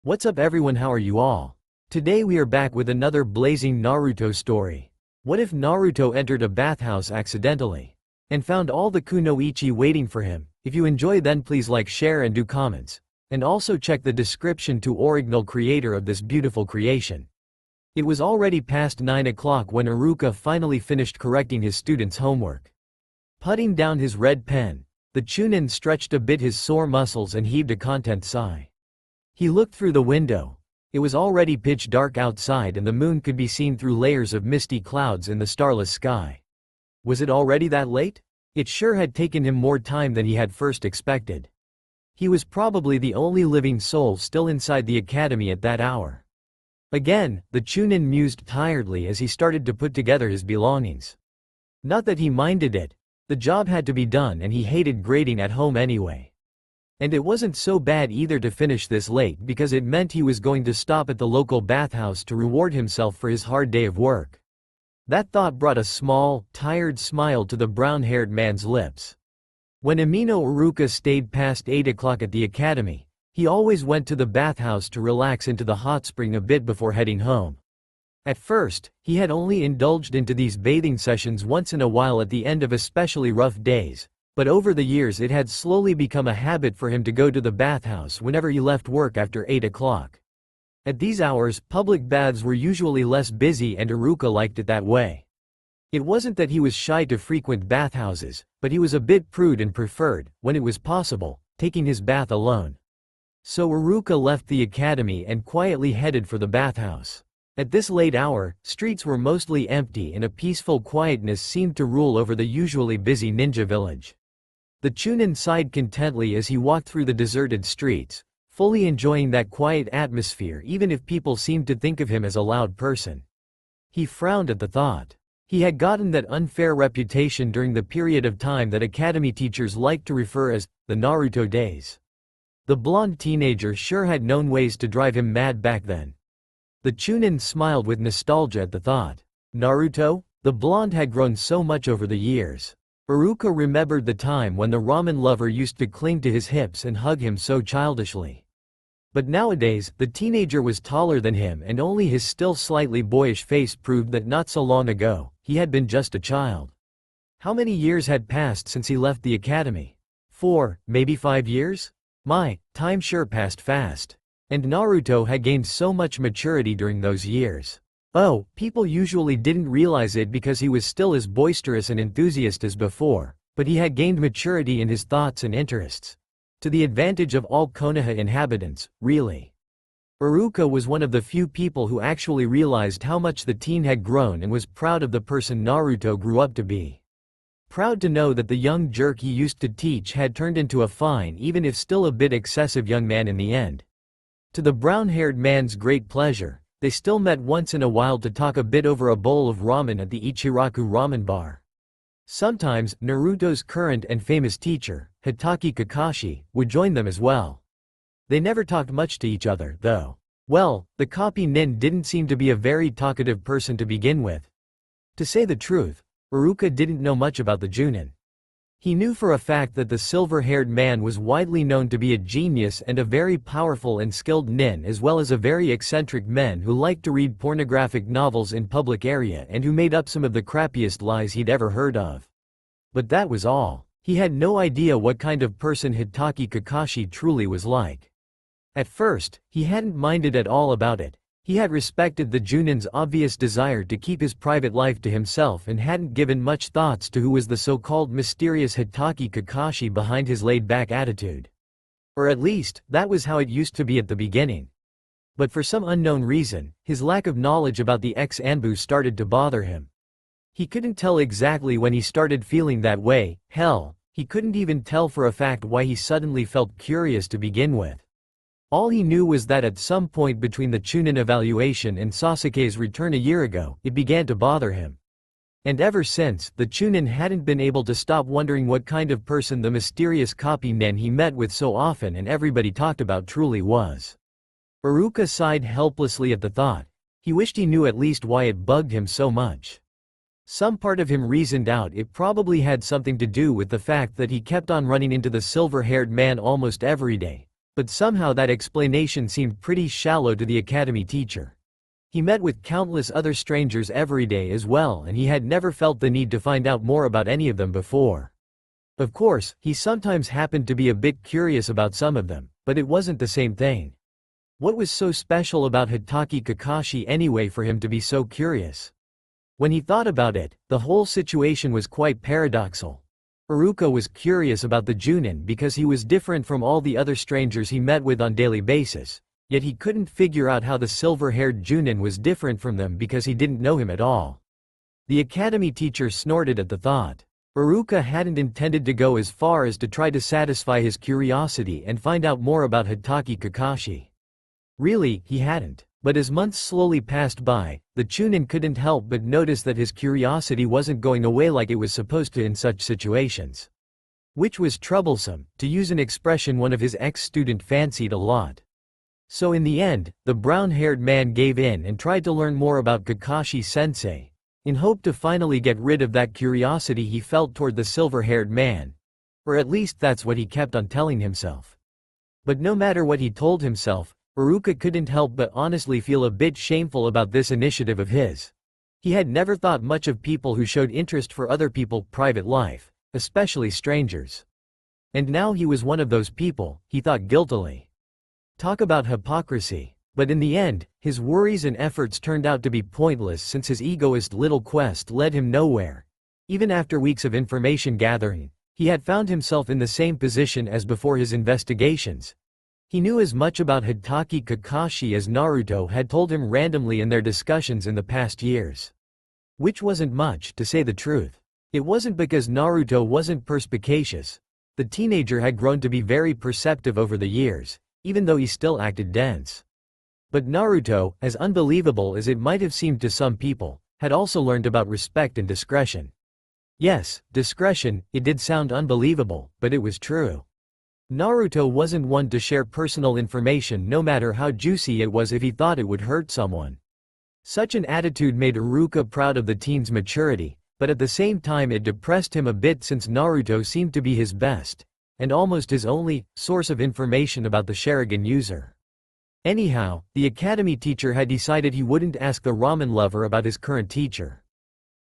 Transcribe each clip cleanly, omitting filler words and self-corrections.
What's up everyone, how are you all? Today we are back with another blazing Naruto story. What if Naruto entered a bathhouse accidentally and found all the Kunoichi waiting for him? If you enjoy, then please like, share and do comments. And also check the description to original creator of this beautiful creation. It was already past 9 o'clock when Iruka finally finished correcting his students' homework. Putting down his red pen, the Chunin stretched a bit his sore muscles and heaved a content sigh. He looked through the window. It was already pitch dark outside and the moon could be seen through layers of misty clouds in the starless sky. Was it already that late? It sure had taken him more time than he had first expected. He was probably the only living soul still inside the academy at that hour. Again, the Chunin mused tiredly as he started to put together his belongings. Not that he minded it. The job had to be done and he hated grading at home anyway. And it wasn't so bad either to finish this late because it meant he was going to stop at the local bathhouse to reward himself for his hard day of work. That thought brought a small, tired smile to the brown-haired man's lips. When Amino Iruka stayed past 8 o'clock at the academy, he always went to the bathhouse to relax into the hot spring a bit before heading home. At first, he had only indulged into these bathing sessions once in a while at the end of especially rough days, but over the years it had slowly become a habit for him to go to the bathhouse whenever he left work after 8 o'clock. At these hours, public baths were usually less busy and Iruka liked it that way. It wasn't that he was shy to frequent bathhouses, but he was a bit prude and preferred, when it was possible, taking his bath alone. So Iruka left the academy and quietly headed for the bathhouse. At this late hour, streets were mostly empty and a peaceful quietness seemed to rule over the usually busy ninja village. The Chunin sighed contentedly as he walked through the deserted streets, fully enjoying that quiet atmosphere even if people seemed to think of him as a loud person. He frowned at the thought. He had gotten that unfair reputation during the period of time that academy teachers liked to refer as the Naruto days. The blonde teenager sure had known ways to drive him mad back then. The Chunin smiled with nostalgia at the thought. Naruto? The blonde had grown so much over the years. Iruka remembered the time when the ramen lover used to cling to his hips and hug him so childishly. But nowadays, the teenager was taller than him and only his still slightly boyish face proved that not so long ago, he had been just a child. How many years had passed since he left the academy? 4, maybe 5 years? My, time sure passed fast. And Naruto had gained so much maturity during those years. Oh, people usually didn't realize it because he was still as boisterous and enthusiastic as before, but he had gained maturity in his thoughts and interests. To the advantage of all Konoha inhabitants, really. Iruka was one of the few people who actually realized how much the teen had grown and was proud of the person Naruto grew up to be. Proud to know that the young jerk he used to teach had turned into a fine, even if still a bit excessive, young man in the end. To the brown-haired man's great pleasure, they still met once in a while to talk a bit over a bowl of ramen at the Ichiraku ramen bar. Sometimes, Naruto's current and famous teacher, Hitaki Kakashi, would join them as well. They never talked much to each other, though. Well, the copy nin didn't seem to be a very talkative person to begin with. To say the truth, Iruka didn't know much about the Junin. He knew for a fact that the silver-haired man was widely known to be a genius and a very powerful and skilled nin, as well as a very eccentric man who liked to read pornographic novels in public area and who made up some of the crappiest lies he'd ever heard of. But that was all. He had no idea what kind of person Hitaki Kakashi truly was like. At first, he hadn't minded at all about it. He had respected the Junin's obvious desire to keep his private life to himself and hadn't given much thoughts to who was the so-called mysterious Hitaki Kakashi behind his laid-back attitude. Or at least, that was how it used to be at the beginning. But for some unknown reason, his lack of knowledge about the ex-Anbu started to bother him. He couldn't tell exactly when he started feeling that way. Hell, he couldn't even tell for a fact why he suddenly felt curious to begin with. All he knew was that at some point between the Chunin evaluation and Sasuke's return a year ago, it began to bother him. And ever since, the Chunin hadn't been able to stop wondering what kind of person the mysterious copy nen he met with so often and everybody talked about truly was. Iruka sighed helplessly at the thought. He wished he knew at least why it bugged him so much. Some part of him reasoned out it probably had something to do with the fact that he kept on running into the silver-haired man almost every day, But somehow that explanation seemed pretty shallow to the academy teacher. He met with countless other strangers every day as well, and he had never felt the need to find out more about any of them before. Of course, he sometimes happened to be a bit curious about some of them, but it wasn't the same thing. What was so special about Hitaki Kakashi anyway for him to be so curious? When he thought about it, the whole situation was quite paradoxical. Iruka was curious about the Junin because he was different from all the other strangers he met with on daily basis, yet he couldn't figure out how the silver-haired Junin was different from them because he didn't know him at all. The academy teacher snorted at the thought. Iruka hadn't intended to go as far as to try to satisfy his curiosity and find out more about Hitaki Kakashi. Really, he hadn't. But as months slowly passed by, the Chunin couldn't help but notice that his curiosity wasn't going away like it was supposed to in such situations. Which was troublesome, to use an expression one of his ex-student fancied a lot. So in the end, the brown-haired man gave in and tried to learn more about Kakashi-sensei, in hope to finally get rid of that curiosity he felt toward the silver-haired man. Or at least that's what he kept on telling himself. But no matter what he told himself, Iruka couldn't help but honestly feel a bit shameful about this initiative of his. He had never thought much of people who showed interest for other people's private life, especially strangers. And now he was one of those people, he thought guiltily. Talk about hypocrisy. But in the end, his worries and efforts turned out to be pointless since his egoist little quest led him nowhere. Even after weeks of information gathering, he had found himself in the same position as before his investigations. He knew as much about Hitaki Kakashi as Naruto had told him randomly in their discussions in the past years. Which wasn't much, to say the truth. It wasn't because Naruto wasn't perspicacious. The teenager had grown to be very perceptive over the years, even though he still acted dense. But Naruto, as unbelievable as it might have seemed to some people, had also learned about respect and discretion. Yes, discretion, it did sound unbelievable, but it was true. Naruto wasn't one to share personal information no matter how juicy it was if he thought it would hurt someone. Such an attitude made Iruka proud of the teen's maturity, but at the same time it depressed him a bit since Naruto seemed to be his best, and almost his only, source of information about the Sharingan user. Anyhow, the academy teacher had decided he wouldn't ask the ramen lover about his current teacher.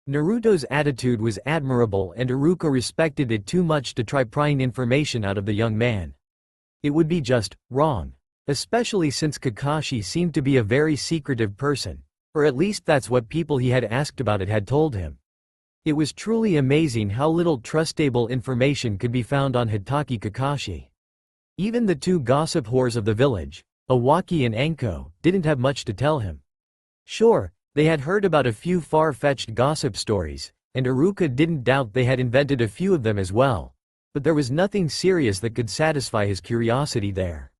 Naruto's attitude was admirable and Iruka respected it too much to try prying information out of the young man. It would be just wrong. Especially since Kakashi seemed to be a very secretive person, or at least that's what people he had asked about it had told him. It was truly amazing how little trustable information could be found on Hitaki Kakashi. Even the two gossip whores of the village, Awaki and Enko, didn't have much to tell him. Sure, they had heard about a few far-fetched gossip stories, and Iruka didn't doubt they had invented a few of them as well, but there was nothing serious that could satisfy his curiosity there.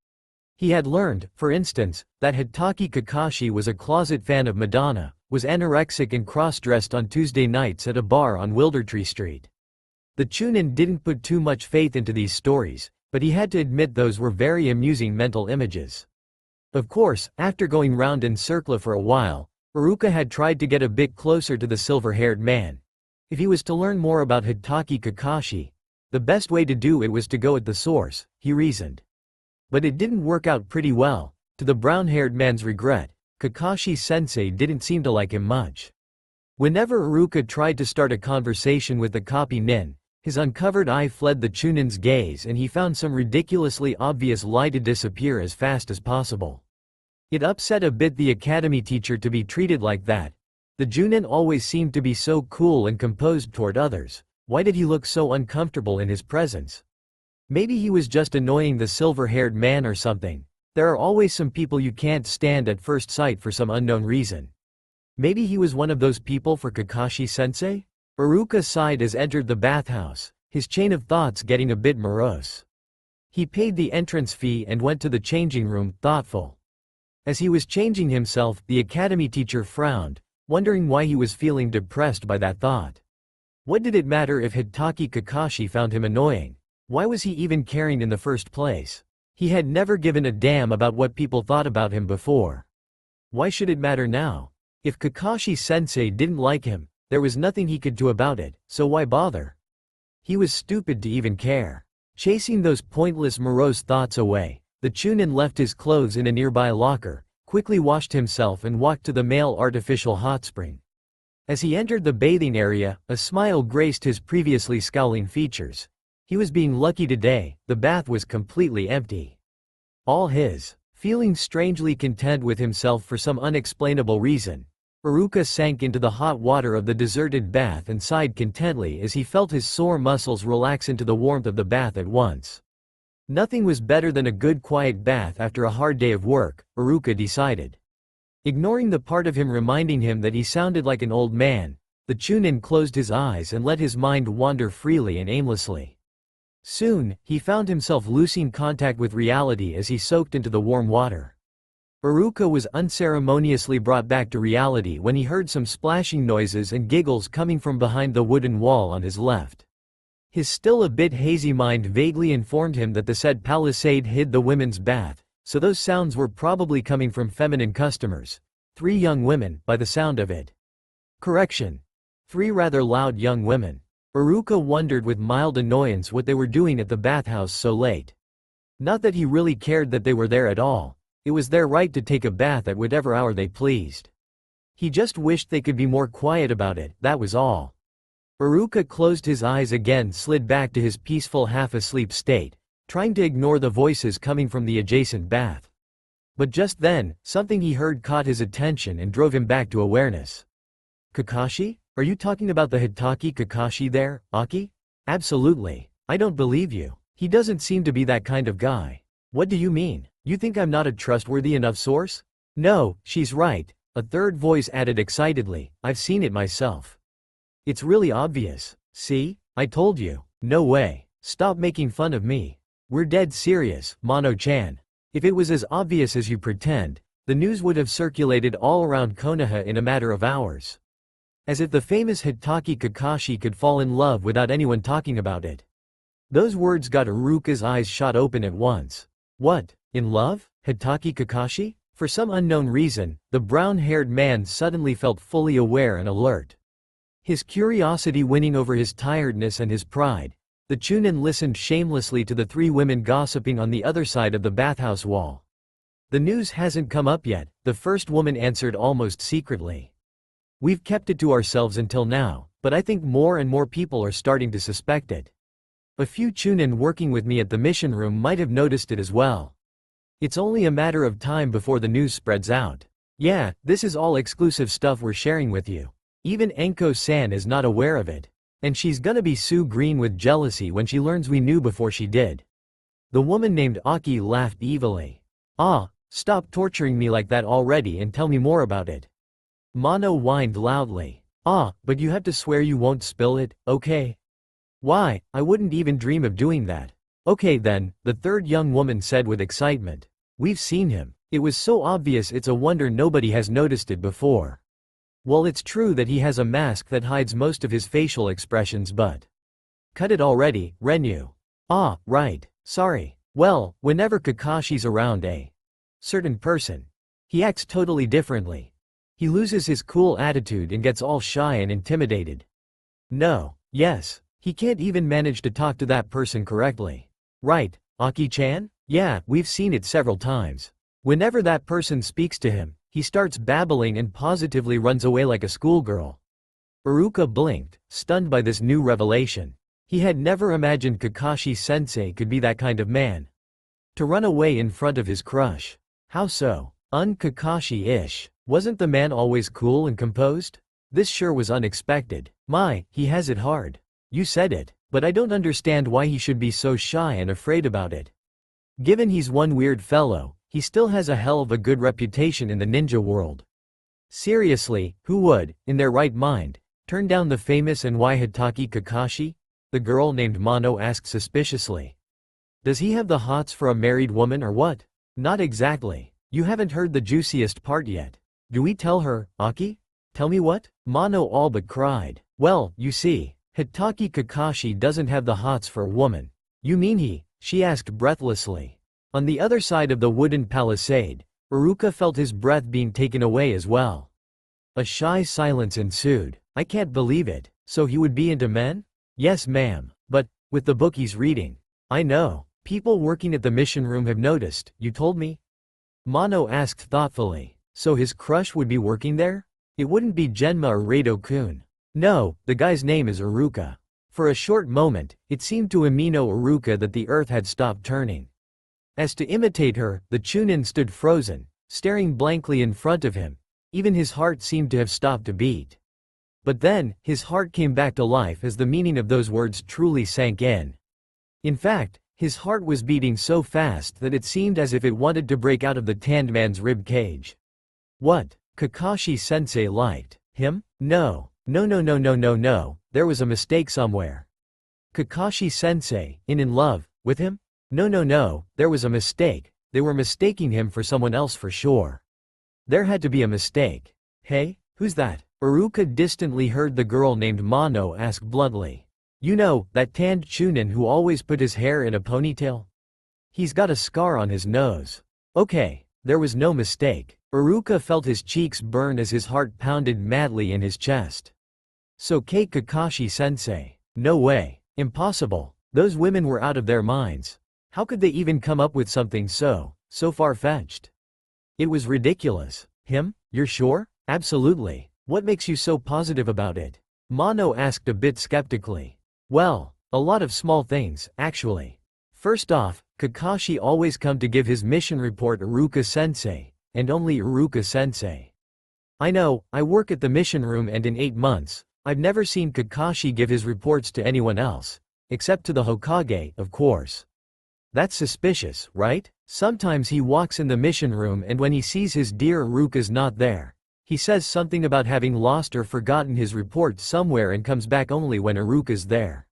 He had learned, for instance, that Hitaki Kakashi was a closet fan of Madonna, was anorexic and cross-dressed on Tuesday nights at a bar on Wildertree Street. The Chunin didn't put too much faith into these stories, but he had to admit those were very amusing mental images. Of course, after going round in circle for a while, Iruka had tried to get a bit closer to the silver-haired man. If he was to learn more about Hitaki Kakashi, the best way to do it was to go at the source, he reasoned. But it didn't work out pretty well. To the brown-haired man's regret, Kakashi-sensei didn't seem to like him much. Whenever Iruka tried to start a conversation with the copy nin, his uncovered eye fled the Chunin's gaze and he found some ridiculously obvious lie to disappear as fast as possible. It upset a bit the academy teacher to be treated like that. The Junin always seemed to be so cool and composed toward others. Why did he look so uncomfortable in his presence? Maybe he was just annoying the silver-haired man or something. There are always some people you can't stand at first sight for some unknown reason. Maybe he was one of those people for Kakashi-sensei? Iruka sighed as entered the bathhouse, his chain of thoughts getting a bit morose. He paid the entrance fee and went to the changing room, thoughtful. As he was changing himself, the academy teacher frowned, wondering why he was feeling depressed by that thought. What did it matter if Hitaki Kakashi found him annoying? Why was he even caring in the first place? He had never given a damn about what people thought about him before. Why should it matter now? If Kakashi-sensei didn't like him, there was nothing he could do about it, so why bother? He was stupid to even care. Chasing those pointless morose thoughts away, The Chunin left his clothes in a nearby locker, quickly washed himself and walked to the male artificial hot spring. As he entered the bathing area, a smile graced his previously scowling features. He was being lucky today, the bath was completely empty. All his. Feeling strangely content with himself for some unexplainable reason, Iruka sank into the hot water of the deserted bath and sighed contentedly as he felt his sore muscles relax into the warmth of the bath at once. Nothing was better than a good quiet bath after a hard day of work, Iruka decided. Ignoring the part of him reminding him that he sounded like an old man, the Chunin closed his eyes and let his mind wander freely and aimlessly. Soon, he found himself losing contact with reality as he soaked into the warm water. Iruka was unceremoniously brought back to reality when he heard some splashing noises and giggles coming from behind the wooden wall on his left. His still a bit hazy mind vaguely informed him that the said palisade hid the women's bath, so those sounds were probably coming from feminine customers. 3 young women, by the sound of it. Correction. 3 rather loud young women. Iruka wondered with mild annoyance what they were doing at the bathhouse so late. Not that he really cared that they were there at all, it was their right to take a bath at whatever hour they pleased. He just wished they could be more quiet about it, that was all. Iruka closed his eyes again, slid back to his peaceful half-asleep state, trying to ignore the voices coming from the adjacent bath. But just then, something he heard caught his attention and drove him back to awareness. Kakashi? Are you talking about the Hitaki Kakashi there, Aki? Absolutely. I don't believe you. He doesn't seem to be that kind of guy. What do you mean? You think I'm not a trustworthy enough source? No, she's right, a third voice added excitedly, I've seen it myself. It's really obvious. See? I told you. No way. Stop making fun of me. We're dead serious, Mono-chan. If it was as obvious as you pretend, the news would have circulated all around Konoha in a matter of hours. As if the famous Hitaki Kakashi could fall in love without anyone talking about it. Those words got Iruka's eyes shot open at once. What? In love? Hitaki Kakashi? For some unknown reason, the brown-haired man suddenly felt fully aware and alert. His curiosity winning over his tiredness and his pride, the Chunin listened shamelessly to the 3 women gossiping on the other side of the bathhouse wall. The news hasn't come up yet, the first woman answered almost secretly. We've kept it to ourselves until now, but I think more and more people are starting to suspect it. A few Chunin working with me at the mission room might have noticed it as well. It's only a matter of time before the news spreads out. Yeah, this is all exclusive stuff we're sharing with you. Even Enko-san is not aware of it. And she's gonna be so green with jealousy when she learns we knew before she did. The woman named Aki laughed evilly. Ah, stop torturing me like that already and tell me more about it. Mono whined loudly. Ah, but you have to swear you won't spill it, okay? Why, I wouldn't even dream of doing that. Okay then, the third young woman said with excitement. We've seen him. It was so obvious it's a wonder nobody has noticed it before. Well, it's true that he has a mask that hides most of his facial expressions, but... Cut it already, Renyu. Ah, right, sorry. Well, whenever Kakashi's around a certain person, he acts totally differently. He loses his cool attitude and gets all shy and intimidated. No, yes, he can't even manage to talk to that person correctly. Right, Aki-chan? Yeah, we've seen it several times. Whenever that person speaks to him, he starts babbling and positively runs away like a schoolgirl. Iruka blinked, stunned by this new revelation. He had never imagined Kakashi-sensei could be that kind of man. To run away in front of his crush. How so? Un-Kakashi-ish. Wasn't the man always cool and composed? This sure was unexpected. My, he has it hard. You said it, but I don't understand why he should be so shy and afraid about it. Given he's one weird fellow, he still has a hell of a good reputation in the ninja world. Seriously, who would, in their right mind, turn down the famous and why Hitaki Kakashi? The girl named Mono asked suspiciously. Does he have the hots for a married woman or what? Not exactly. You haven't heard the juiciest part yet. Do we tell her, Aki? Tell me what? Mono all but cried. Well, you see, Hitaki Kakashi doesn't have the hots for a woman. You mean he? She asked breathlessly. On the other side of the wooden palisade, Iruka felt his breath being taken away as well. A shy silence ensued. I can't believe it. So he would be into men? Yes, ma'am. But, with the book he's reading. I know. People working at the mission room have noticed, you told me? Mono asked thoughtfully. So his crush would be working there? It wouldn't be Genma or Rado-kun. No, the guy's name is Iruka. For a short moment, it seemed to Amino Iruka that the earth had stopped turning. As to imitate her, the Chunin stood frozen, staring blankly in front of him. Even his heart seemed to have stopped to beat. But then, his heart came back to life as the meaning of those words truly sank in. In fact, his heart was beating so fast that it seemed as if it wanted to break out of the tanned man's rib cage. What? Kakashi-sensei liked him? No. No, there was a mistake somewhere. Kakashi-sensei, in love with him? No, there was a mistake. They were mistaking him for someone else for sure. There had to be a mistake. Hey, who's that? Iruka distantly heard the girl named Mono ask bluntly. You know, that tanned Chunin who always put his hair in a ponytail? He's got a scar on his nose. Okay, there was no mistake. Iruka felt his cheeks burn as his heart pounded madly in his chest. So Kakashi-sensei. No way. Impossible. Those women were out of their minds. How could they even come up with something so far-fetched? It was ridiculous. Him? You're sure? Absolutely. What makes you so positive about it? Mono asked a bit skeptically. Well, a lot of small things, actually. First off, Kakashi always come to give his mission report Iruka-sensei, and only Iruka-sensei. I know, I work at the mission room and in 8 months, I've never seen Kakashi give his reports to anyone else, except to the Hokage, of course. That's suspicious, right? Sometimes he walks in the mission room and when he sees his dear Iruka's not there, he says something about having lost or forgotten his report somewhere and comes back only when Iruka's there.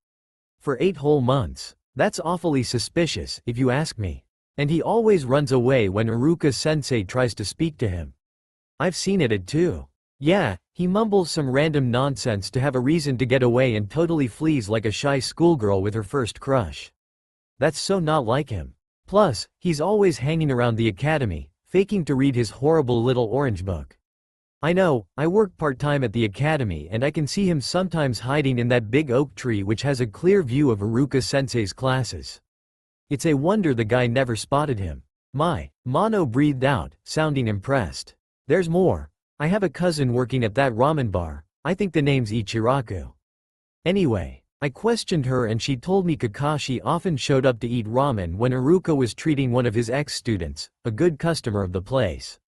For 8 whole months. That's awfully suspicious, if you ask me. And he always runs away when Iruka-sensei tries to speak to him. I've seen it too. Yeah, he mumbles some random nonsense to have a reason to get away and totally flees like a shy schoolgirl with her first crush. That's so not like him. Plus, he's always hanging around the academy, faking to read his horrible little orange book. I know, I work part-time at the academy and I can see him sometimes hiding in that big oak tree which has a clear view of Iruka-sensei's classes. It's a wonder the guy never spotted him. My, Mono breathed out, sounding impressed. There's more. I have a cousin working at that ramen bar, I think the name's Ichiraku. Anyway, I questioned her and she told me Kakashi often showed up to eat ramen when Iruka was treating one of his ex-students, a good customer of the place.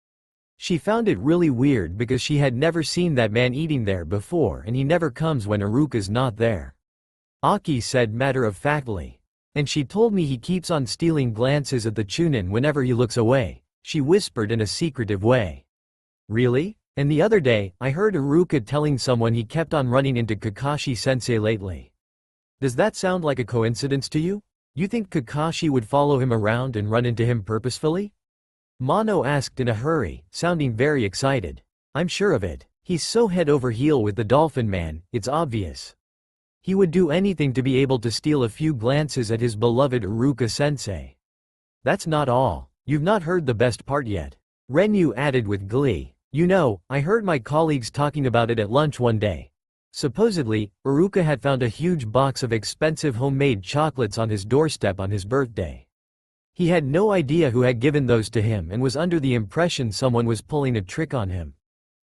She found it really weird because she had never seen that man eating there before and he never comes when Iruka's not there. Aki said matter-of-factly. And she told me he keeps on stealing glances at the Chunin whenever he looks away, she whispered in a secretive way. Really? And the other day, I heard Iruka telling someone he kept on running into Kakashi-sensei lately. Does that sound like a coincidence to you? You think Kakashi would follow him around and run into him purposefully? Mono asked in a hurry, sounding very excited. I'm sure of it. He's so head over heel with the Dolphin Man, it's obvious. He would do anything to be able to steal a few glances at his beloved Iruka-sensei. That's not all. You've not heard the best part yet. Renyu added with glee. You know, I heard my colleagues talking about it at lunch one day. Supposedly, Iruka had found a huge box of expensive homemade chocolates on his doorstep on his birthday. He had no idea who had given those to him and was under the impression someone was pulling a trick on him.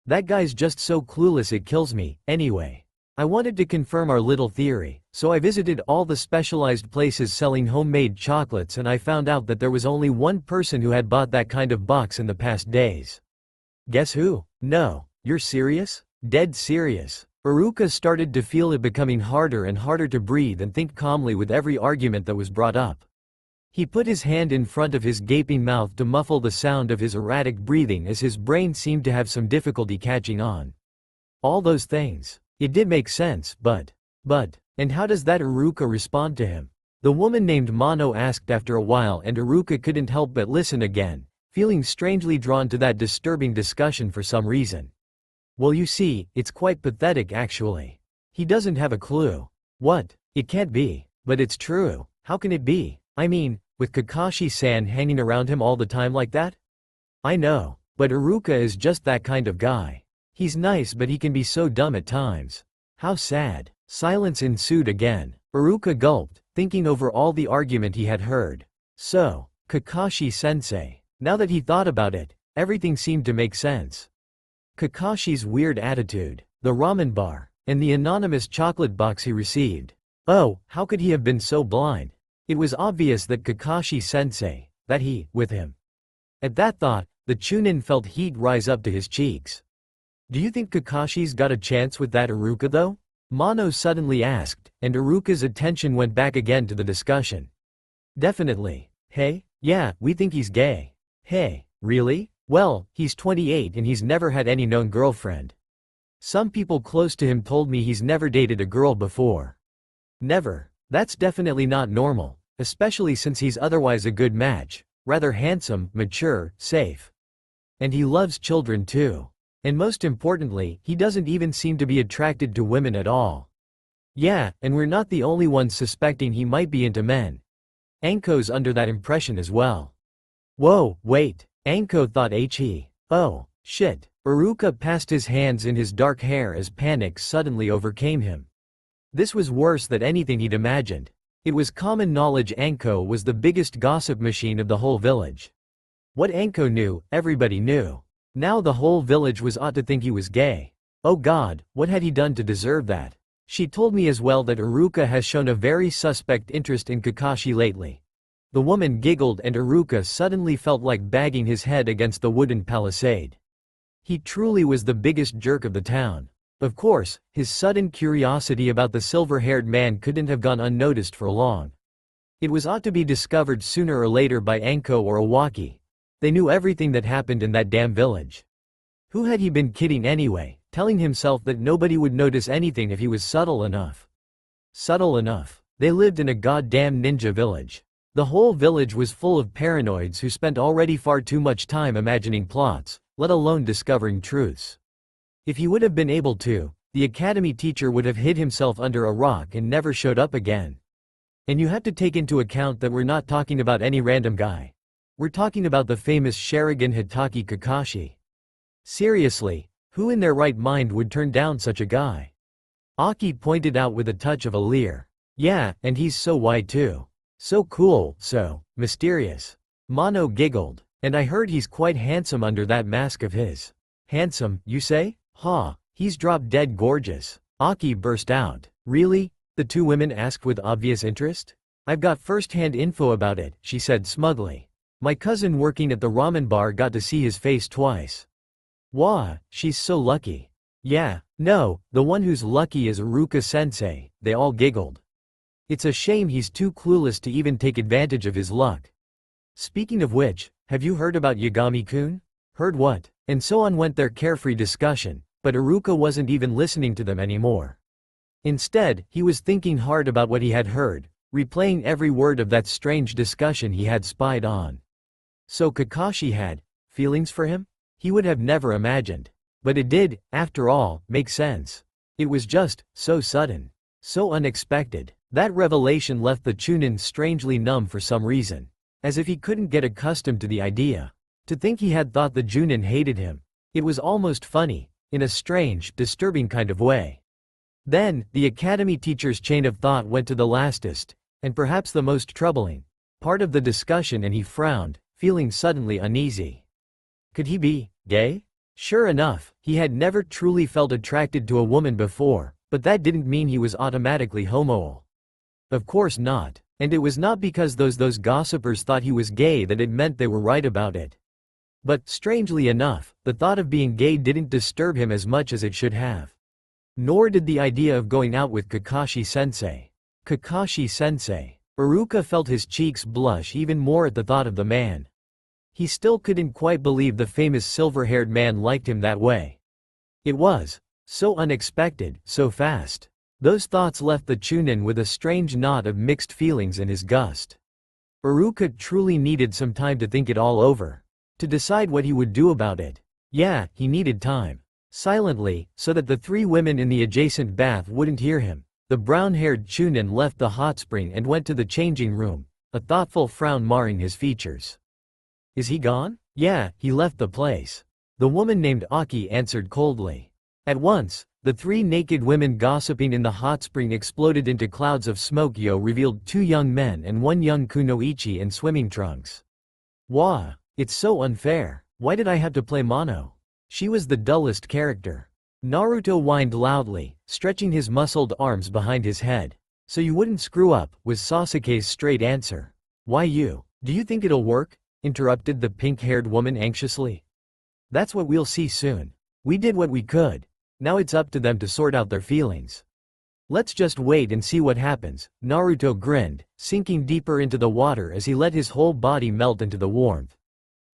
That guy's just so clueless it kills me. Anyway, I wanted to confirm our little theory, so I visited all the specialized places selling homemade chocolates and I found out that there was only one person who had bought that kind of box in the past days. Guess who? No. You're serious? Dead serious. Iruka started to feel it becoming harder and harder to breathe and think calmly with every argument that was brought up. He put his hand in front of his gaping mouth to muffle the sound of his erratic breathing as his brain seemed to have some difficulty catching on. All those things. It did make sense, but, and how does that Iruka respond to him? The woman named Mono asked after a while and Iruka couldn't help but listen again, feeling strangely drawn to that disturbing discussion for some reason. Well, you see, it's quite pathetic actually. He doesn't have a clue. What? It can't be. But it's true. How can it be? I mean, with Kakashi-san hanging around him all the time like that? I know, but Iruka is just that kind of guy. He's nice but he can be so dumb at times. How sad. Silence ensued again. Iruka gulped, thinking over all the argument he had heard. So, Kakashi-sensei. Now that he thought about it, everything seemed to make sense. Kakashi's weird attitude, the ramen bar, and the anonymous chocolate box he received. Oh, how could he have been so blind? It was obvious that Kakashi-sensei, that he, with him. At that thought, the Chunin felt heat rise up to his cheeks. Do you think Kakashi's got a chance with that Iruka though? Mono suddenly asked, and Iruka's attention went back again to the discussion. Definitely. Hey? Yeah, we think he's gay. Hey, really? Well, he's 28 and he's never had any known girlfriend. Some people close to him told me he's never dated a girl before. Never. That's definitely not normal, especially since he's otherwise a good match, rather handsome, mature, safe. And he loves children too. And most importantly, he doesn't even seem to be attracted to women at all. Yeah, and we're not the only ones suspecting he might be into men. Anko's under that impression as well. Whoa, wait. Anko thought he. Oh, shit. Iruka passed his hands in his dark hair as panic suddenly overcame him. This was worse than anything he'd imagined. It was common knowledge Anko was the biggest gossip machine of the whole village. What Anko knew, everybody knew. Now the whole village was ought to think he was gay. Oh God, what had he done to deserve that? She told me as well that Iruka has shown a very suspect interest in Kakashi lately. The woman giggled and Iruka suddenly felt like banging his head against the wooden palisade. He truly was the biggest jerk of the town. Of course, his sudden curiosity about the silver-haired man couldn't have gone unnoticed for long. It was ought to be discovered sooner or later by Anko or Iwaki. They knew everything that happened in that damn village. Who had he been kidding anyway, telling himself that nobody would notice anything if he was subtle enough? Subtle enough. They lived in a goddamn ninja village. The whole village was full of paranoids who spent already far too much time imagining plots, let alone discovering truths. If he would have been able to, the academy teacher would have hid himself under a rock and never showed up again. And you have to take into account that we're not talking about any random guy. We're talking about the famous Sharingan Hitaki Kakashi. Seriously, who in their right mind would turn down such a guy? Aki pointed out with a touch of a leer. Yeah, and he's so white too. So cool, so mysterious. Mono giggled. And I heard he's quite handsome under that mask of his. Handsome, you say? Ha, he's drop dead gorgeous. Aki burst out. Really? The two women asked with obvious interest. I've got first-hand info about it, she said smugly. My cousin working at the ramen bar got to see his face twice. Wah, she's so lucky. Yeah, no, the one who's lucky is Iruka-sensei, they all giggled. It's a shame he's too clueless to even take advantage of his luck. Speaking of which, have you heard about Yagami-kun? Heard what? And so on went their carefree discussion, but Iruka wasn't even listening to them anymore. Instead, he was thinking hard about what he had heard, replaying every word of that strange discussion he had spied on. So Kakashi had feelings for him? He would have never imagined. But it did, after all, make sense. It was just so sudden, so unexpected. That revelation left the Chunin strangely numb for some reason. As if he couldn't get accustomed to the idea. To think he had thought the Junin hated him. It was almost funny, in a strange, disturbing kind of way. Then, the academy teacher's chain of thought went to the lastest, and perhaps the most troubling, part of the discussion, and he frowned, feeling suddenly uneasy. Could he be gay? Sure enough, he had never truly felt attracted to a woman before, but that didn't mean he was automatically homo. Of course not. And it was not because those gossipers thought he was gay that it meant they were right about it. But, strangely enough, the thought of being gay didn't disturb him as much as it should have. Nor did the idea of going out with Kakashi-sensei. Kakashi-sensei. Iruka felt his cheeks blush even more at the thought of the man. He still couldn't quite believe the famous silver-haired man liked him that way. It was so unexpected, so fast. Those thoughts left the Chunin with a strange knot of mixed feelings in his gust. Iruka truly needed some time to think it all over. To decide what he would do about it. Yeah, he needed time. Silently, so that the three women in the adjacent bath wouldn't hear him, the brown-haired Chunin left the hot spring and went to the changing room, a thoughtful frown marring his features. Is he gone? Yeah, he left the place. The woman named Aki answered coldly. At once, the three naked women gossiping in the hot spring exploded into clouds of smoke. Revealed two young men and one young Kunoichi in swimming trunks. Wah! It's so unfair. Why did I have to play Mono? She was the dullest character. Naruto whined loudly, stretching his muscled arms behind his head. So you wouldn't screw up, was Sasuke's straight answer. Why you? Do you think it'll work? Interrupted the pink-haired woman anxiously. That's what we'll see soon. We did what we could. Now it's up to them to sort out their feelings. Let's just wait and see what happens, Naruto grinned, sinking deeper into the water as he let his whole body melt into the warmth.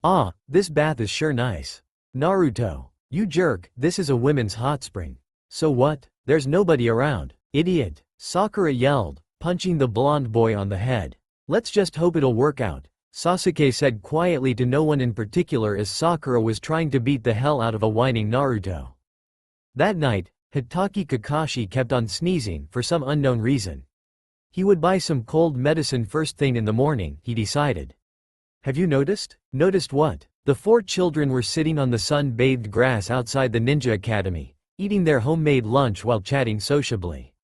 Ah, this bath is sure nice. Naruto, you jerk, this is a women's hot spring. So what? There's nobody around, idiot, Sakura yelled, punching the blonde boy on the head. Let's just hope it'll work out, Sasuke said quietly to no one in particular as Sakura was trying to beat the hell out of a whining Naruto. That night, Hitaki Kakashi kept on sneezing for some unknown reason. He would buy some cold medicine first thing in the morning, he decided. Have you noticed? Noticed what? The four children were sitting on the sun-bathed grass outside the ninja academy, eating their homemade lunch while chatting sociably.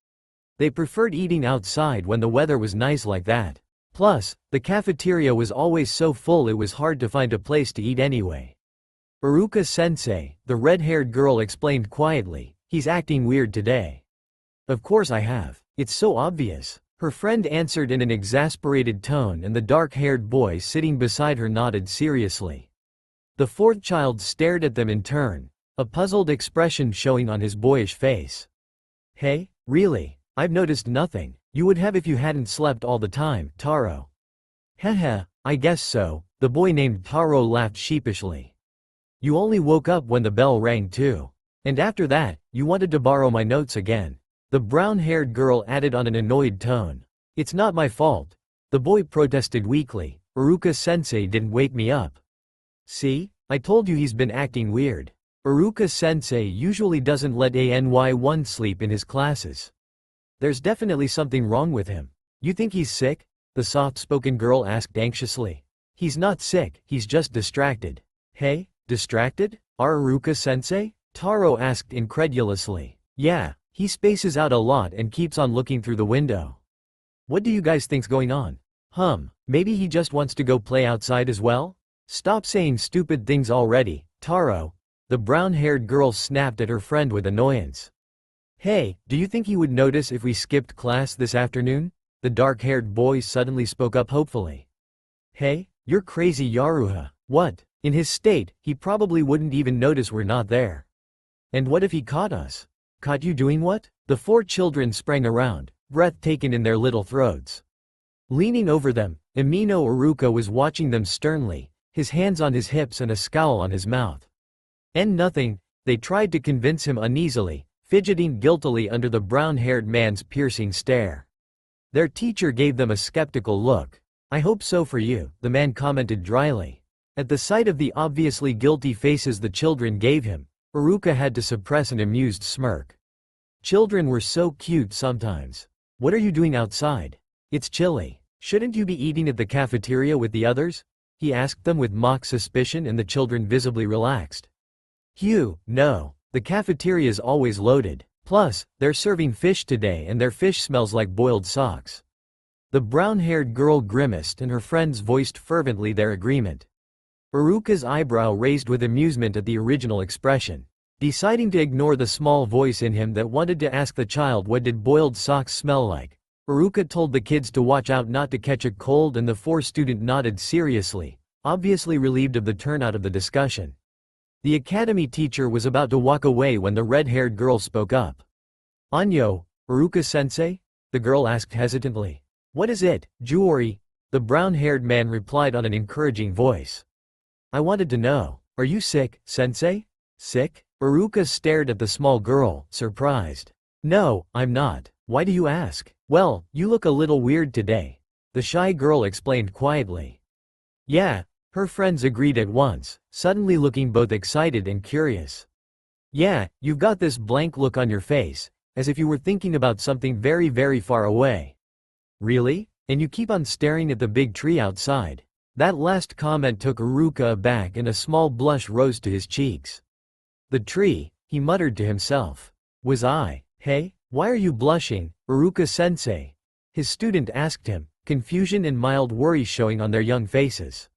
They preferred eating outside when the weather was nice like that. Plus, the cafeteria was always so full it was hard to find a place to eat anyway. Iruka-sensei, the red-haired girl explained quietly, he's acting weird today. Of course I have. It's so obvious. Her friend answered in an exasperated tone and the dark-haired boy sitting beside her nodded seriously. The fourth child stared at them in turn, a puzzled expression showing on his boyish face. Hey, really? I've noticed nothing. You would have if you hadn't slept all the time, Taro. Heh, I guess so, the boy named Taro laughed sheepishly. You only woke up when the bell rang too. And after that, you wanted to borrow my notes again. The brown-haired girl added on an annoyed tone. It's not my fault. The boy protested weakly. Iruka-sensei didn't wake me up. See? I told you he's been acting weird. Iruka-sensei usually doesn't let ANY1 sleep in his classes. There's definitely something wrong with him. You think he's sick? The soft-spoken girl asked anxiously. He's not sick, he's just distracted. Hey? Distracted? Iruka-sensei? Taro asked incredulously. Yeah, he spaces out a lot and keeps on looking through the window. What do you guys think's going on? Maybe he just wants to go play outside as well? Stop saying stupid things already, Taro. The brown-haired girl snapped at her friend with annoyance. Hey, do you think he would notice if we skipped class this afternoon? The dark-haired boy suddenly spoke up hopefully. Hey, you're crazy, Yaruha. What? In his state, he probably wouldn't even notice we're not there. And what if he caught us? Caught you doing what? The four children sprang around, breath taken in their little throats. Leaning over them, Amino Iruka was watching them sternly, his hands on his hips and a scowl on his mouth. And nothing, they tried to convince him uneasily, fidgeting guiltily under the brown-haired man's piercing stare. Their teacher gave them a skeptical look. I hope so for you, the man commented dryly. At the sight of the obviously guilty faces the children gave him, Iruka had to suppress an amused smirk. Children were so cute sometimes. What are you doing outside? It's chilly. Shouldn't you be eating at the cafeteria with the others? He asked them with mock suspicion and the children visibly relaxed. No, the cafeteria's always loaded. Plus, they're serving fish today and their fish smells like boiled socks. The brown-haired girl grimaced and her friends voiced fervently their agreement. Iruka's eyebrow raised with amusement at the original expression. Deciding to ignore the small voice in him that wanted to ask the child what did boiled socks smell like, Iruka told the kids to watch out not to catch a cold and the four-student nodded seriously, obviously relieved of the turnout of the discussion. The academy teacher was about to walk away when the red-haired girl spoke up. Anyo, Iruka-sensei? The girl asked hesitantly. What is it, Juori? The brown-haired man replied on an encouraging voice. I wanted to know, are you sick, sensei? Sick? Iruka stared at the small girl, surprised. No, I'm not. Why do you ask? Well, you look a little weird today. The shy girl explained quietly. Yeah, her friends agreed at once, suddenly looking both excited and curious. Yeah, you've got this blank look on your face, as if you were thinking about something very, very far away. Really? And you keep on staring at the big tree outside. That last comment took Iruka aback and a small blush rose to his cheeks. The tree, he muttered to himself. Was I? Hey, why are you blushing, Uruka-sensei? His student asked him, confusion and mild worry showing on their young faces.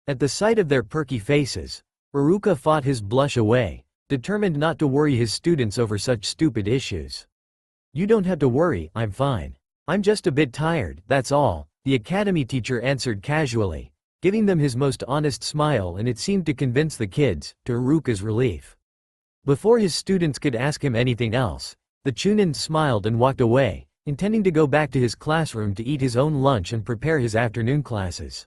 At the sight of their perky faces, Uruka fought his blush away, determined not to worry his students over such stupid issues. You don't have to worry, I'm fine. I'm just a bit tired, that's all, the academy teacher answered casually, giving them his most honest smile, and it seemed to convince the kids, to Uruka's relief. Before his students could ask him anything else, the Chunin smiled and walked away, intending to go back to his classroom to eat his own lunch and prepare his afternoon classes.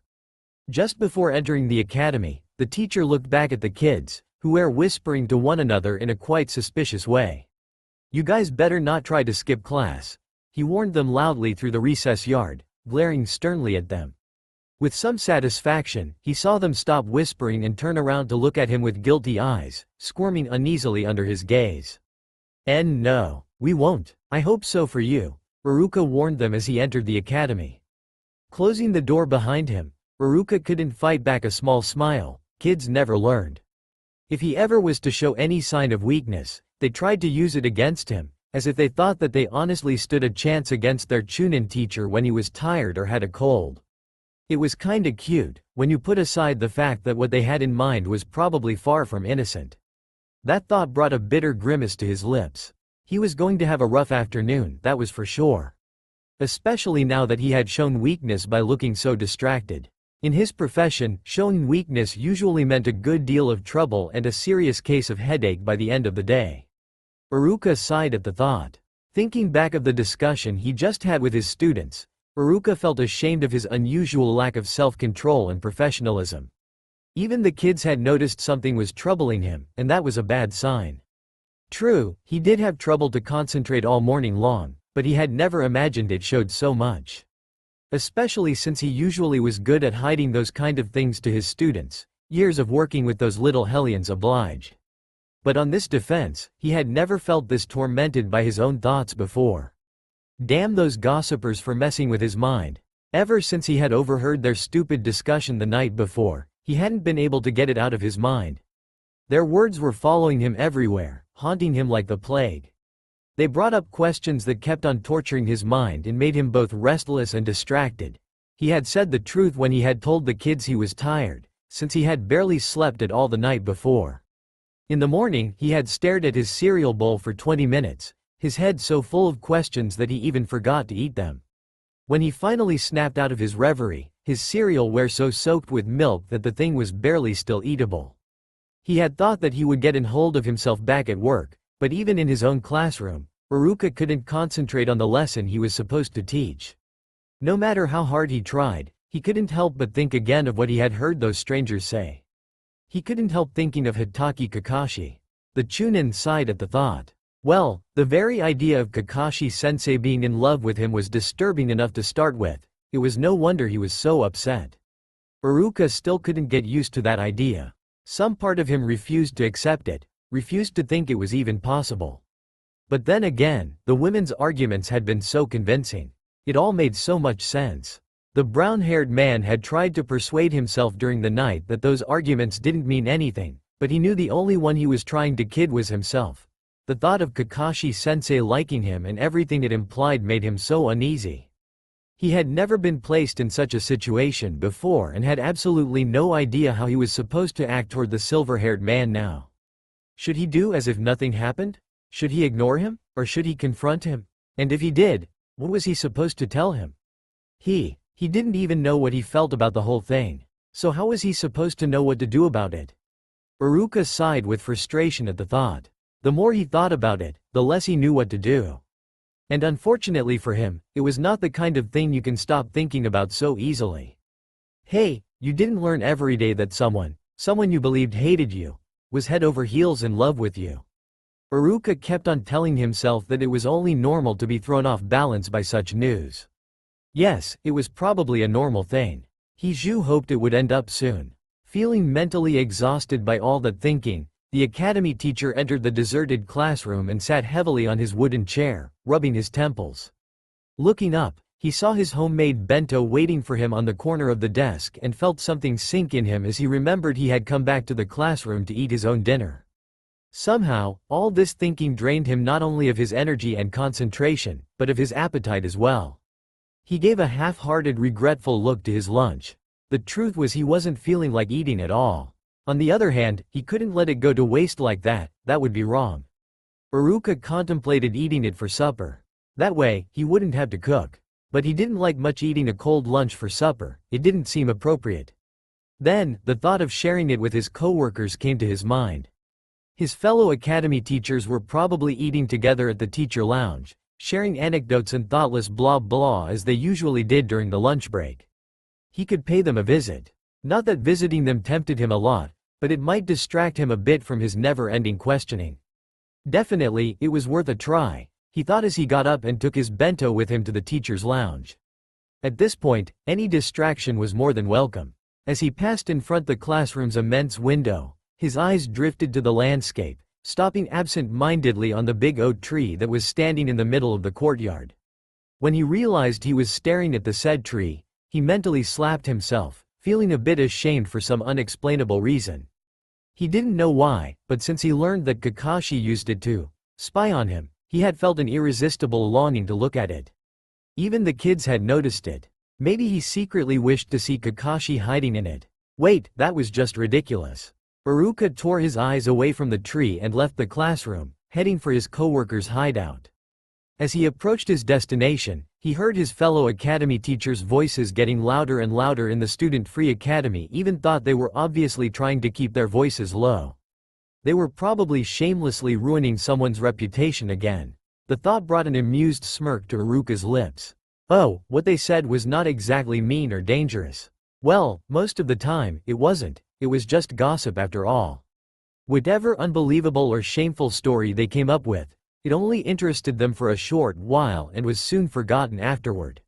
Just before entering the academy, the teacher looked back at the kids, who were whispering to one another in a quite suspicious way. You guys better not try to skip class, he warned them loudly through the recess yard, glaring sternly at them. With some satisfaction, he saw them stop whispering and turn around to look at him with guilty eyes, squirming uneasily under his gaze. No, we won't, I hope so for you, Uruka warned them as he entered the academy. Closing the door behind him, Uruka couldn't fight back a small smile. Kids never learned. If he ever was to show any sign of weakness, they tried to use it against him, as if they thought that they honestly stood a chance against their Chunin teacher when he was tired or had a cold. It was kinda cute, when you put aside the fact that what they had in mind was probably far from innocent. That thought brought a bitter grimace to his lips. He was going to have a rough afternoon, that was for sure. Especially now that he had shown weakness by looking so distracted. In his profession, showing weakness usually meant a good deal of trouble and a serious case of headache by the end of the day. Uruka sighed at the thought. Thinking back of the discussion he just had with his students, Uruka felt ashamed of his unusual lack of self-control and professionalism. Even the kids had noticed something was troubling him, and that was a bad sign. True, he did have trouble to concentrate all morning long, but he had never imagined it showed so much. Especially since he usually was good at hiding those kind of things to his students, years of working with those little hellions obliged. But on this defense, he had never felt this tormented by his own thoughts before. Damn those gossipers for messing with his mind. Ever since he had overheard their stupid discussion the night before, he hadn't been able to get it out of his mind. Their words were following him everywhere, haunting him like the plague. They brought up questions that kept on torturing his mind and made him both restless and distracted. He had said the truth when he had told the kids he was tired, since he had barely slept at all the night before. In the morning, he had stared at his cereal bowl for 20 minutes, his head so full of questions that he even forgot to eat them. When he finally snapped out of his reverie, his cereal were so soaked with milk that the thing was barely still eatable. He had thought that he would get in hold of himself back at work, but even in his own classroom, Uruka couldn't concentrate on the lesson he was supposed to teach. No matter how hard he tried, he couldn't help but think again of what he had heard those strangers say. He couldn't help thinking of Hitaki Kakashi. The Chunin sighed at the thought. Well, the very idea of Kakashi-sensei being in love with him was disturbing enough to start with. It was no wonder he was so upset. Uruka still couldn't get used to that idea. Some part of him refused to accept it, refused to think it was even possible. But then again, the women's arguments had been so convincing. It all made so much sense. The brown-haired man had tried to persuade himself during the night that those arguments didn't mean anything, but he knew the only one he was trying to kid was himself. The thought of Kakashi-sensei liking him and everything it implied made him so uneasy. He had never been placed in such a situation before and had absolutely no idea how he was supposed to act toward the silver-haired man now. Should he do as if nothing happened? Should he ignore him, or should he confront him? And if he did, what was he supposed to tell him? He didn't even know what he felt about the whole thing, so how was he supposed to know what to do about it? Uruka sighed with frustration at the thought. The more he thought about it, the less he knew what to do. And unfortunately for him, it was not the kind of thing you can stop thinking about so easily. Hey, you didn't learn every day that someone you believed hated you, was head over heels in love with you. Uruka kept on telling himself that it was only normal to be thrown off balance by such news. Yes, it was probably a normal thing. He hoped it would end up soon. Feeling mentally exhausted by all that thinking, the academy teacher entered the deserted classroom and sat heavily on his wooden chair, rubbing his temples. Looking up, he saw his homemade bento waiting for him on the corner of the desk and felt something sink in him as he remembered he had come back to the classroom to eat his own dinner. Somehow, all this thinking drained him not only of his energy and concentration, but of his appetite as well. He gave a half-hearted regretful look to his lunch. The truth was he wasn't feeling like eating at all. On the other hand, he couldn't let it go to waste like that would be wrong. Iruka contemplated eating it for supper. That way, he wouldn't have to cook. But he didn't like much eating a cold lunch for supper, it didn't seem appropriate. Then, the thought of sharing it with his co-workers came to his mind. His fellow academy teachers were probably eating together at the teacher lounge, sharing anecdotes and thoughtless blah blah as they usually did during the lunch break. He could pay them a visit. Not that visiting them tempted him a lot, but it might distract him a bit from his never-ending questioning. Definitely, it was worth a try, he thought as he got up and took his bento with him to the teacher's lounge. At this point, any distraction was more than welcome. As he passed in front the classroom's immense window, his eyes drifted to the landscape, stopping absent-mindedly on the big oak tree that was standing in the middle of the courtyard. When he realized he was staring at the said tree, he mentally slapped himself, feeling a bit ashamed for some unexplainable reason. He didn't know why, but since he learned that Kakashi used it to spy on him, he had felt an irresistible longing to look at it. Even the kids had noticed it. Maybe he secretly wished to see Kakashi hiding in it. Wait, that was just ridiculous. Iruka tore his eyes away from the tree and left the classroom, heading for his co-worker's hideout. As he approached his destination, he heard his fellow academy teachers' voices getting louder and louder in the student-free academy, even thought they were obviously trying to keep their voices low. They were probably shamelessly ruining someone's reputation again. The thought brought an amused smirk to Iruka's lips. Oh, what they said was not exactly mean or dangerous. Well, most of the time, it wasn't. It was just gossip after all. Whatever unbelievable or shameful story they came up with, it only interested them for a short while and was soon forgotten afterward.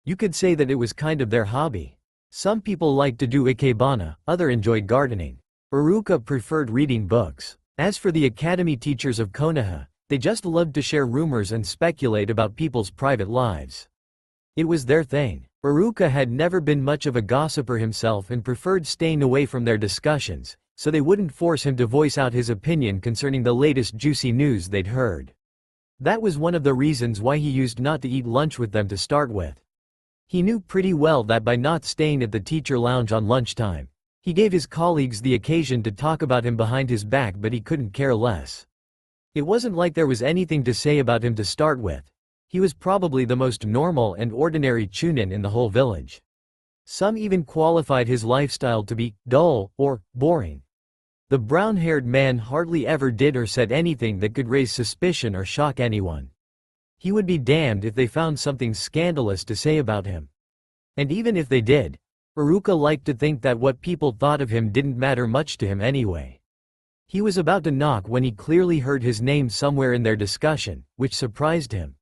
You could say that it was kind of their hobby. Some people liked to do ikebana, others enjoyed gardening. Iruka preferred reading books. As for the academy teachers of Konoha, they just loved to share rumors and speculate about people's private lives. It was their thing. Iruka had never been much of a gossiper himself and preferred staying away from their discussions, so they wouldn't force him to voice out his opinion concerning the latest juicy news they'd heard. That was one of the reasons why he used not to eat lunch with them to start with. He knew pretty well that by not staying at the teacher lounge on lunchtime, he gave his colleagues the occasion to talk about him behind his back, but he couldn't care less. It wasn't like there was anything to say about him to start with. He was probably the most normal and ordinary chunin in the whole village. Some even qualified his lifestyle to be dull or boring. The brown-haired man hardly ever did or said anything that could raise suspicion or shock anyone. He would be damned if they found something scandalous to say about him. And even if they did, Iruka liked to think that what people thought of him didn't matter much to him anyway. He was about to knock when he clearly heard his name somewhere in their discussion, which surprised him.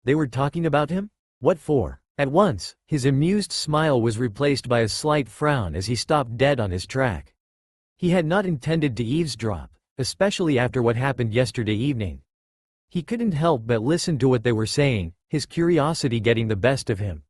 They were talking about him? What for? At once, his amused smile was replaced by a slight frown as he stopped dead on his track. He had not intended to eavesdrop, especially after what happened yesterday evening. He couldn't help but listen to what they were saying, his curiosity getting the best of him.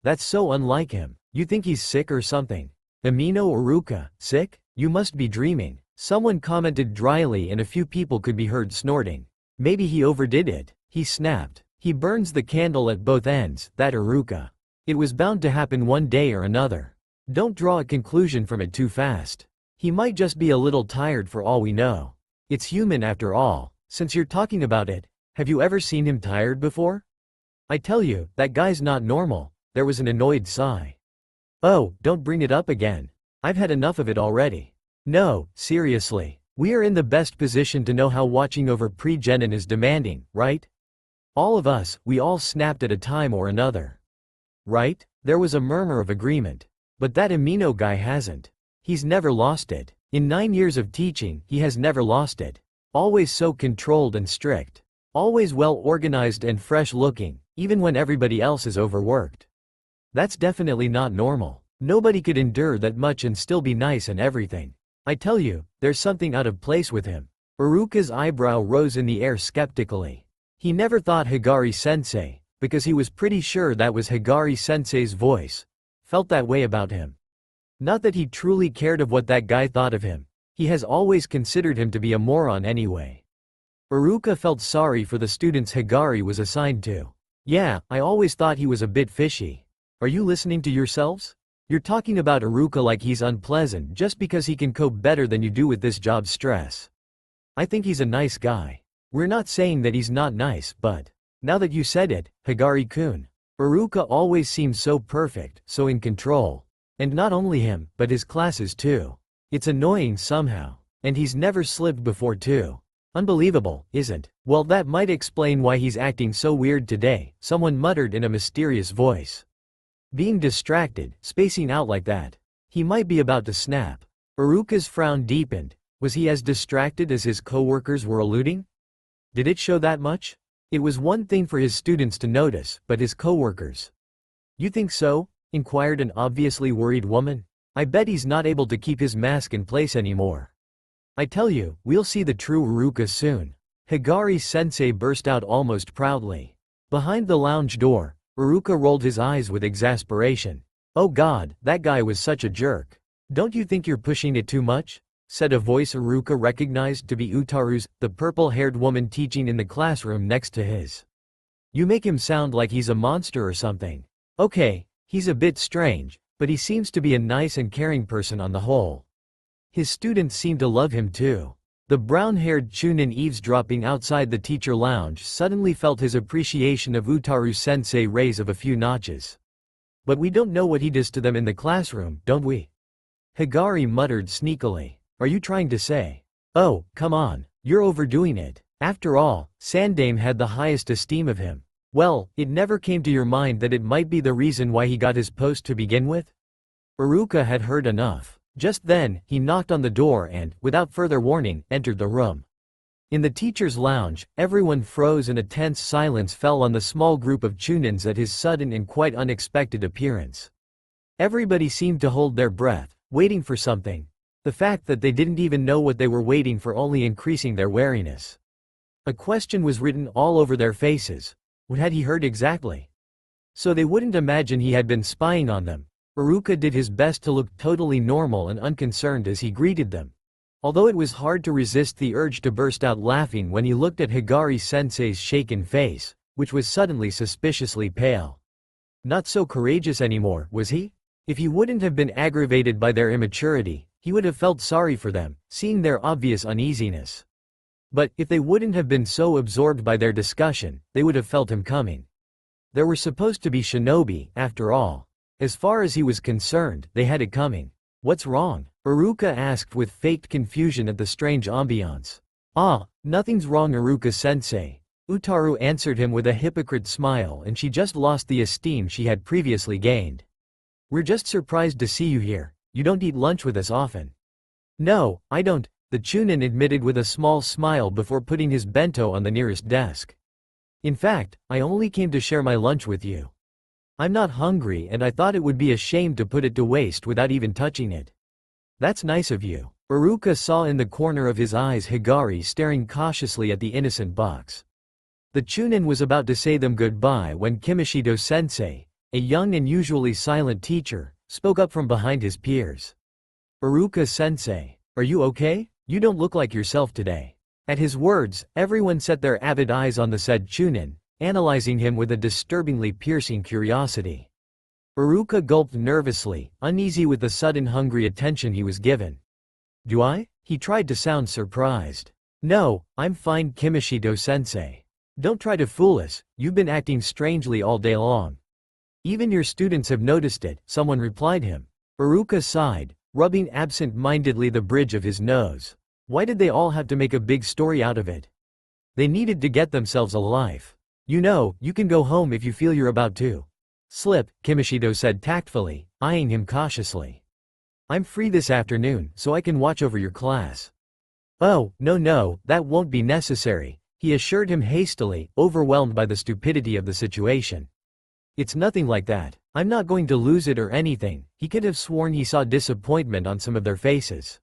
That's so unlike him. You think he's sick or something? Amino Iruka, sick? You must be dreaming. Someone commented dryly and a few people could be heard snorting. Maybe he overdid it, he snapped. He burns the candle at both ends, that Iruka. It was bound to happen one day or another. Don't draw a conclusion from it too fast. He might just be a little tired for all we know. It's human after all. Since you're talking about it, have you ever seen him tired before? I tell you, that guy's not normal. There was an annoyed sigh. Oh, don't bring it up again. I've had enough of it already. No, seriously. We are in the best position to know how watching over pre-genin is demanding, right? All of us, we all snapped at a time or another. Right? There was a murmur of agreement. But that Amino guy hasn't. He's never lost it. In 9 years of teaching, he has never lost it. Always so controlled and strict. Always well organized and fresh looking, even when everybody else is overworked. That's definitely not normal. Nobody could endure that much and still be nice and everything. I tell you, there's something out of place with him. Iruka's eyebrow rose in the air skeptically. He never thought Higari-sensei, because he was pretty sure that was Higari-sensei's voice, felt that way about him. Not that he truly cared of what that guy thought of him. He has always considered him to be a moron anyway. Iruka felt sorry for the students Higari was assigned to. Yeah, I always thought he was a bit fishy. Are you listening to yourselves? You're talking about Iruka like he's unpleasant just because he can cope better than you do with this job stress. I think he's a nice guy. We're not saying that he's not nice, but now that you said it, Higari-kun, Iruka always seems so perfect, so in control. And not only him, but his classes too. It's annoying somehow. And he's never slipped before too. Unbelievable, isn't? Well, that might explain why he's acting so weird today, someone muttered in a mysterious voice. Being distracted, spacing out like that. He might be about to snap. Iruka's frown deepened. Was he as distracted as his coworkers were alluding? Did it show that much? It was one thing for his students to notice, but his coworkers. You think so? Inquired an obviously worried woman. I bet he's not able to keep his mask in place anymore. I tell you, we'll see the true Iruka soon. Higari-sensei burst out almost proudly. Behind the lounge door, Iruka rolled his eyes with exasperation. Oh God, that guy was such a jerk. Don't you think you're pushing it too much? Said a voice Iruka recognized to be Utaru's, the purple-haired woman teaching in the classroom next to his. You make him sound like he's a monster or something. Okay, he's a bit strange, but he seems to be a nice and caring person on the whole. His students seem to love him too. The brown-haired Chunin eavesdropping outside the teacher lounge suddenly felt his appreciation of Utaru-sensei raise of a few notches. But we don't know what he does to them in the classroom, don't we? Higari muttered sneakily. Are you trying to say? Oh, come on, you're overdoing it. After all, Sandame had the highest esteem of him. Well, it never came to your mind that it might be the reason why he got his post to begin with? Iruka had heard enough. Just then, he knocked on the door and, without further warning, entered the room. In the teacher's lounge, everyone froze and a tense silence fell on the small group of Chunins at his sudden and quite unexpected appearance. Everybody seemed to hold their breath, waiting for something. The fact that they didn't even know what they were waiting for only increasing their wariness. A question was written all over their faces. What had he heard exactly? So they wouldn't imagine he had been spying on them. Iruka did his best to look totally normal and unconcerned as he greeted them. Although it was hard to resist the urge to burst out laughing when he looked at Higari-sensei's shaken face, which was suddenly suspiciously pale. Not so courageous anymore, was he? If he wouldn't have been aggravated by their immaturity, he would have felt sorry for them, seeing their obvious uneasiness. But, if they wouldn't have been so absorbed by their discussion, they would have felt him coming. There were supposed to be shinobi, after all. As far as he was concerned, they had it coming. What's wrong? Iruka asked with faked confusion at the strange ambiance. Ah, nothing's wrong, Iruka-sensei. Utaru answered him with a hypocrite smile, and she just lost the esteem she had previously gained. We're just surprised to see you here. You don't eat lunch with us often. No, I don't, the Chunin admitted with a small smile before putting his bento on the nearest desk. In fact, I only came to share my lunch with you. I'm not hungry and I thought it would be a shame to put it to waste without even touching it. That's nice of you. Iruka saw in the corner of his eyes Higari staring cautiously at the innocent box. The Chunin was about to say them goodbye when Kimishito-sensei, a young and usually silent teacher, spoke up from behind his peers. Iruka-sensei, are you okay? You don't look like yourself today. At his words, everyone set their avid eyes on the said Chunin, analyzing him with a disturbingly piercing curiosity. Iruka gulped nervously, uneasy with the sudden hungry attention he was given. Do I? He tried to sound surprised. No, I'm fine, Kimishito-sensei. Don't try to fool us, you've been acting strangely all day long. Even your students have noticed it, someone replied him. Iruka sighed, rubbing absent-mindedly the bridge of his nose. Why did they all have to make a big story out of it? They needed to get themselves a life. You know, you can go home if you feel you're about to slip, Kimishito said tactfully, eyeing him cautiously. I'm free this afternoon, so I can watch over your class. Oh, no, that won't be necessary, he assured him hastily, overwhelmed by the stupidity of the situation. It's nothing like that. I'm not going to lose it or anything. He could have sworn he saw disappointment on some of their faces.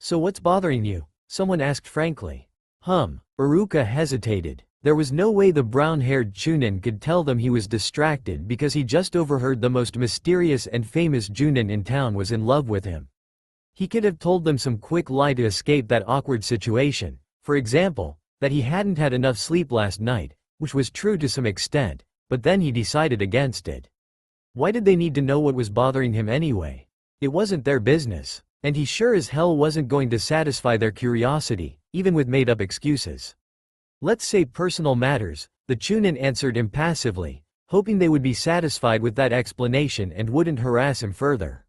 So what's bothering you? Someone asked frankly. Iruka hesitated. There was no way the brown-haired Chunin could tell them he was distracted because he just overheard the most mysterious and famous Junin in town was in love with him. He could have told them some quick lie to escape that awkward situation, for example, that he hadn't had enough sleep last night, which was true to some extent, but then he decided against it. Why did they need to know what was bothering him anyway? It wasn't their business, and he sure as hell wasn't going to satisfy their curiosity, even with made-up excuses. Let's say personal matters, the Chunin answered impassively, hoping they would be satisfied with that explanation and wouldn't harass him further.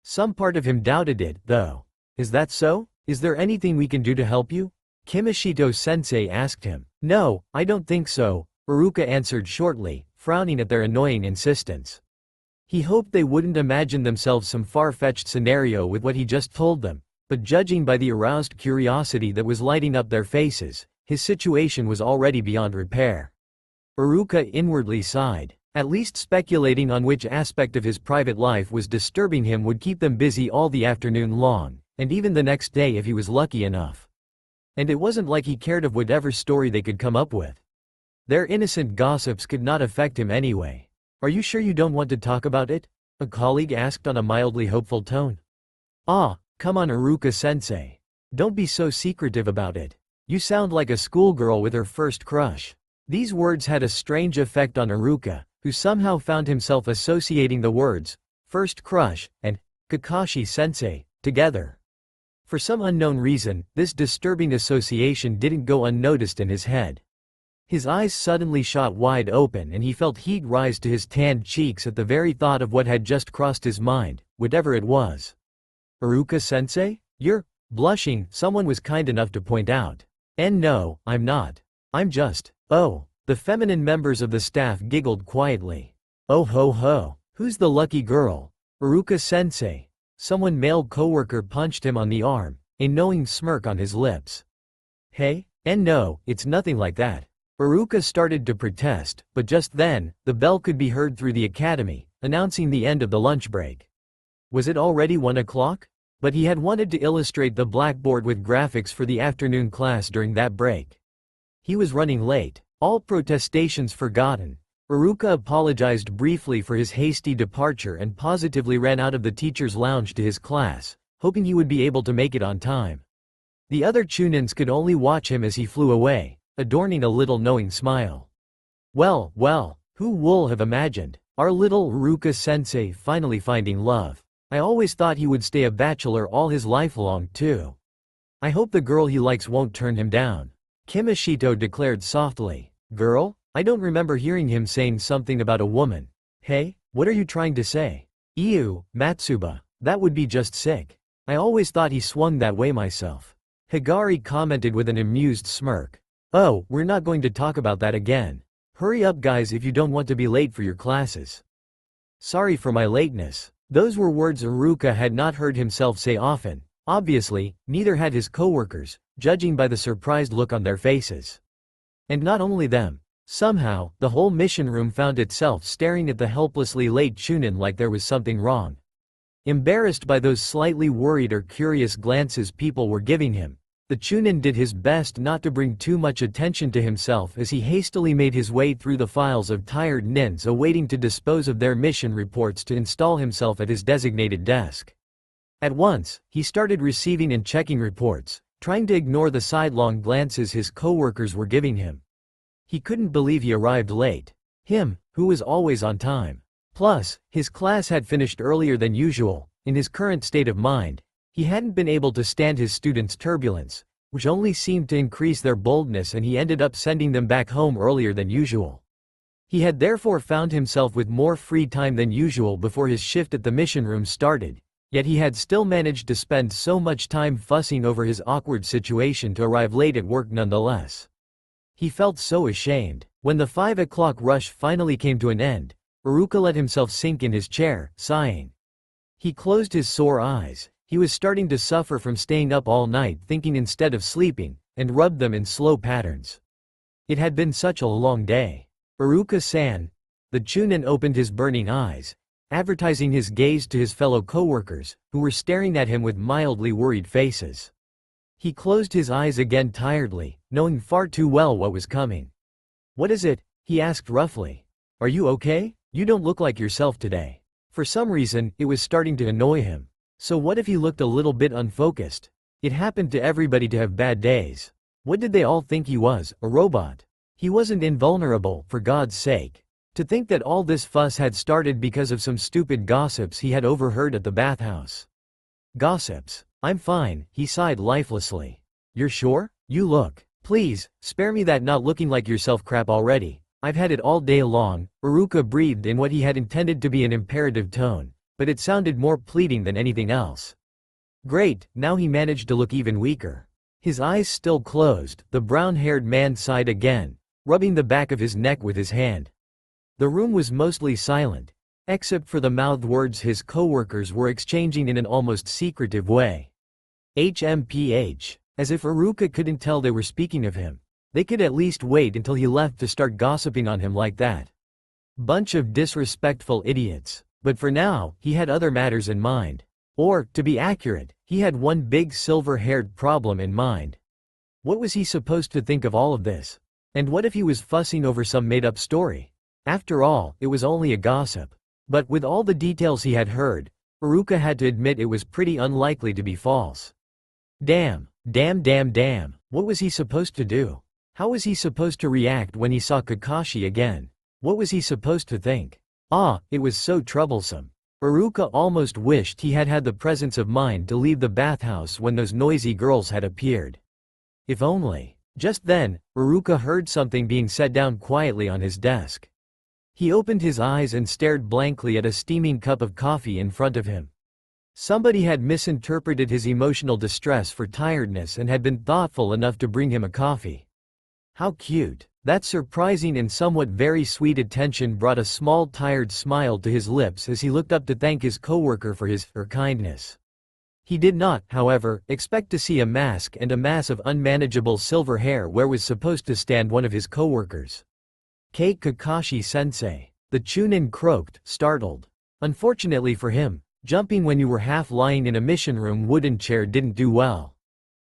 Some part of him doubted it, though. Is that so? Is there anything we can do to help you? Kimishito-sensei asked him. No, I don't think so, Iruka answered shortly, frowning at their annoying insistence. He hoped they wouldn't imagine themselves some far-fetched scenario with what he just told them, but judging by the aroused curiosity that was lighting up their faces, his situation was already beyond repair. Iruka inwardly sighed. At least speculating on which aspect of his private life was disturbing him would keep them busy all the afternoon long, and even the next day if he was lucky enough. And it wasn't like he cared of whatever story they could come up with. Their innocent gossips could not affect him anyway. Are you sure you don't want to talk about it? A colleague asked on a mildly hopeful tone. Ah, come on Iruka-sensei. Don't be so secretive about it. You sound like a schoolgirl with her first crush. These words had a strange effect on Iruka, who somehow found himself associating the words, first crush, and Kakashi-sensei, together. For some unknown reason, this disturbing association didn't go unnoticed in his head. His eyes suddenly shot wide open and he felt heat rise to his tanned cheeks at the very thought of what had just crossed his mind, whatever it was. Iruka-sensei? You're blushing, someone was kind enough to point out. And no, I'm not. I'm just, oh. The feminine members of the staff giggled quietly. Oh ho ho, who's the lucky girl? Iruka-sensei. Someone male coworker punched him on the arm, a knowing smirk on his lips. Hey? And no, it's nothing like that. Iruka started to protest, but just then, the bell could be heard through the academy, announcing the end of the lunch break. Was it already 1 o'clock? But he had wanted to illustrate the blackboard with graphics for the afternoon class during that break. He was running late. All protestations forgotten, Iruka apologized briefly for his hasty departure and positively ran out of the teacher's lounge to his class, hoping he would be able to make it on time. The other Chunins could only watch him as he flew away, adorning a little knowing smile. Well, well, who would have imagined? Our little Iruka-sensei finally finding love. I always thought he would stay a bachelor all his life long too. I hope the girl he likes won't turn him down. Kimishito declared softly. Girl? I don't remember hearing him saying something about a woman. Hey, what are you trying to say? Ew, Matsuba, that would be just sick. I always thought he swung that way myself. Higari commented with an amused smirk. Oh, we're not going to talk about that again. Hurry up guys if you don't want to be late for your classes. Sorry for my lateness. Those were words Iruka had not heard himself say often. Obviously, neither had his coworkers, judging by the surprised look on their faces. And not only them. Somehow, the whole mission room found itself staring at the helplessly late Chunin like there was something wrong. Embarrassed by those slightly worried or curious glances people were giving him, the Chunin did his best not to bring too much attention to himself as he hastily made his way through the files of tired nins awaiting to dispose of their mission reports to install himself at his designated desk. At once, he started receiving and checking reports, trying to ignore the sidelong glances his coworkers were giving him. He couldn't believe he arrived late. Him, who was always on time. Plus, his class had finished earlier than usual. In his current state of mind, he hadn't been able to stand his students' turbulence, which only seemed to increase their boldness, and he ended up sending them back home earlier than usual. He had therefore found himself with more free time than usual before his shift at the mission room started. Yet he had still managed to spend so much time fussing over his awkward situation to arrive late at work nonetheless. He felt so ashamed. When the 5 o'clock rush finally came to an end, Iruka let himself sink in his chair, sighing. He closed his sore eyes. He was starting to suffer from staying up all night thinking instead of sleeping, and rubbed them in slow patterns. It had been such a long day. Iruka-san. The Chunin opened his burning eyes, advertising his gaze to his fellow coworkers, who were staring at him with mildly worried faces. He closed his eyes again tiredly, knowing far too well what was coming. What is it? He asked roughly. Are you okay? You don't look like yourself today. For some reason, it was starting to annoy him. So what if he looked a little bit unfocused? It happened to everybody to have bad days. What did they all think he was, a robot? He wasn't invulnerable, for God's sake. To think that all this fuss had started because of some stupid gossips he had overheard at the bathhouse. Gossips. I'm fine, he sighed lifelessly. You're sure? You look. Please, spare me that not looking like yourself crap already. I've had it all day long. Iruka breathed in what he had intended to be an imperative tone, but it sounded more pleading than anything else. Great, now he managed to look even weaker. His eyes still closed, the brown-haired man sighed again, rubbing the back of his neck with his hand. The room was mostly silent, except for the mouthed words his co-workers were exchanging in an almost secretive way. HMPH. As if Iruka couldn't tell they were speaking of him. They could at least wait until he left to start gossiping on him like that. Bunch of disrespectful idiots. But for now, he had other matters in mind. Or, to be accurate, he had one big silver-haired problem in mind. What was he supposed to think of all of this? And what if he was fussing over some made-up story? After all, it was only a gossip. But with all the details he had heard, Iruka had to admit it was pretty unlikely to be false. Damn. What was he supposed to do? How was he supposed to react when he saw Kakashi again? What was he supposed to think? It was so troublesome. Iruka almost wished he had had the presence of mind to leave the bathhouse when those noisy girls had appeared. If only. Just then, Iruka heard something being set down quietly on his desk. He opened his eyes and stared blankly at a steaming cup of coffee in front of him. Somebody had misinterpreted his emotional distress for tiredness and had been thoughtful enough to bring him a coffee. How cute. That surprising and somewhat very sweet attention brought a small tired smile to his lips as he looked up to thank his coworker for her kindness. He did not, however, expect to see a mask and a mass of unmanageable silver hair where was supposed to stand one of his coworkers. Kakashi-sensei. The Chunin croaked, startled. Unfortunately for him, jumping when you were half lying in a mission room wooden chair didn't do well.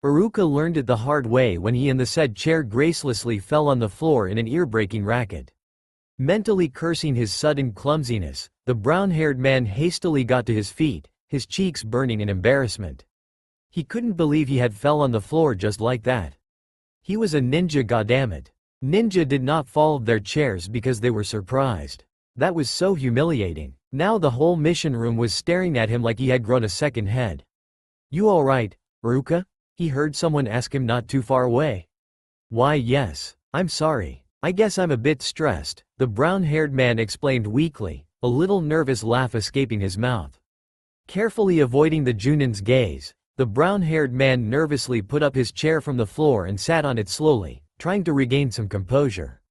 Iruka learned it the hard way when he and the said chair gracelessly fell on the floor in an ear-breaking racket. Mentally cursing his sudden clumsiness, the brown-haired man hastily got to his feet, his cheeks burning in embarrassment. He couldn't believe he had fell on the floor just like that. He was a ninja, goddammit. Ninja did not fall off their chairs because they were surprised. That was so humiliating. Now the whole mission room was staring at him like he had grown a second head. You alright, Iruka? He heard someone ask him not too far away. Why yes, I'm sorry. I guess I'm a bit stressed, the brown-haired man explained weakly, a little nervous laugh escaping his mouth. Carefully avoiding the Junin's gaze, the brown-haired man nervously put up his chair from the floor and sat on it slowly, trying to regain some composure.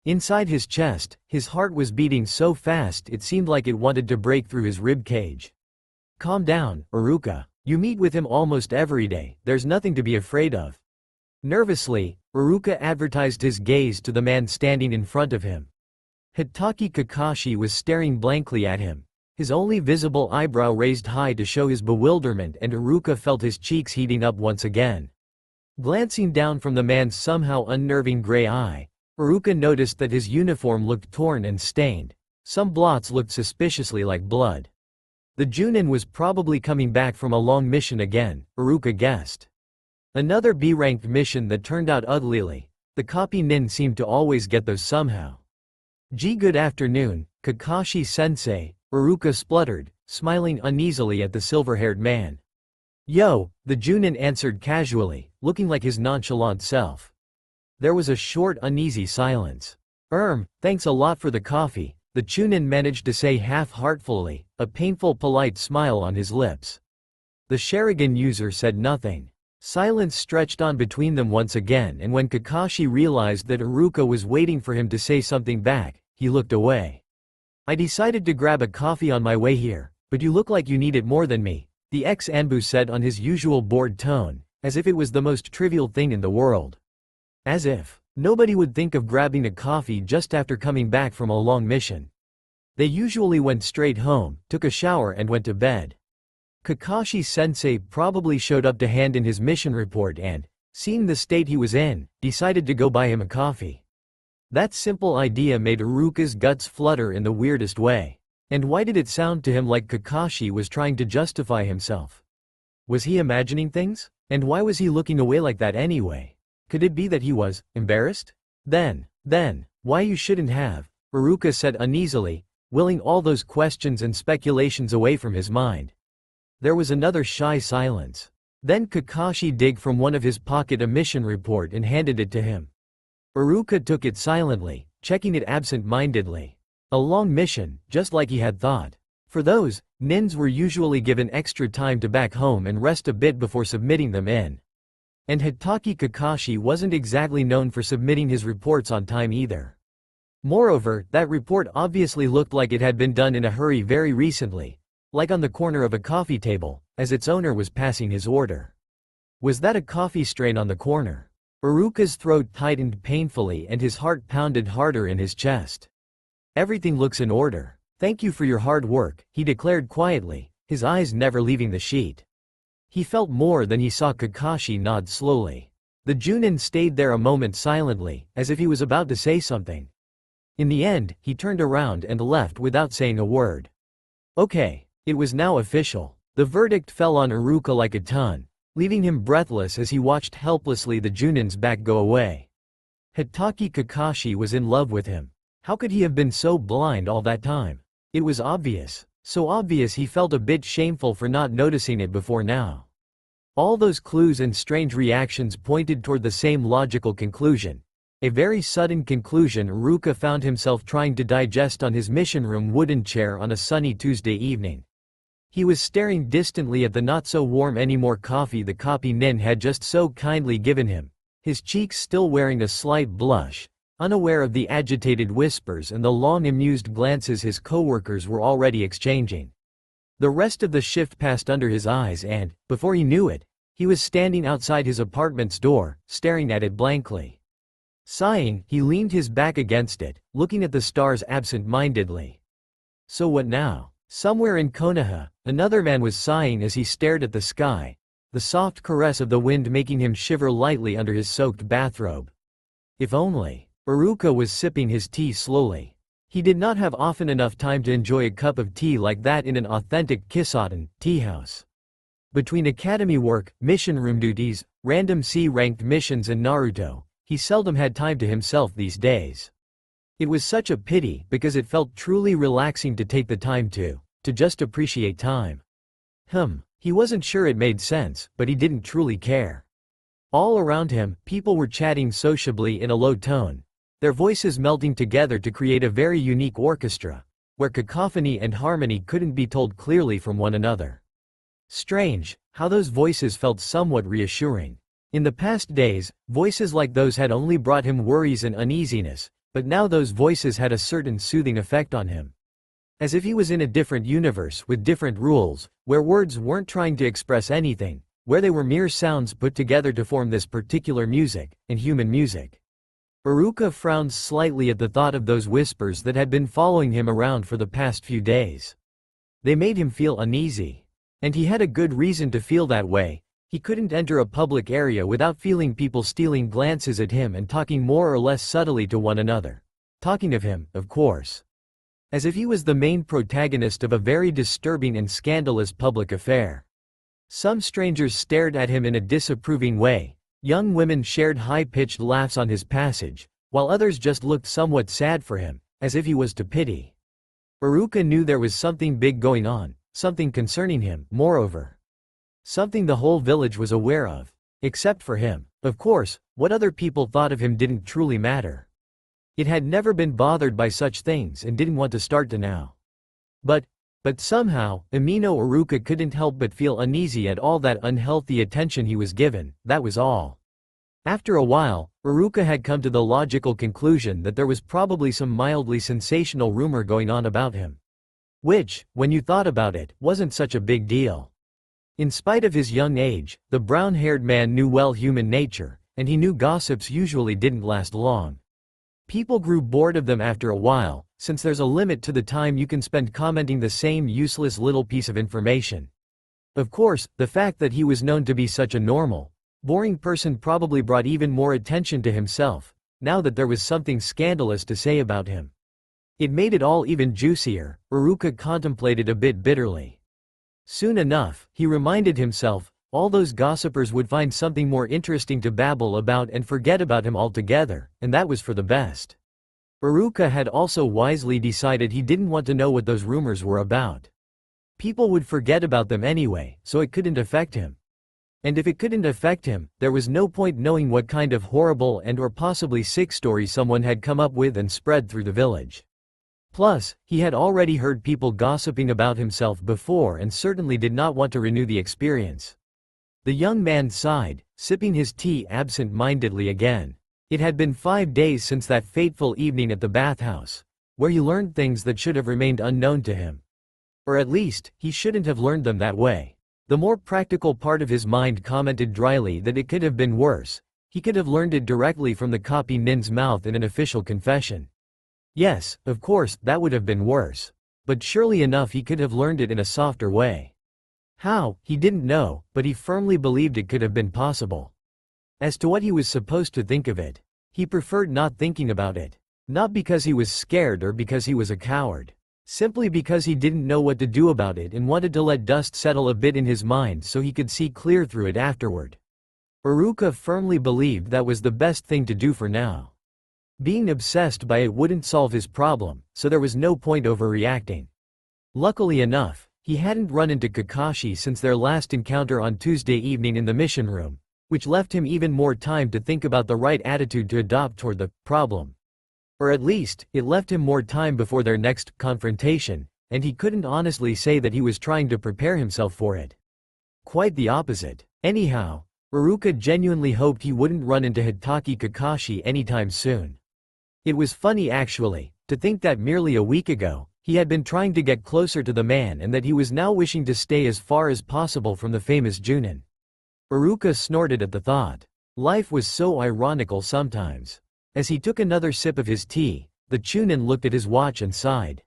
Inside his chest, his heart was beating so fast it seemed like it wanted to break through his rib cage. Calm down, Iruka. You meet with him almost every day, there's nothing to be afraid of. Nervously, Iruka advertised his gaze to the man standing in front of him. Hitaki Kakashi was staring blankly at him, his only visible eyebrow raised high to show his bewilderment, and Iruka felt his cheeks heating up once again. Glancing down from the man's somehow unnerving gray eye, Iruka noticed that his uniform looked torn and stained. Some blots looked suspiciously like blood. The Junin was probably coming back from a long mission again, Iruka guessed. Another B-ranked mission that turned out uglily. The copy nin seemed to always get those somehow. Good afternoon, Kakashi-sensei, Iruka spluttered, smiling uneasily at the silver-haired man. Yo, the Junin answered casually, looking like his nonchalant self. There was a short uneasy silence. Thanks a lot for the coffee, the Chunin managed to say half-heartfully, a painful polite smile on his lips. The Sharingan user said nothing. Silence stretched on between them once again, and when Kakashi realized that Iruka was waiting for him to say something back, he looked away. I decided to grab a coffee on my way here, but you look like you need it more than me, the ex-Anbu said on his usual bored tone, as if it was the most trivial thing in the world. As if nobody would think of grabbing a coffee just after coming back from a long mission. They usually went straight home, took a shower and went to bed. Kakashi-sensei probably showed up to hand in his mission report and, seeing the state he was in, decided to go buy him a coffee. That simple idea made Iruka's guts flutter in the weirdest way. And why did it sound to him like Kakashi was trying to justify himself? Was he imagining things? And why was he looking away like that anyway? Could it be that he was embarrassed? Then, why you shouldn't have, Iruka said uneasily, willing all those questions and speculations away from his mind. There was another shy silence. Then Kakashi dug from one of his pocket a mission report and handed it to him. Iruka took it silently, checking it absent-mindedly. A long mission, just like he had thought. For those, nins were usually given extra time to back home and rest a bit before submitting them in. And Hitaki Kakashi wasn't exactly known for submitting his reports on time either. Moreover, that report obviously looked like it had been done in a hurry very recently, like on the corner of a coffee table, as its owner was passing his order. Was that a coffee stain on the corner? Iruka's throat tightened painfully and his heart pounded harder in his chest. Everything looks in order. Thank you for your hard work, he declared quietly, his eyes never leaving the sheet. He felt more than he saw Kakashi nod slowly. The Junin stayed there a moment silently, as if he was about to say something. In the end, he turned around and left without saying a word. Okay, it was now official. The verdict fell on Iruka like a ton, leaving him breathless as he watched helplessly the Junin's back go away. Hitaki Kakashi was in love with him. How could he have been so blind all that time? It was obvious. So obvious he felt a bit shameful for not noticing it before now. All those clues and strange reactions pointed toward the same logical conclusion. A very sudden conclusion Iruka found himself trying to digest on his mission room wooden chair on a sunny Tuesday evening. He was staring distantly at the not-so-warm anymore coffee the copy nin had just so kindly given him, his cheeks still wearing a slight blush, unaware of the agitated whispers and the long amused glances his coworkers were already exchanging. The rest of the shift passed under his eyes and, before he knew it, he was standing outside his apartment's door, staring at it blankly. Sighing, he leaned his back against it, looking at the stars absent-mindedly. So what now? Somewhere in Konoha, another man was sighing as he stared at the sky, the soft caress of the wind making him shiver lightly under his soaked bathrobe. If only. Iruka was sipping his tea slowly. He did not have often enough time to enjoy a cup of tea like that in an authentic Kisoten tea house. Between academy work, mission room duties, random C-ranked missions and Naruto, he seldom had time to himself these days. It was such a pity because it felt truly relaxing to take the time to just appreciate time. He wasn't sure it made sense, but he didn't truly care. All around him, people were chatting sociably in a low tone, their voices melting together to create a very unique orchestra, where cacophony and harmony couldn't be told clearly from one another. Strange, how those voices felt somewhat reassuring. In the past days, voices like those had only brought him worries and uneasiness, but now those voices had a certain soothing effect on him. As if he was in a different universe with different rules, where words weren't trying to express anything, where they were mere sounds put together to form this particular music, and human music. Iruka frowned slightly at the thought of those whispers that had been following him around for the past few days. They made him feel uneasy. And he had a good reason to feel that way. He couldn't enter a public area without feeling people stealing glances at him and talking more or less subtly to one another. Talking of him, of course. As if he was the main protagonist of a very disturbing and scandalous public affair. Some strangers stared at him in a disapproving way. Young women shared high-pitched laughs on his passage, while others just looked somewhat sad for him, as if he was to pity. Iruka knew there was something big going on, something concerning him, moreover. Something the whole village was aware of. Except for him. Of course, what other people thought of him didn't truly matter. It had never been bothered by such things and didn't want to start to now. But somehow, Amino Iruka couldn't help but feel uneasy at all that unhealthy attention he was given, that was all. After a while, Iruka had come to the logical conclusion that there was probably some mildly sensational rumor going on about him. Which, when you thought about it, wasn't such a big deal. In spite of his young age, the brown-haired man knew well human nature, and he knew gossips usually didn't last long. People grew bored of them after a while, since there's a limit to the time you can spend commenting the same useless little piece of information. Of course, the fact that he was known to be such a normal, boring person probably brought even more attention to himself, now that there was something scandalous to say about him. It made it all even juicier, Iruka contemplated a bit bitterly. Soon enough, he reminded himself, all those gossipers would find something more interesting to babble about and forget about him altogether, and that was for the best. Iruka had also wisely decided he didn't want to know what those rumors were about. People would forget about them anyway, so it couldn't affect him. And if it couldn't affect him, there was no point knowing what kind of horrible and or possibly sick story someone had come up with and spread through the village. Plus, he had already heard people gossiping about himself before and certainly did not want to renew the experience. The young man sighed, sipping his tea absent-mindedly again. It had been 5 days since that fateful evening at the bathhouse, where he learned things that should have remained unknown to him. Or at least, he shouldn't have learned them that way. The more practical part of his mind commented dryly that it could have been worse. He could have learned it directly from the copy nin's mouth in an official confession. Yes, of course, that would have been worse. But surely enough he could have learned it in a softer way. How, he didn't know, but he firmly believed it could have been possible. As to what he was supposed to think of it, he preferred not thinking about it. Not because he was scared or because he was a coward. Simply because he didn't know what to do about it and wanted to let dust settle a bit in his mind so he could see clear through it afterward. Iruka firmly believed that was the best thing to do for now. Being obsessed by it wouldn't solve his problem, so there was no point overreacting. Luckily enough, he hadn't run into Kakashi since their last encounter on Tuesday evening in the mission room, which left him even more time to think about the right attitude to adopt toward the problem. Or at least, it left him more time before their next confrontation, and he couldn't honestly say that he was trying to prepare himself for it. Quite the opposite. Anyhow, Iruka genuinely hoped he wouldn't run into Hitaki Kakashi anytime soon. It was funny actually, to think that merely a week ago, he had been trying to get closer to the man and that he was now wishing to stay as far as possible from the famous Junin. Iruka snorted at the thought. Life was so ironical sometimes. As he took another sip of his tea, the Chunin looked at his watch and sighed.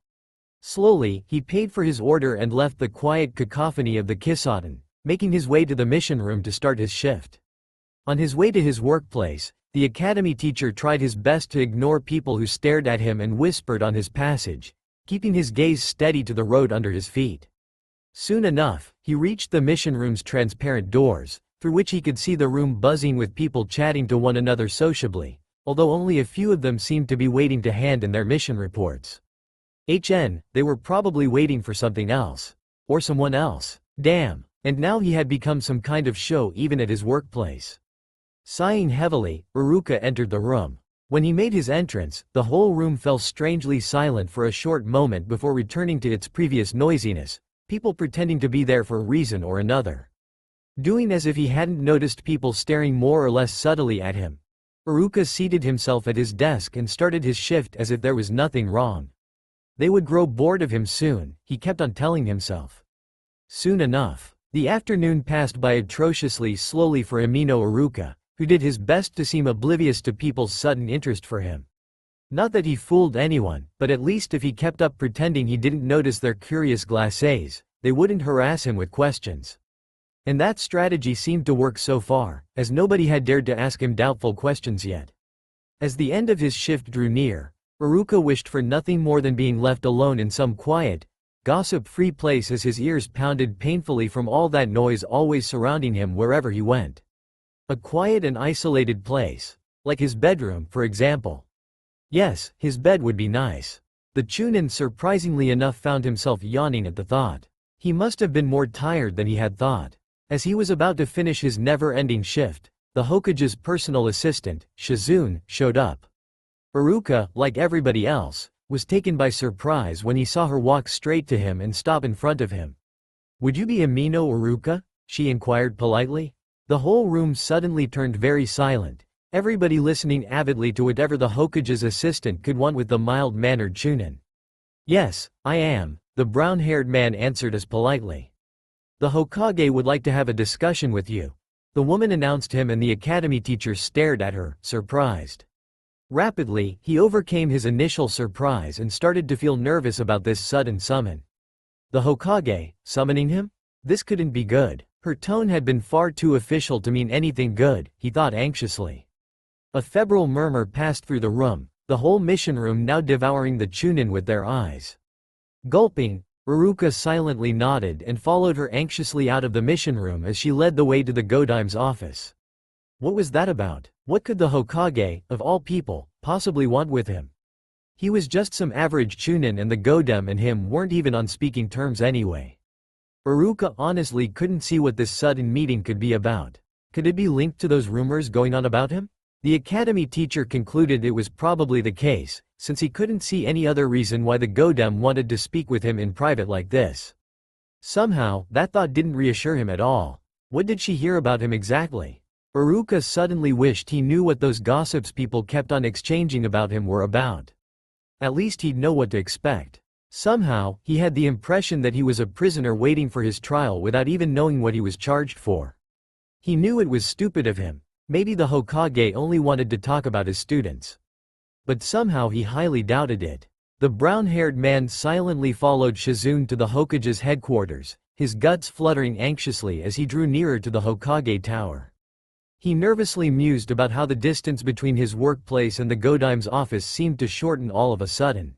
Slowly, he paid for his order and left the quiet cacophony of the Kisoten, making his way to the mission room to start his shift. On his way to his workplace, the academy teacher tried his best to ignore people who stared at him and whispered on his passage, keeping his gaze steady to the road under his feet. Soon enough, he reached the mission room's transparent doors, through which he could see the room buzzing with people chatting to one another sociably, although only a few of them seemed to be waiting to hand in their mission reports. They were probably waiting for something else. Or someone else. Damn, and now he had become some kind of show even at his workplace. Sighing heavily, Iruka entered the room. When he made his entrance, the whole room fell strangely silent for a short moment before returning to its previous noisiness, people pretending to be there for a reason or another. Doing as if he hadn't noticed people staring more or less subtly at him, Iruka seated himself at his desk and started his shift as if there was nothing wrong. They would grow bored of him soon, he kept on telling himself. Soon enough, the afternoon passed by atrociously slowly for Amino Iruka, who did his best to seem oblivious to people's sudden interest for him. Not that he fooled anyone, but at least if he kept up pretending he didn't notice their curious glacés, they wouldn't harass him with questions. And that strategy seemed to work so far, as nobody had dared to ask him doubtful questions yet. As the end of his shift drew near, Iruka wished for nothing more than being left alone in some quiet, gossip-free place as his ears pounded painfully from all that noise always surrounding him wherever he went. A quiet and isolated place. Like his bedroom, for example. Yes, his bed would be nice. The Chunin surprisingly enough found himself yawning at the thought. He must have been more tired than he had thought. As he was about to finish his never-ending shift, the Hokage's personal assistant, Shizune, showed up. Iruka, like everybody else, was taken by surprise when he saw her walk straight to him and stop in front of him. "Would you be Amino Iruka?" she inquired politely. The whole room suddenly turned very silent, everybody listening avidly to whatever the Hokage's assistant could want with the mild-mannered Chunin. "Yes, I am," the brown-haired man answered as politely. "The Hokage would like to have a discussion with you," the woman announced him, and the academy teacher stared at her, surprised. Rapidly, he overcame his initial surprise and started to feel nervous about this sudden summon. The Hokage, summoning him? This couldn't be good. Her tone had been far too official to mean anything good, he thought anxiously. A febrile murmur passed through the room, the whole mission room now devouring the Chunin with their eyes. Gulping, Iruka silently nodded and followed her anxiously out of the mission room as she led the way to the Godime's office. What was that about? What could the Hokage, of all people, possibly want with him? He was just some average Chunin, and the Godem and him weren't even on speaking terms anyway. Iruka honestly couldn't see what this sudden meeting could be about. Could it be linked to those rumors going on about him? The academy teacher concluded it was probably the case, since he couldn't see any other reason why the Godem wanted to speak with him in private like this. Somehow, that thought didn't reassure him at all. What did she hear about him exactly? Iruka suddenly wished he knew what those gossips people kept on exchanging about him were about. At least he'd know what to expect. Somehow, he had the impression that he was a prisoner waiting for his trial without even knowing what he was charged for. He knew it was stupid of him. Maybe the Hokage only wanted to talk about his students. But somehow he highly doubted it. The brown-haired man silently followed Shizune to the Hokage's headquarters, his guts fluttering anxiously as he drew nearer to the Hokage tower. He nervously mused about how the distance between his workplace and the Godime's office seemed to shorten all of a sudden.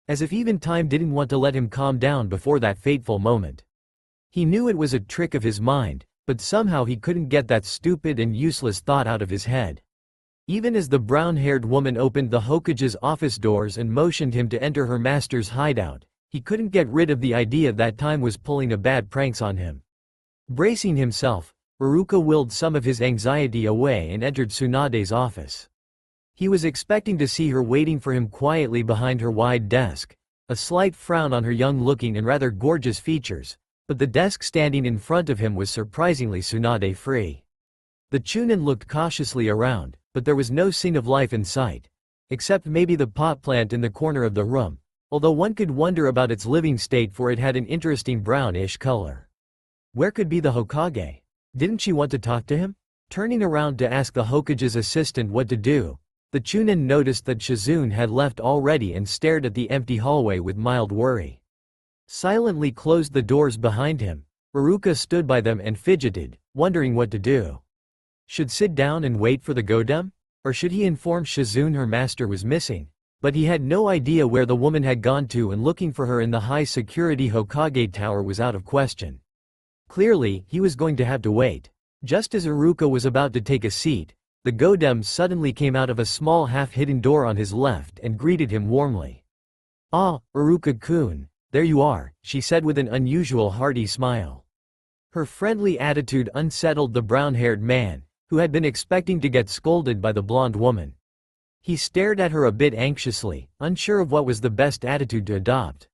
As if even time didn't want to let him calm down before that fateful moment. He knew it was a trick of his mind, but somehow he couldn't get that stupid and useless thought out of his head. Even as the brown-haired woman opened the Hokage's office doors and motioned him to enter her master's hideout, he couldn't get rid of the idea that time was pulling a bad pranks on him. Bracing himself, Iruka willed some of his anxiety away and entered Tsunade's office. He was expecting to see her waiting for him quietly behind her wide desk, a slight frown on her young-looking and rather gorgeous features, but the desk standing in front of him was surprisingly Tsunade-free. The Chunin looked cautiously around, but there was no sign of life in sight, except maybe the pot plant in the corner of the room, although one could wonder about its living state, for it had an interesting brownish color. Where could be the Hokage? Didn't she want to talk to him? Turning around to ask the Hokage's assistant what to do, the Chunin noticed that Shizune had left already and stared at the empty hallway with mild worry. Silently closed the doors behind him, Iruka stood by them and fidgeted, wondering what to do. Should sit down and wait for the Godem? Or should he inform Shizune her master was missing? But he had no idea where the woman had gone to, and looking for her in the high-security Hokage tower was out of question. Clearly, he was going to have to wait. Just as Iruka was about to take a seat, the Godem suddenly came out of a small half-hidden door on his left and greeted him warmly. "Ah, Iruka-kun, there you are," she said with an unusual hearty smile. Her friendly attitude unsettled the brown-haired man, who had been expecting to get scolded by the blonde woman. He stared at her a bit anxiously, unsure of what was the best attitude to adopt.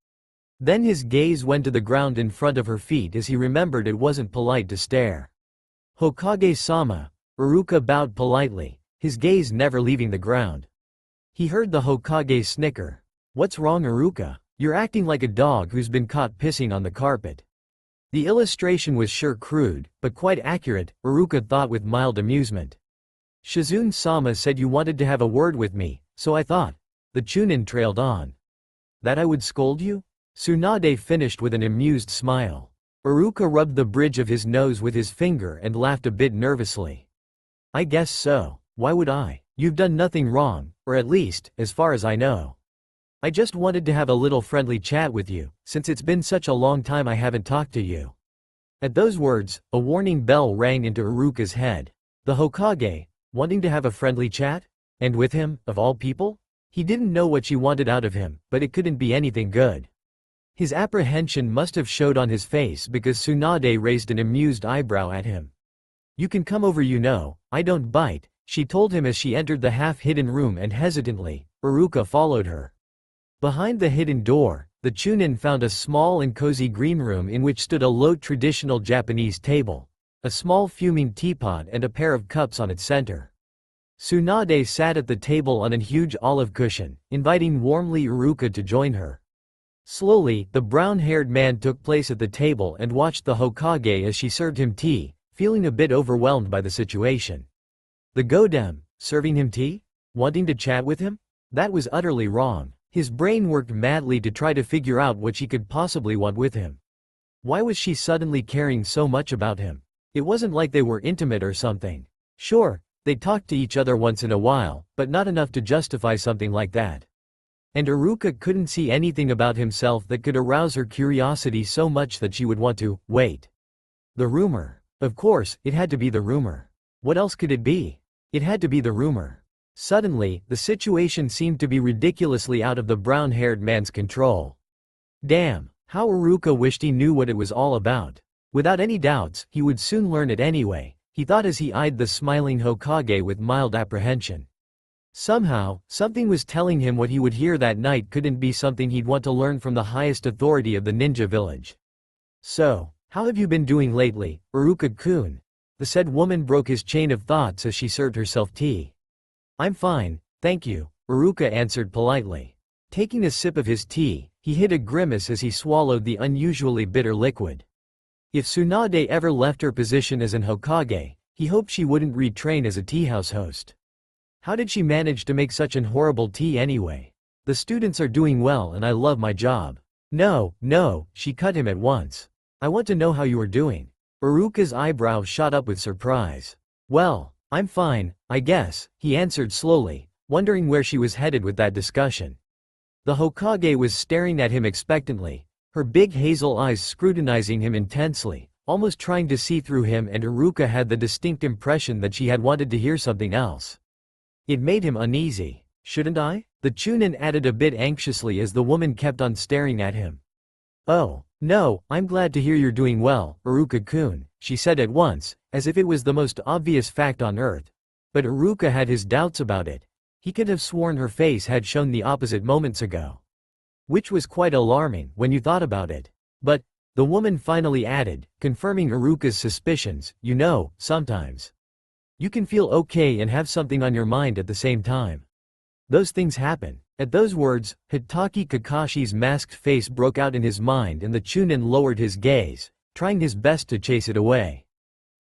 Then his gaze went to the ground in front of her feet as he remembered it wasn't polite to stare. "Hokage-sama," Iruka bowed politely, his gaze never leaving the ground. He heard the Hokage snicker. "What's wrong, Iruka? You're acting like a dog who's been caught pissing on the carpet." The illustration was sure crude, but quite accurate, Iruka thought with mild amusement. "Shizune-sama said you wanted to have a word with me, so I thought." The Chunin trailed on. "That I would scold you?" Tsunade finished with an amused smile. Iruka rubbed the bridge of his nose with his finger and laughed a bit nervously. "I guess so. Why would I? You've done nothing wrong, or at least, as far as I know. I just wanted to have a little friendly chat with you, since it's been such a long time I haven't talked to you." At those words, a warning bell rang into Iruka's head. The Hokage, wanting to have a friendly chat? And with him, of all people? He didn't know what she wanted out of him, but it couldn't be anything good. His apprehension must have showed on his face because Tsunade raised an amused eyebrow at him. "You can come over, you know, I don't bite," she told him as she entered the half-hidden room, and hesitantly, Iruka followed her. Behind the hidden door, the Chunin found a small and cozy green room in which stood a low traditional Japanese table, a small fuming teapot and a pair of cups on its center. Tsunade sat at the table on a huge olive cushion, inviting warmly Iruka to join her. Slowly, the brown-haired man took place at the table and watched the Hokage as she served him tea, feeling a bit overwhelmed by the situation. The Godem, serving him tea? Wanting to chat with him? That was utterly wrong. His brain worked madly to try to figure out what she could possibly want with him. Why was she suddenly caring so much about him? It wasn't like they were intimate or something. Sure, They talked to each other once in a while, but not enough to justify something like that. And Iruka couldn't see anything about himself that could arouse her curiosity so much that she would want to wait. The rumor. Of course, it had to be the rumor. What else could it be? It had to be the rumor. Suddenly, the situation seemed to be ridiculously out of the brown-haired man's control. Damn, how Iruka wished he knew what it was all about. Without any doubts, he would soon learn it anyway, he thought as he eyed the smiling Hokage with mild apprehension. Somehow, something was telling him what he would hear that night couldn't be something he'd want to learn from the highest authority of the ninja village. So, how have you been doing lately, Iruka-kun? The said woman broke his chain of thoughts as she served herself tea. I'm fine, thank you, Iruka answered politely. Taking a sip of his tea, he hid a grimace as he swallowed the unusually bitter liquid. If Tsunade ever left her position as an Hokage, he hoped she wouldn't retrain as a teahouse host. How did she manage to make such an horrible tea anyway? The students are doing well and I love my job. No, she cut him at once. I want to know how you are doing. Iruka's eyebrows shot up with surprise. Well, I'm fine, I guess, he answered slowly, wondering where she was headed with that discussion. The Hokage was staring at him expectantly, her big hazel eyes scrutinizing him intensely, almost trying to see through him, and Iruka had the distinct impression that she had wanted to hear something else. It made him uneasy. Shouldn't I? The Chunin added a bit anxiously as the woman kept on staring at him. Oh, no, I'm glad to hear you're doing well, Iruka-kun, she said at once, as if it was the most obvious fact on earth. But Iruka had his doubts about it. He could have sworn her face had shown the opposite moments ago. Which was quite alarming when you thought about it. But, the woman finally added, confirming Iruka's suspicions, you know, sometimes you can feel okay and have something on your mind at the same time. Those things happen. At those words, Hitaki Kakashi's masked face broke out in his mind and the Chunin lowered his gaze, trying his best to chase it away.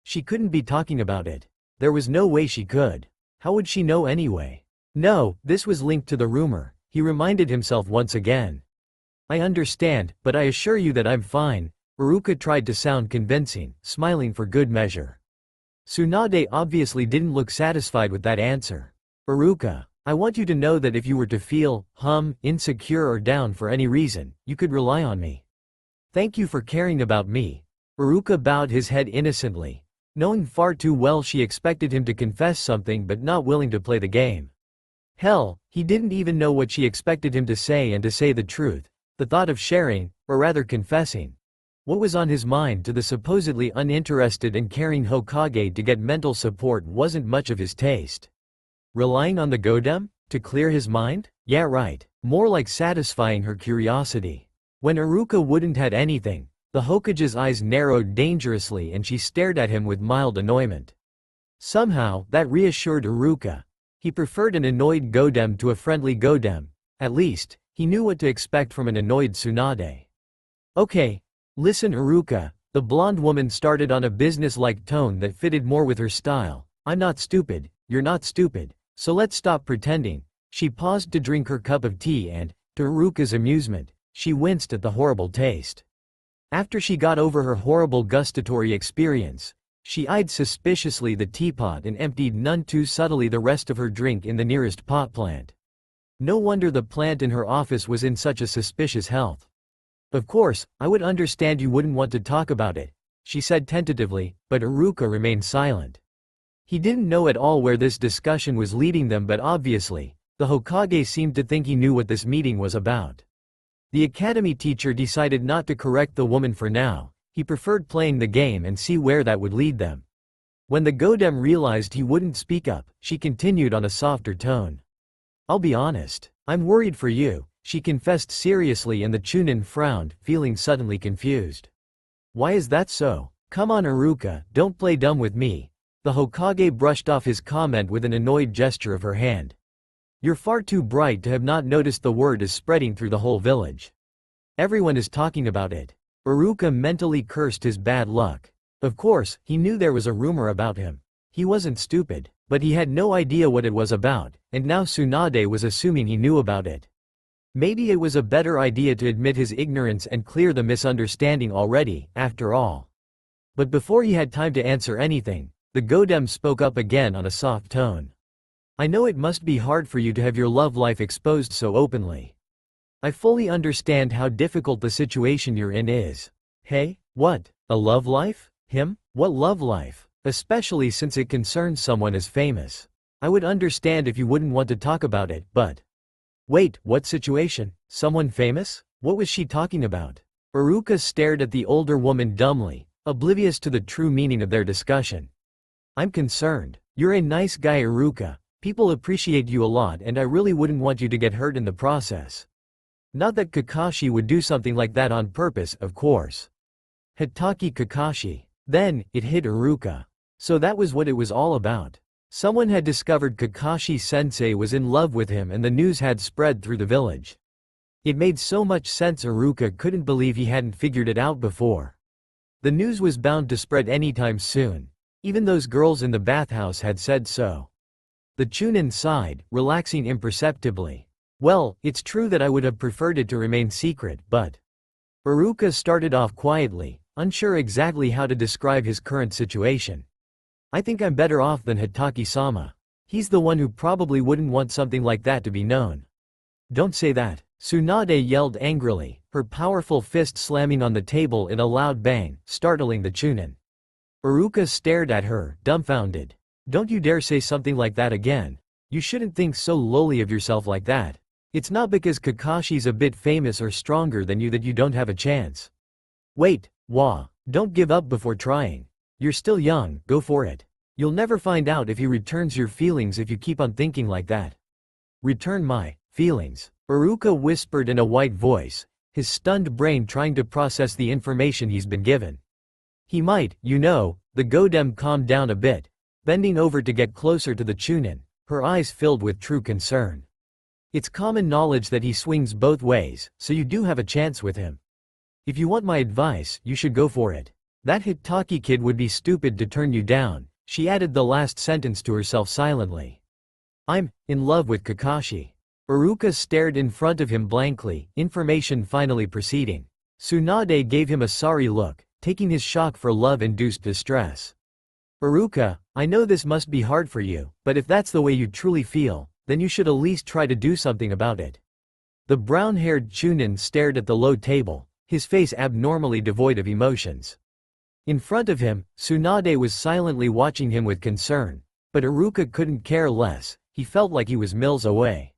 She couldn't be talking about it. There was no way she could. How would she know anyway? No, this was linked to the rumor, he reminded himself once again. I understand, but I assure you that I'm fine, Iruka tried to sound convincing, smiling for good measure. Tsunade obviously didn't look satisfied with that answer. Iruka, I want you to know that if you were to feel, insecure or down for any reason, you could rely on me. Thank you for caring about me. Iruka bowed his head innocently, knowing far too well she expected him to confess something but not willing to play the game. Hell, he didn't even know what she expected him to say, and to say the truth, the thought of sharing, or rather confessing, what was on his mind to the supposedly uninterested and caring Hokage to get mental support wasn't much of his taste. Relying on the Godem? To clear his mind? Yeah, right. More like satisfying her curiosity. When Iruka wouldn't had anything, the Hokage's eyes narrowed dangerously and she stared at him with mild annoyment. Somehow, that reassured Iruka. He preferred an annoyed Godem to a friendly Godem. At least, he knew what to expect from an annoyed Tsunade. Okay. Listen, Iruka, the blonde woman started on a business-like tone that fitted more with her style. I'm not stupid, you're not stupid. So let's stop pretending. She paused to drink her cup of tea and, to Iruka's amusement, she winced at the horrible taste. After she got over her horrible gustatory experience, she eyed suspiciously the teapot and emptied none too subtly the rest of her drink in the nearest pot plant. No wonder the plant in her office was in such a suspicious health. Of course, I would understand you wouldn't want to talk about it, she said tentatively, but Iruka remained silent. He didn't know at all where this discussion was leading them, but obviously, the Hokage seemed to think he knew what this meeting was about. The academy teacher decided not to correct the woman for now. He preferred playing the game and see where that would lead them. When the Godem realized he wouldn't speak up, she continued on a softer tone. I'll be honest, I'm worried for you, she confessed seriously, and the Chunin frowned, feeling suddenly confused. Why is that so? Come on, Iruka, don't play dumb with me. The Hokage brushed off his comment with an annoyed gesture of her hand. You're far too bright to have not noticed the word is spreading through the whole village. Everyone is talking about it. Iruka mentally cursed his bad luck. Of course, he knew there was a rumor about him. He wasn't stupid, but he had no idea what it was about, and now Tsunade was assuming he knew about it. Maybe it was a better idea to admit his ignorance and clear the misunderstanding already, after all. But before he had time to answer anything, The Godem spoke up again on a soft tone. I know it must be hard for you to have your love life exposed so openly. I fully understand how difficult the situation you're in is. Hey, what? A love life? Him? What love life? Especially since it concerns someone as famous. I would understand if you wouldn't want to talk about it, but… Wait, what situation? Someone famous? What was she talking about? Iruka stared at the older woman dumbly, oblivious to the true meaning of their discussion. I'm concerned. You're a nice guy, Iruka. People appreciate you a lot and I really wouldn't want you to get hurt in the process. Not that Kakashi would do something like that on purpose, of course. Hitaki Kakashi. Then, it hit Iruka. So that was what it was all about. Someone had discovered Kakashi-sensei was in love with him and the news had spread through the village. It made so much sense Iruka couldn't believe he hadn't figured it out before. The news was bound to spread anytime soon. Even those girls in the bathhouse had said so. The Chunin sighed, relaxing imperceptibly. Well, it's true that I would have preferred it to remain secret, but… Iruka started off quietly, unsure exactly how to describe his current situation. I think I'm better off than Hitaki-sama. He's the one who probably wouldn't want something like that to be known. Don't say that. Tsunade yelled angrily, her powerful fist slamming on the table in a loud bang, startling the Chunin. Iruka stared at her, dumbfounded. Don't you dare say something like that again. You shouldn't think so lowly of yourself like that. It's not because Kakashi's a bit famous or stronger than you that you don't have a chance. Wait, don't give up before trying. You're still young, go for it. You'll never find out if he returns your feelings if you keep on thinking like that. Return my feelings, Iruka whispered in a white voice, his stunned brain trying to process the information he's been given. He might, you know. The Godem calmed down a bit, bending over to get closer to the Chunin, her eyes filled with true concern. It's common knowledge that he swings both ways, so you do have a chance with him. If you want my advice, you should go for it. That Hitaki kid would be stupid to turn you down, she added the last sentence to herself silently. I'm in love with Kakashi. Iruka stared in front of him blankly, information finally proceeding. Tsunade gave him a sorry look, taking his shock for love-induced distress. Iruka, I know this must be hard for you, but if that's the way you truly feel, then you should at least try to do something about it. The brown-haired Chunin stared at the low table, his face abnormally devoid of emotions. In front of him, Tsunade was silently watching him with concern, but Iruka couldn't care less. He felt like he was miles away.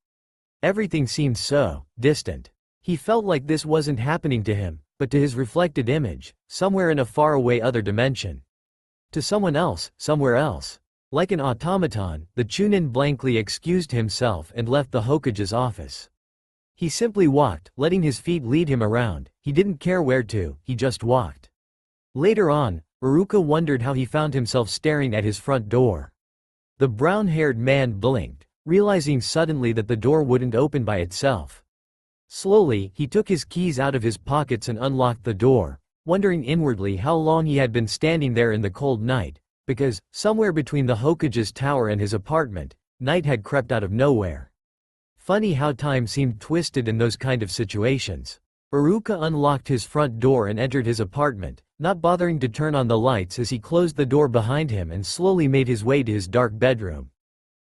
Everything seemed so distant. He felt like this wasn't happening to him, but to his reflected image, somewhere in a faraway other dimension. To someone else, somewhere else. Like an automaton, the Chunin blankly excused himself and left the Hokage's office. He simply walked, letting his feet lead him around. He didn't care where to, he just walked. Later on, Iruka wondered how he found himself staring at his front door. The brown-haired man blinked, realizing suddenly that the door wouldn't open by itself. Slowly, he took his keys out of his pockets and unlocked the door, wondering inwardly how long he had been standing there in the cold night, because, somewhere between the Hokage's tower and his apartment, night had crept out of nowhere. Funny how time seemed twisted in those kind of situations. Iruka unlocked his front door and entered his apartment, not bothering to turn on the lights as he closed the door behind him and slowly made his way to his dark bedroom.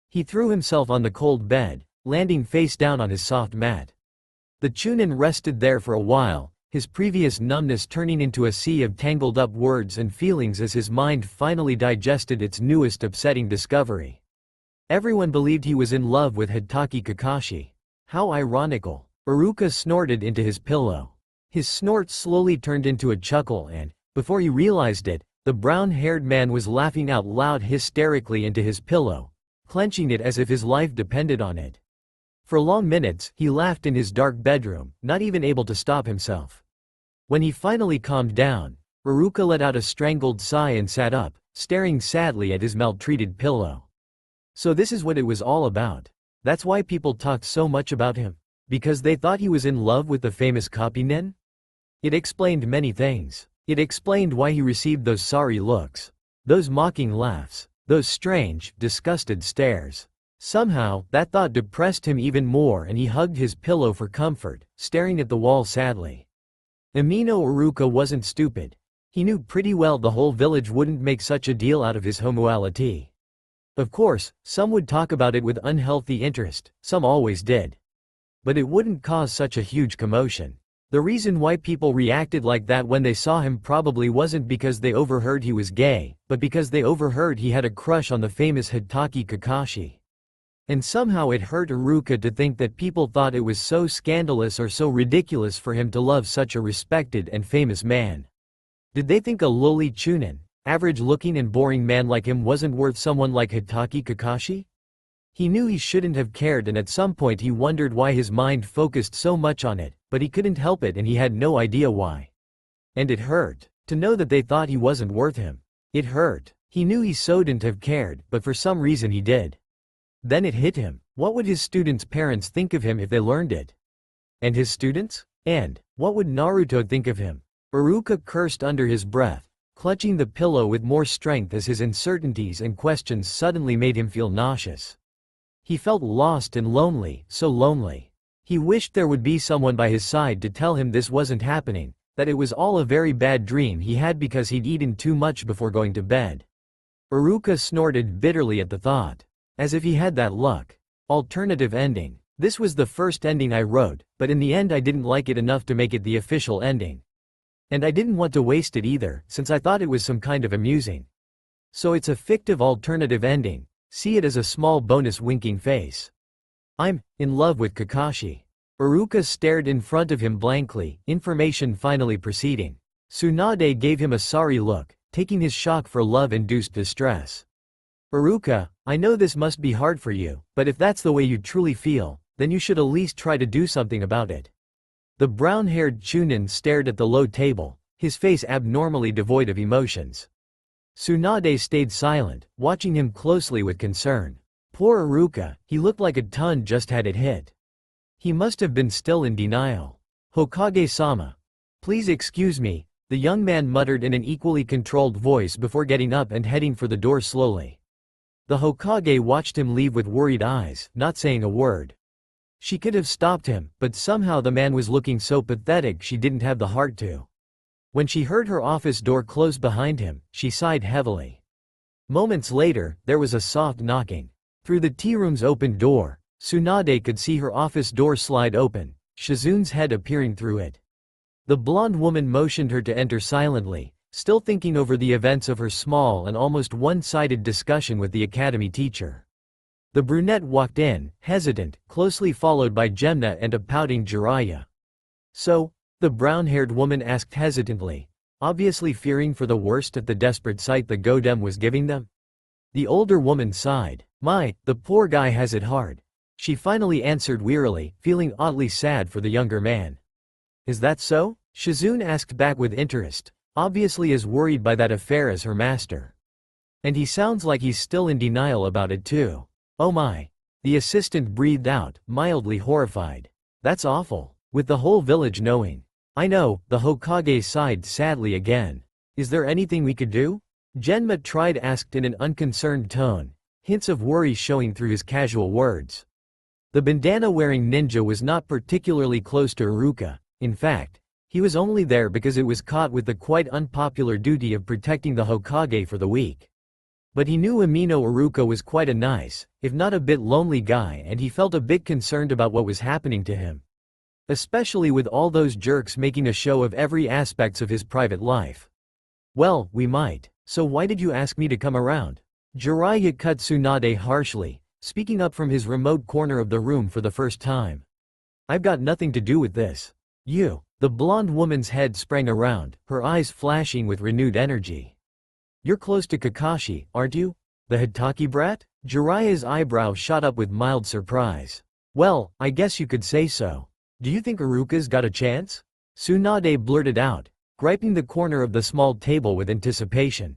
He threw himself on the cold bed, landing face down on his soft mat. The Chunin rested there for a while, his previous numbness turning into a sea of tangled up words and feelings as his mind finally digested its newest upsetting discovery. Everyone believed he was in love with Hitaki Kakashi. How ironical. Iruka snorted into his pillow. His snort slowly turned into a chuckle and, before he realized it, the brown-haired man was laughing out loud hysterically into his pillow, clenching it as if his life depended on it. For long minutes, he laughed in his dark bedroom, not even able to stop himself. When he finally calmed down, Iruka let out a strangled sigh and sat up, staring sadly at his maltreated pillow. So this is what it was all about. That's why people talked so much about him. Because they thought he was in love with the famous copynin? It explained many things. It explained why he received those sorry looks. Those mocking laughs. Those strange, disgusted stares. Somehow, that thought depressed him even more and he hugged his pillow for comfort, staring at the wall sadly. Amino Iruka wasn't stupid. He knew pretty well the whole village wouldn't make such a deal out of his homoality. Of course, some would talk about it with unhealthy interest, some always did. But it wouldn't cause such a huge commotion. The reason why people reacted like that when they saw him probably wasn't because they overheard he was gay, but because they overheard he had a crush on the famous Hitaki Kakashi. And somehow it hurt Iruka to think that people thought it was so scandalous or so ridiculous for him to love such a respected and famous man. Did they think a lowly chunin, average-looking and boring man like him wasn't worth someone like Hitaki Kakashi? He knew he shouldn't have cared, and at some point he wondered why his mind focused so much on it, but he couldn't help it and he had no idea why. And it hurt to know that they thought he wasn't worth him. It hurt. He knew he shouldn't have cared, but for some reason he did. Then it hit him. What would his students' parents think of him if they learned it? And his students? And what would Naruto think of him? Iruka cursed under his breath, clutching the pillow with more strength as his uncertainties and questions suddenly made him feel nauseous. He felt lost and lonely, so lonely. He wished there would be someone by his side to tell him this wasn't happening, that it was all a very bad dream he had because he'd eaten too much before going to bed. Iruka snorted bitterly at the thought. As if he had that luck. Alternative ending. This was the first ending I wrote, but in the end I didn't like it enough to make it the official ending. And I didn't want to waste it either, since I thought it was some kind of amusing. So it's a fictive alternative ending. See it as a small bonus winking face. I'm in love with Kakashi. Iruka stared in front of him blankly, information finally proceeding. Tsunade gave him a sorry look, taking his shock for love-induced distress. Iruka, I know this must be hard for you, but if that's the way you truly feel, then you should at least try to do something about it. The brown-haired chunin stared at the low table, his face abnormally devoid of emotions. Tsunade stayed silent, watching him closely with concern. Poor Iruka, he looked like a ton just had it hit. He must have been still in denial. Hokage-sama. Please excuse me, the young man muttered in an equally controlled voice before getting up and heading for the door slowly. The Hokage watched him leave with worried eyes, not saying a word. She could have stopped him, but somehow the man was looking so pathetic she didn't have the heart to. When she heard her office door close behind him, she sighed heavily. Moments later, there was a soft knocking. Through the tea room's open door, Tsunade could see her office door slide open, Shizun's head appearing through it. The blonde woman motioned her to enter silently, still thinking over the events of her small and almost one-sided discussion with the academy teacher. The brunette walked in, hesitant, closely followed by Gemna and a pouting Jiraiya. So? The brown-haired woman asked hesitantly, obviously fearing for the worst at the desperate sight the Godem was giving them. The older woman sighed. My, the poor guy has it hard. She finally answered wearily, feeling oddly sad for the younger man. Is that so? Shizun asked back with interest, obviously as worried by that affair as her master. And he sounds like he's still in denial about it too. Oh my. The assistant breathed out, mildly horrified. That's awful. With the whole village knowing. I know, the Hokage sighed sadly again. Is there anything we could do? Genma tried asked in an unconcerned tone, hints of worry showing through his casual words. The bandana-wearing ninja was not particularly close to Iruka. In fact, he was only there because it was caught with the quite unpopular duty of protecting the Hokage for the week. But he knew Amino Iruka was quite a nice, if not a bit lonely guy, and he felt a bit concerned about what was happening to him. Especially with all those jerks making a show of every aspects of his private life. Well, we might. So why did you ask me to come around? Jiraiya cut Tsunade harshly, speaking up from his remote corner of the room for the first time. I've got nothing to do with this. You. The blonde woman's head sprang around, her eyes flashing with renewed energy. You're close to Kakashi, aren't you? The Hitaki brat? Jiraiya's eyebrow shot up with mild surprise. Well, I guess you could say so. Do you think Iruka's got a chance? Tsunade blurted out, griping the corner of the small table with anticipation.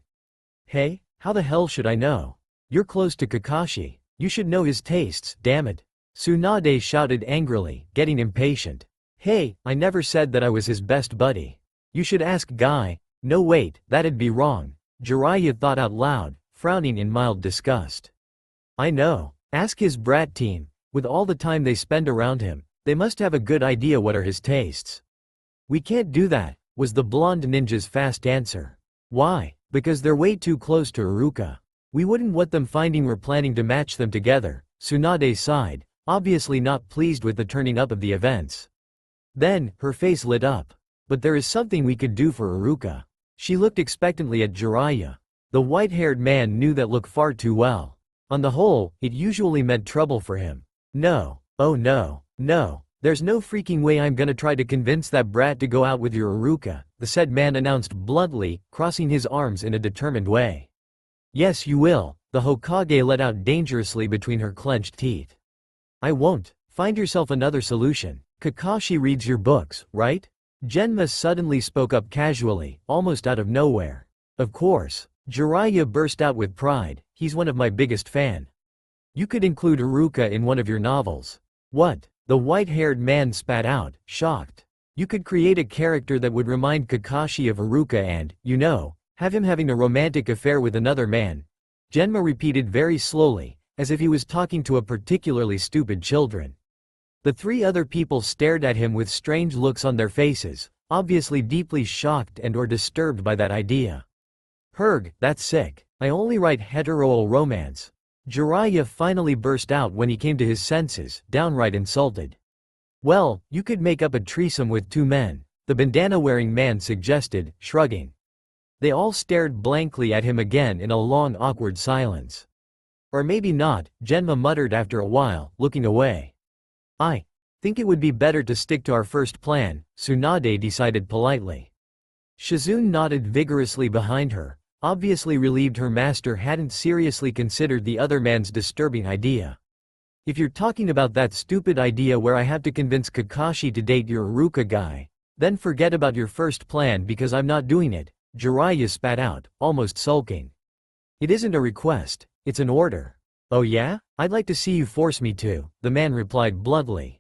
Hey, how the hell should I know? You're close to Kakashi. You should know his tastes, damn it. Tsunade shouted angrily, getting impatient. Hey, I never said that I was his best buddy. You should ask Guy. No wait, that'd be wrong. Jiraiya thought out loud, frowning in mild disgust. I know. Ask his brat team. With all the time they spend around him, they must have a good idea what are his tastes. We can't do that. was the blonde ninja's fast answer. Why? Because they're way too close to Iruka. We wouldn't want them finding we're planning to match them together, Tsunade sighed, obviously not pleased with the turning up of the events. Then, her face lit up. But there is something we could do for Iruka. She looked expectantly at Jiraiya. The white-haired man knew that look far too well. On the whole, it usually meant trouble for him. No. Oh no. No. There's no freaking way I'm gonna try to convince that brat to go out with your Iruka, the said man announced bluntly, crossing his arms in a determined way. Yes you will, the Hokage let out dangerously between her clenched teeth. I won't. Find yourself another solution. Kakashi reads your books, right? Genma suddenly spoke up casually, almost out of nowhere. Of course. Jiraiya burst out with pride, he's one of my biggest fan. You could include Iruka in one of your novels. What? The white-haired man spat out, shocked. You could create a character that would remind Kakashi of Iruka and, you know, have him having a romantic affair with another man. Genma repeated very slowly, as if he was talking to a particularly stupid children. The three other people stared at him with strange looks on their faces, obviously deeply shocked and or disturbed by that idea. Herg, that's sick. I only write hetero romance. Jiraiya finally burst out when he came to his senses, downright insulted. Well, you could make up a threesome with two men, the bandana-wearing man suggested, shrugging. They all stared blankly at him again in a long awkward silence. Or maybe not, Genma muttered after a while, looking away. I think it would be better to stick to our first plan, Tsunade decided politely. Shizune nodded vigorously behind her, obviously relieved her master hadn't seriously considered the other man's disturbing idea. If you're talking about that stupid idea where I have to convince Kakashi to date your Iruka guy, then forget about your first plan because I'm not doing it, Jiraiya spat out, almost sulking. It isn't a request, it's an order. Oh yeah? I'd like to see you force me to, the man replied bluntly.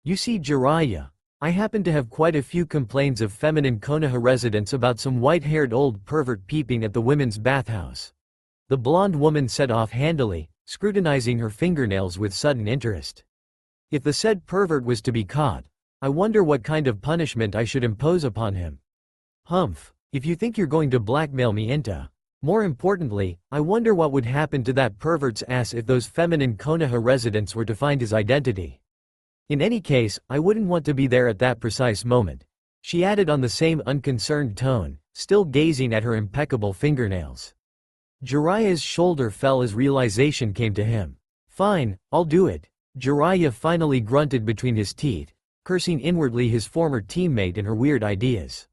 You see Jiraiya, I happen to have quite a few complaints of feminine Konoha residents about some white-haired old pervert peeping at the women's bathhouse. The blonde woman said offhandedly, scrutinizing her fingernails with sudden interest. If the said pervert was to be caught, I wonder what kind of punishment I should impose upon him. Humph, if you think you're going to blackmail me into. More importantly, I wonder what would happen to that pervert's ass if those feminine Konoha residents were to find his identity. In any case, I wouldn't want to be there at that precise moment, she added on the same unconcerned tone, still gazing at her impeccable fingernails. Jiraiya's shoulder fell as realization came to him. Fine, I'll do it. Jiraiya finally grunted between his teeth, cursing inwardly his former teammate and her weird ideas.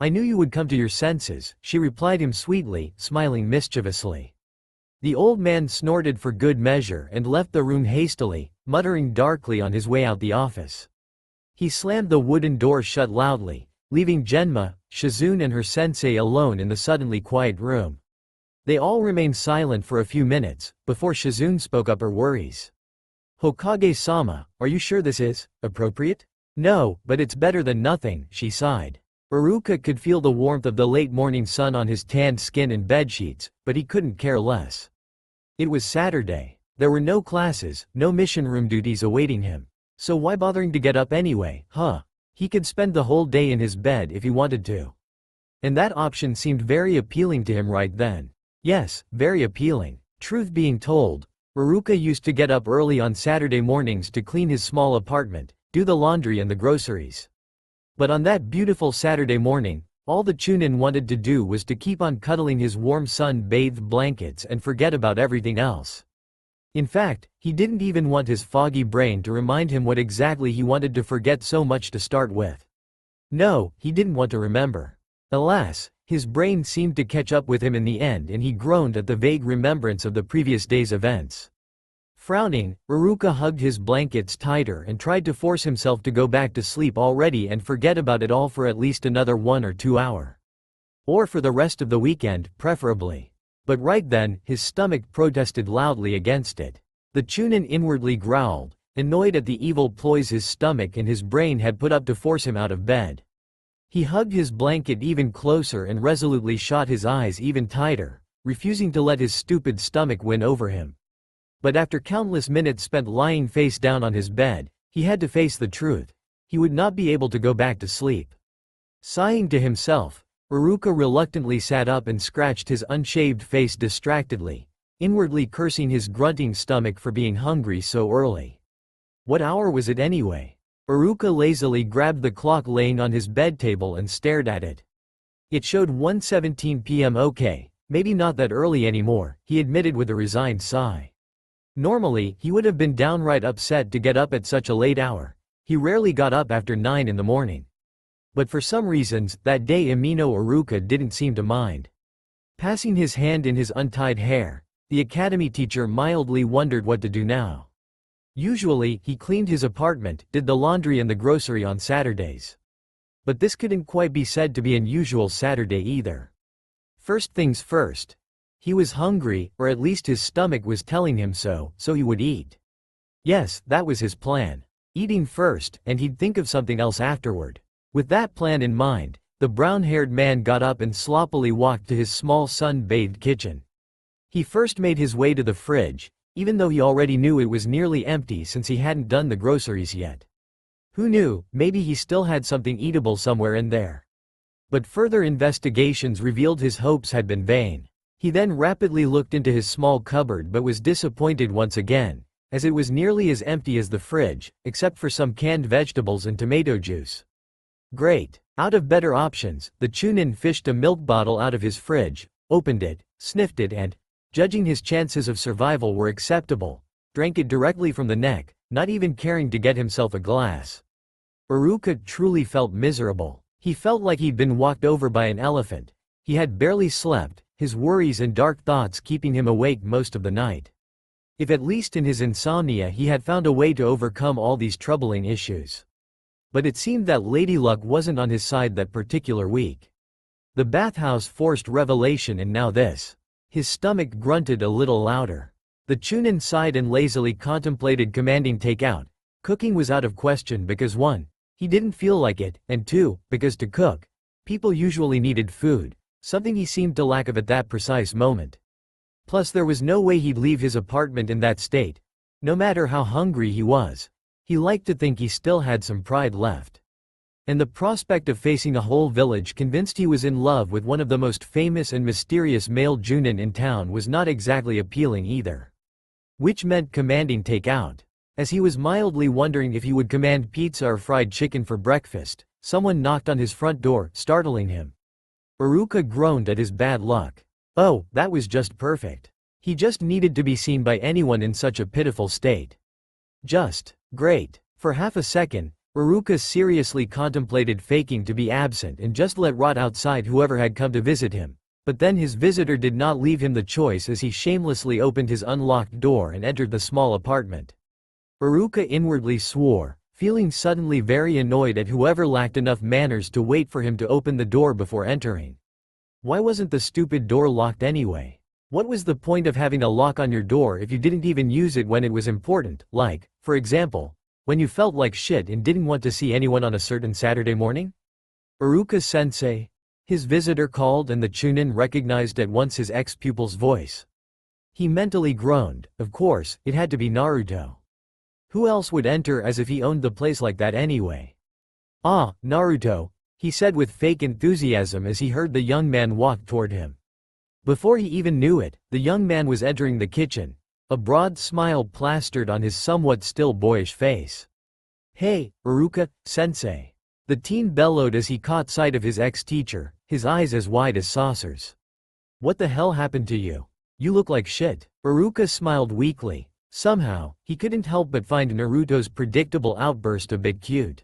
I knew you would come to your senses, she replied him sweetly, smiling mischievously. The old man snorted for good measure and left the room hastily, muttering darkly on his way out the office. He slammed the wooden door shut loudly, leaving Genma, Shizune and her sensei alone in the suddenly quiet room. They all remained silent for a few minutes, before Shizune spoke up her worries. Hokage-sama, are you sure this is appropriate? No, but it's better than nothing, she sighed. Iruka could feel the warmth of the late morning sun on his tanned skin and bedsheets, but he couldn't care less. It was Saturday. There were no classes, no mission room duties awaiting him. So why bothering to get up anyway, huh? He could spend the whole day in his bed if he wanted to. And that option seemed very appealing to him right then. Yes, very appealing. Truth being told, Iruka used to get up early on Saturday mornings to clean his small apartment, do the laundry and the groceries. But on that beautiful Saturday morning, all the Chunin wanted to do was to keep on cuddling his warm sun-bathed blankets and forget about everything else. In fact, he didn't even want his foggy brain to remind him what exactly he wanted to forget so much to start with. No, he didn't want to remember. Alas, his brain seemed to catch up with him in the end and he groaned at the vague remembrance of the previous day's events. Frowning, Iruka hugged his blankets tighter and tried to force himself to go back to sleep already and forget about it all for at least another 1 or 2 hours. Or for the rest of the weekend, preferably. But right then, his stomach protested loudly against it. The Chunin inwardly growled, annoyed at the evil ploys his stomach and his brain had put up to force him out of bed. He hugged his blanket even closer and resolutely shut his eyes even tighter, refusing to let his stupid stomach win over him. But after countless minutes spent lying face down on his bed, he had to face the truth. He would not be able to go back to sleep. Sighing to himself, Iruka reluctantly sat up and scratched his unshaved face distractedly, inwardly cursing his grunting stomach for being hungry so early. What hour was it anyway? Iruka lazily grabbed the clock laying on his bed table and stared at it. It showed 1:17 p.m. Okay, maybe not that early anymore, he admitted with a resigned sigh. Normally, he would have been downright upset to get up at such a late hour. He rarely got up after 9 in the morning. But for some reasons, that day Amino Iruka didn't seem to mind. Passing his hand in his untied hair, the academy teacher mildly wondered what to do now. Usually, he cleaned his apartment, did the laundry and the grocery on Saturdays. But this couldn't quite be said to be an usual Saturday either. First things first. He was hungry, or at least his stomach was telling him so he would eat. Yes, that was his plan. Eating first, and he'd think of something else afterward. With that plan in mind, the brown-haired man got up and sloppily walked to his small sun-bathed kitchen. He first made his way to the fridge, even though he already knew it was nearly empty since he hadn't done the groceries yet. Who knew, maybe he still had something eatable somewhere in there. But further investigations revealed his hopes had been vain. He then rapidly looked into his small cupboard but was disappointed once again, as it was nearly as empty as the fridge, except for some canned vegetables and tomato juice. Great. Out of better options, the Chunin fished a milk bottle out of his fridge, opened it, sniffed it and, judging his chances of survival were acceptable, drank it directly from the neck, not even caring to get himself a glass. Iruka truly felt miserable. He felt like he'd been walked over by an elephant. He had barely slept, his worries and dark thoughts keeping him awake most of the night. If at least in his insomnia he had found a way to overcome all these troubling issues. But it seemed that Lady Luck wasn't on his side that particular week. The bathhouse forced revelation and now this. His stomach grunted a little louder. The Chunin sighed and lazily contemplated commanding takeout. Cooking was out of question because 1. He didn't feel like it, and 2. Because to cook, people usually needed food, something he seemed to lack of at that precise moment. Plus there was no way he'd leave his apartment in that state. No matter how hungry he was, he liked to think he still had some pride left. And the prospect of facing a whole village convinced he was in love with one of the most famous and mysterious male Junin in town was not exactly appealing either. Which meant commanding takeout. As he was mildly wondering if he would command pizza or fried chicken for breakfast, someone knocked on his front door, startling him. Iruka groaned at his bad luck. Oh, that was just perfect. He just needed to be seen by anyone in such a pitiful state. Just great. For half a second, Iruka seriously contemplated faking to be absent and just let rot outside whoever had come to visit him. But then his visitor did not leave him the choice as he shamelessly opened his unlocked door and entered the small apartment. Iruka inwardly swore, feeling suddenly very annoyed at whoever lacked enough manners to wait for him to open the door before entering. Why wasn't the stupid door locked anyway? What was the point of having a lock on your door if you didn't even use it when it was important, like, for example, when you felt like shit and didn't want to see anyone on a certain Saturday morning? Iruka-sensei? His visitor called and the Chunin recognized at once his ex-pupil's voice. He mentally groaned. Of course, it had to be Naruto. Who else would enter as if he owned the place like that anyway? Ah, Naruto, he said with fake enthusiasm as he heard the young man walk toward him. Before he even knew it, the young man was entering the kitchen, a broad smile plastered on his somewhat still boyish face. Hey, Iruka-sensei. The teen bellowed as he caught sight of his ex-teacher, his eyes as wide as saucers. What the hell happened to you? You look like shit. Iruka smiled weakly. Somehow, he couldn't help but find Naruto's predictable outburst a bit cute.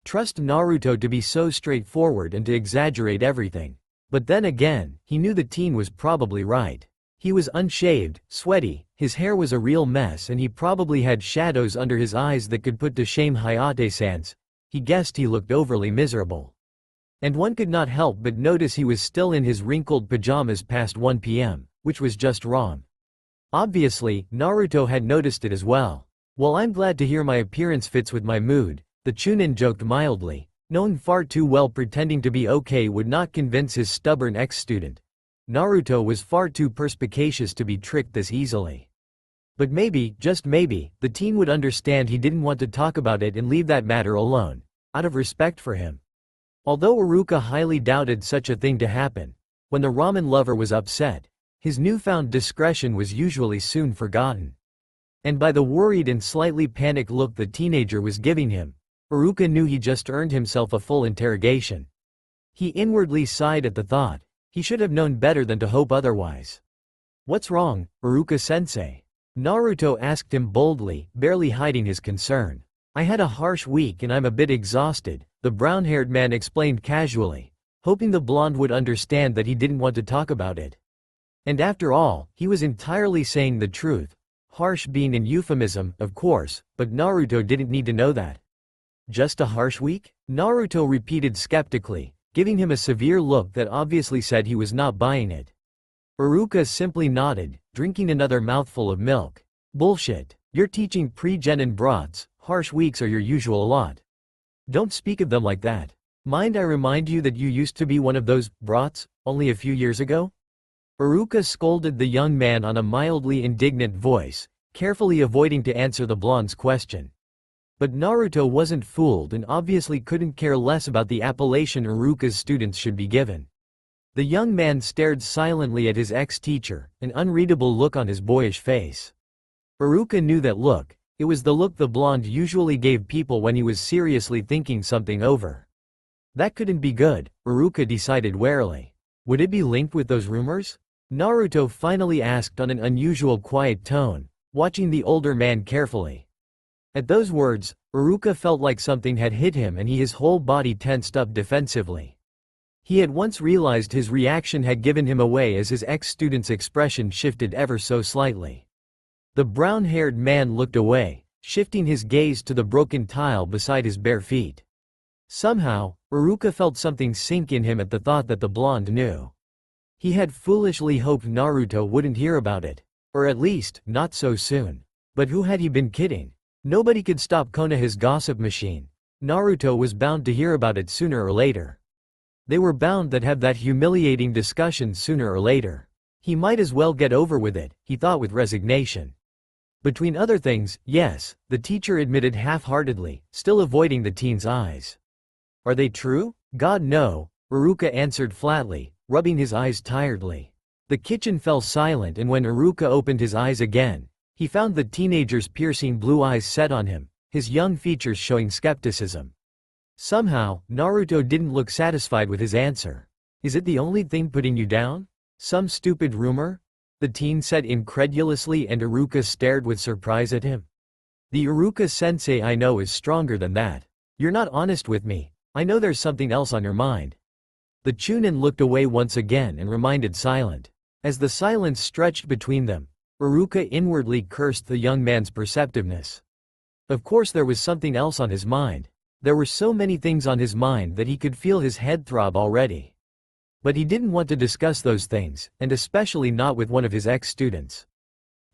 Trust Naruto to be so straightforward and to exaggerate everything. But then again, he knew the teen was probably right. He was unshaved, sweaty, his hair was a real mess and he probably had shadows under his eyes that could put to shame Hayate-sans. He guessed he looked overly miserable. And one could not help but notice he was still in his wrinkled pajamas past 1 p.m., which was just wrong. Obviously, Naruto had noticed it as well. Well, I'm glad to hear my appearance fits with my mood, the Chunin joked mildly, knowing far too well pretending to be okay would not convince his stubborn ex-student. Naruto was far too perspicacious to be tricked this easily. But maybe, just maybe, the teen would understand he didn't want to talk about it and leave that matter alone, out of respect for him. Although Iruka highly doubted such a thing to happen, when the ramen lover was upset, his newfound discretion was usually soon forgotten. And by the worried and slightly panicked look the teenager was giving him, Iruka knew he just earned himself a full interrogation. He inwardly sighed at the thought. He should have known better than to hope otherwise. "What's wrong, Iruka-sensei?" Naruto asked him boldly, barely hiding his concern. "I had a harsh week and I'm a bit exhausted," the brown-haired man explained casually, hoping the blonde would understand that he didn't want to talk about it. And after all, he was entirely saying the truth. Harsh being an euphemism, of course, but Naruto didn't need to know that. "Just a harsh week?" Naruto repeated skeptically, giving him a severe look that obviously said he was not buying it. Iruka simply nodded, drinking another mouthful of milk. "Bullshit. You're teaching pre-genin broths, harsh weeks are your usual lot. Don't speak of them like that. Mind I remind you that you used to be one of those broths only a few years ago?" Iruka scolded the young man on a mildly indignant voice, carefully avoiding to answer the blonde's question. But Naruto wasn't fooled and obviously couldn't care less about the appellation Iruka's students should be given. The young man stared silently at his ex-teacher, an unreadable look on his boyish face. Iruka knew that look. It was the look the blonde usually gave people when he was seriously thinking something over. That couldn't be good, Iruka decided warily. Would it be linked with those rumors? Naruto finally asked on an unusual quiet tone, watching the older man carefully. At those words, Iruka felt like something had hit him and his whole body tensed up defensively. He at once realized his reaction had given him away as his ex-student's expression shifted ever so slightly. The brown-haired man looked away, shifting his gaze to the broken tile beside his bare feet. Somehow, Iruka felt something sink in him at the thought that the blonde knew. He had foolishly hoped Naruto wouldn't hear about it, or at least, not so soon. But who had he been kidding? Nobody could stop Konoha's gossip machine. Naruto was bound to hear about it sooner or later. They were bound to have that humiliating discussion sooner or later. He might as well get over with it, he thought with resignation. Between other things, yes, the teacher admitted half-heartedly, still avoiding the teen's eyes. "Are they true?" "God no," Iruka answered flatly, rubbing his eyes tiredly. The kitchen fell silent and when Iruka opened his eyes again, he found the teenager's piercing blue eyes set on him, his young features showing skepticism. Somehow, Naruto didn't look satisfied with his answer. "Is it the only thing putting you down? Some stupid rumor?" the teen said incredulously and Iruka stared with surprise at him. "The Iruka-sensei I know is stronger than that. You're not honest with me. I know there's something else on your mind." The Chunin looked away once again and remained silent. As the silence stretched between them, Iruka inwardly cursed the young man's perceptiveness. Of course there was something else on his mind. There were so many things on his mind that he could feel his head throb already. But he didn't want to discuss those things, and especially not with one of his ex-students.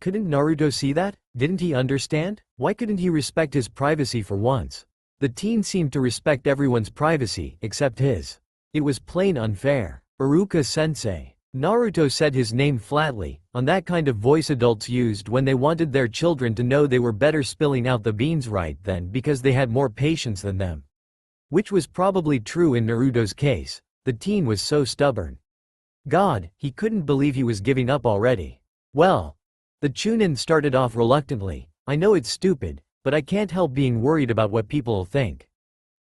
Couldn't Naruto see that? Didn't he understand? Why couldn't he respect his privacy for once? The teen seemed to respect everyone's privacy, except his. It was plain unfair. "Iruka-sensei." Naruto said his name flatly, on that kind of voice adults used when they wanted their children to know they were better spilling out the beans right then because they had more patience than them. Which was probably true in Naruto's case. The teen was so stubborn. God, he couldn't believe he was giving up already. "Well," the Chunin started off reluctantly, "I know it's stupid, but I can't help being worried about what people'll think.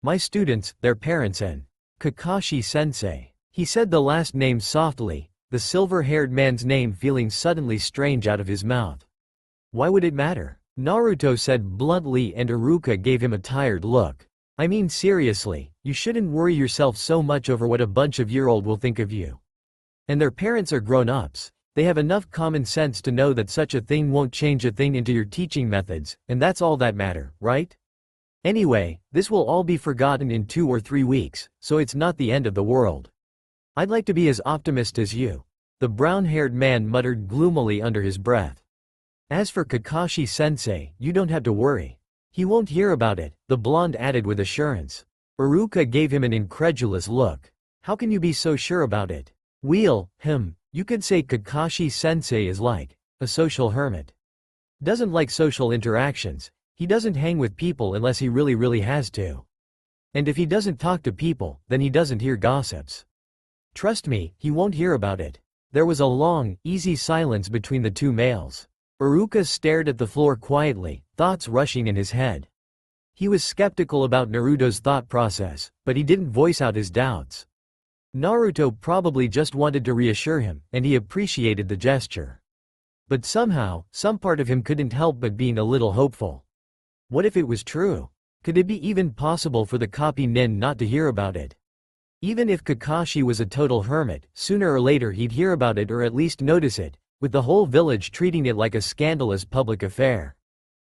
My students, their parents and Kakashi-sensei." He said the last name softly, the silver-haired man's name feeling suddenly strange out of his mouth. "Why would it matter?" Naruto said bluntly and Iruka gave him a tired look. "I mean seriously, you shouldn't worry yourself so much over what a bunch of year-old will think of you. And their parents are grown-ups. They have enough common sense to know that such a thing won't change a thing into your teaching methods, and that's all that matter, right? Anyway, this will all be forgotten in 2 or 3 weeks, so it's not the end of the world. I'd like to be as optimistic as you," the brown-haired man muttered gloomily under his breath. "As for Kakashi-sensei, you don't have to worry. He won't hear about it," the blonde added with assurance. Iruka gave him an incredulous look. "How can you be so sure about it?" You could say Kakashi-sensei is like a social hermit. Doesn't like social interactions. He doesn't hang with people unless he really has to. And if he doesn't talk to people, then he doesn't hear gossips. Trust me, he won't hear about it. There was a long, easy silence between the two males. Iruka stared at the floor quietly, thoughts rushing in his head. He was skeptical about Naruto's thought process, but he didn't voice out his doubts. Naruto probably just wanted to reassure him, and he appreciated the gesture. But somehow, some part of him couldn't help but being a little hopeful. What if it was true? Could it be even possible for the copy nin not to hear about it? Even if Kakashi was a total hermit, sooner or later he'd hear about it or at least notice it, with the whole village treating it like a scandalous public affair.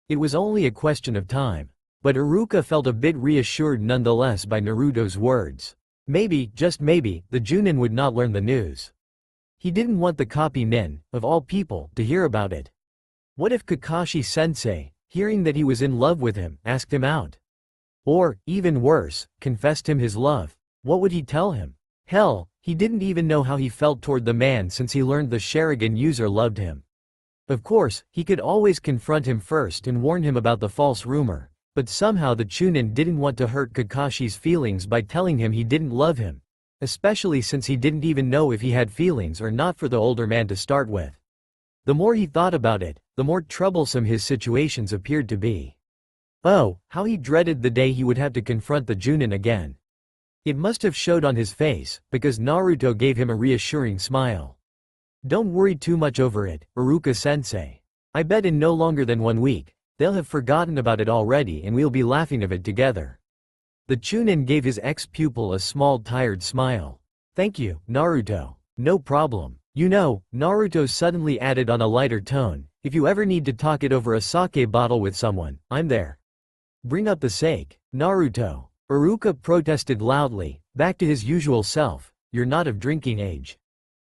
It was only a question of time. But Iruka felt a bit reassured nonetheless by Naruto's words. Maybe, just maybe, the Junin would not learn the news. He didn't want the copy nin, of all people, to hear about it. What if Kakashi-sensei, hearing that he was in love with him, asked him out? Or, even worse, confessed him his love? What would he tell him? Hell, he didn't even know how he felt toward the man since he learned the Sharingan user loved him. Of course, he could always confront him first and warn him about the false rumor, but somehow the Chunin didn't want to hurt Kakashi's feelings by telling him he didn't love him, especially since he didn't even know if he had feelings or not for the older man to start with. The more he thought about it, the more troublesome his situations appeared to be. Oh, how he dreaded the day he would have to confront the Junin again. It must have showed on his face, because Naruto gave him a reassuring smile. Don't worry too much over it, Iruka-sensei. I bet in no longer than 1 week, they'll have forgotten about it already and we'll be laughing of it together. The Chunin gave his ex-pupil a small tired smile. Thank you, Naruto. No problem. You know, Naruto suddenly added on a lighter tone, if you ever need to talk it over a sake bottle with someone, I'm there. Bring up the sake, Naruto. Iruka protested loudly, back to his usual self, you're not of drinking age.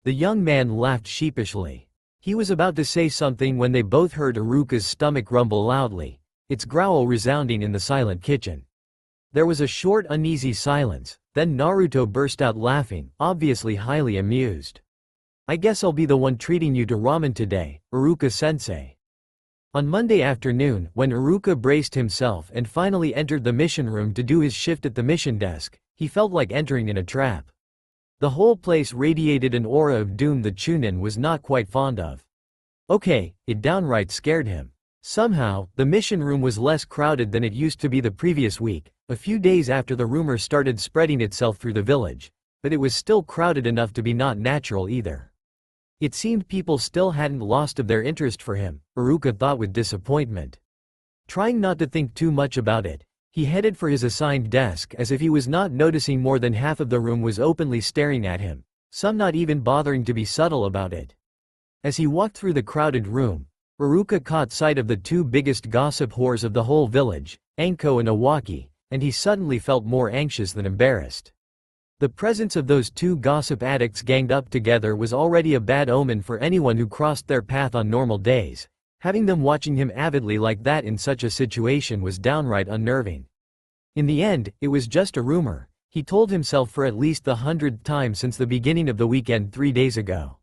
The young man laughed sheepishly. He was about to say something when they both heard Iruka's stomach rumble loudly, its growl resounding in the silent kitchen. There was a short uneasy silence, then Naruto burst out laughing, obviously highly amused. I guess I'll be the one treating you to ramen today, Iruka-sensei. On Monday afternoon, when Iruka braced himself and finally entered the mission room to do his shift at the mission desk, he felt like entering in a trap. The whole place radiated an aura of doom the Chunin was not quite fond of. Okay, it downright scared him. Somehow, the mission room was less crowded than it used to be the previous week, a few days after the rumor started spreading itself through the village, but it was still crowded enough to be not natural either. It seemed people still hadn't lost of their interest for him, Iruka thought with disappointment. Trying not to think too much about it, he headed for his assigned desk as if he was not noticing more than half of the room was openly staring at him, some not even bothering to be subtle about it. As he walked through the crowded room, Iruka caught sight of the two biggest gossip whores of the whole village, Anko and Iwaki, and he suddenly felt more anxious than embarrassed. The presence of those two gossip addicts ganged up together was already a bad omen for anyone who crossed their path on normal days. Having them watching him avidly like that in such a situation was downright unnerving. In the end, it was just a rumor, he told himself for at least the 100th time since the beginning of the weekend 3 days ago.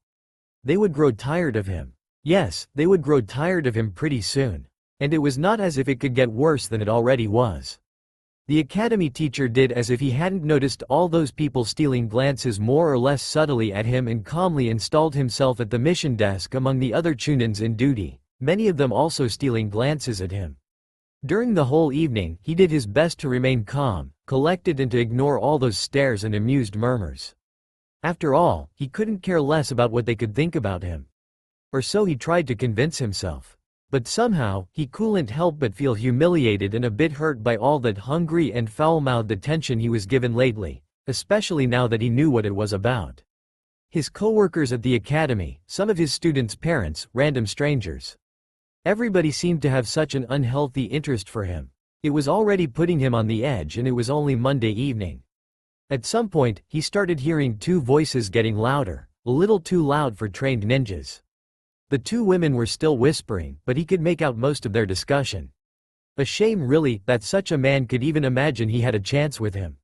They would grow tired of him. Yes, they would grow tired of him pretty soon. And it was not as if it could get worse than it already was. The academy teacher did as if he hadn't noticed all those people stealing glances more or less subtly at him and calmly installed himself at the mission desk among the other Chunins in duty, many of them also stealing glances at him. During the whole evening, he did his best to remain calm, collected and to ignore all those stares and amused murmurs. After all, he couldn't care less about what they could think about him. Or so he tried to convince himself. But somehow, he couldn't help but feel humiliated and a bit hurt by all that hungry and foul-mouthed attention he was given lately, especially now that he knew what it was about. His co-workers at the academy, some of his students' parents, random strangers. Everybody seemed to have such an unhealthy interest for him. It was already putting him on the edge and it was only Monday evening. At some point, he started hearing two voices getting louder, a little too loud for trained ninjas. The two women were still whispering, but he could make out most of their discussion. A shame really, that such a man could even imagine he had a chance with him.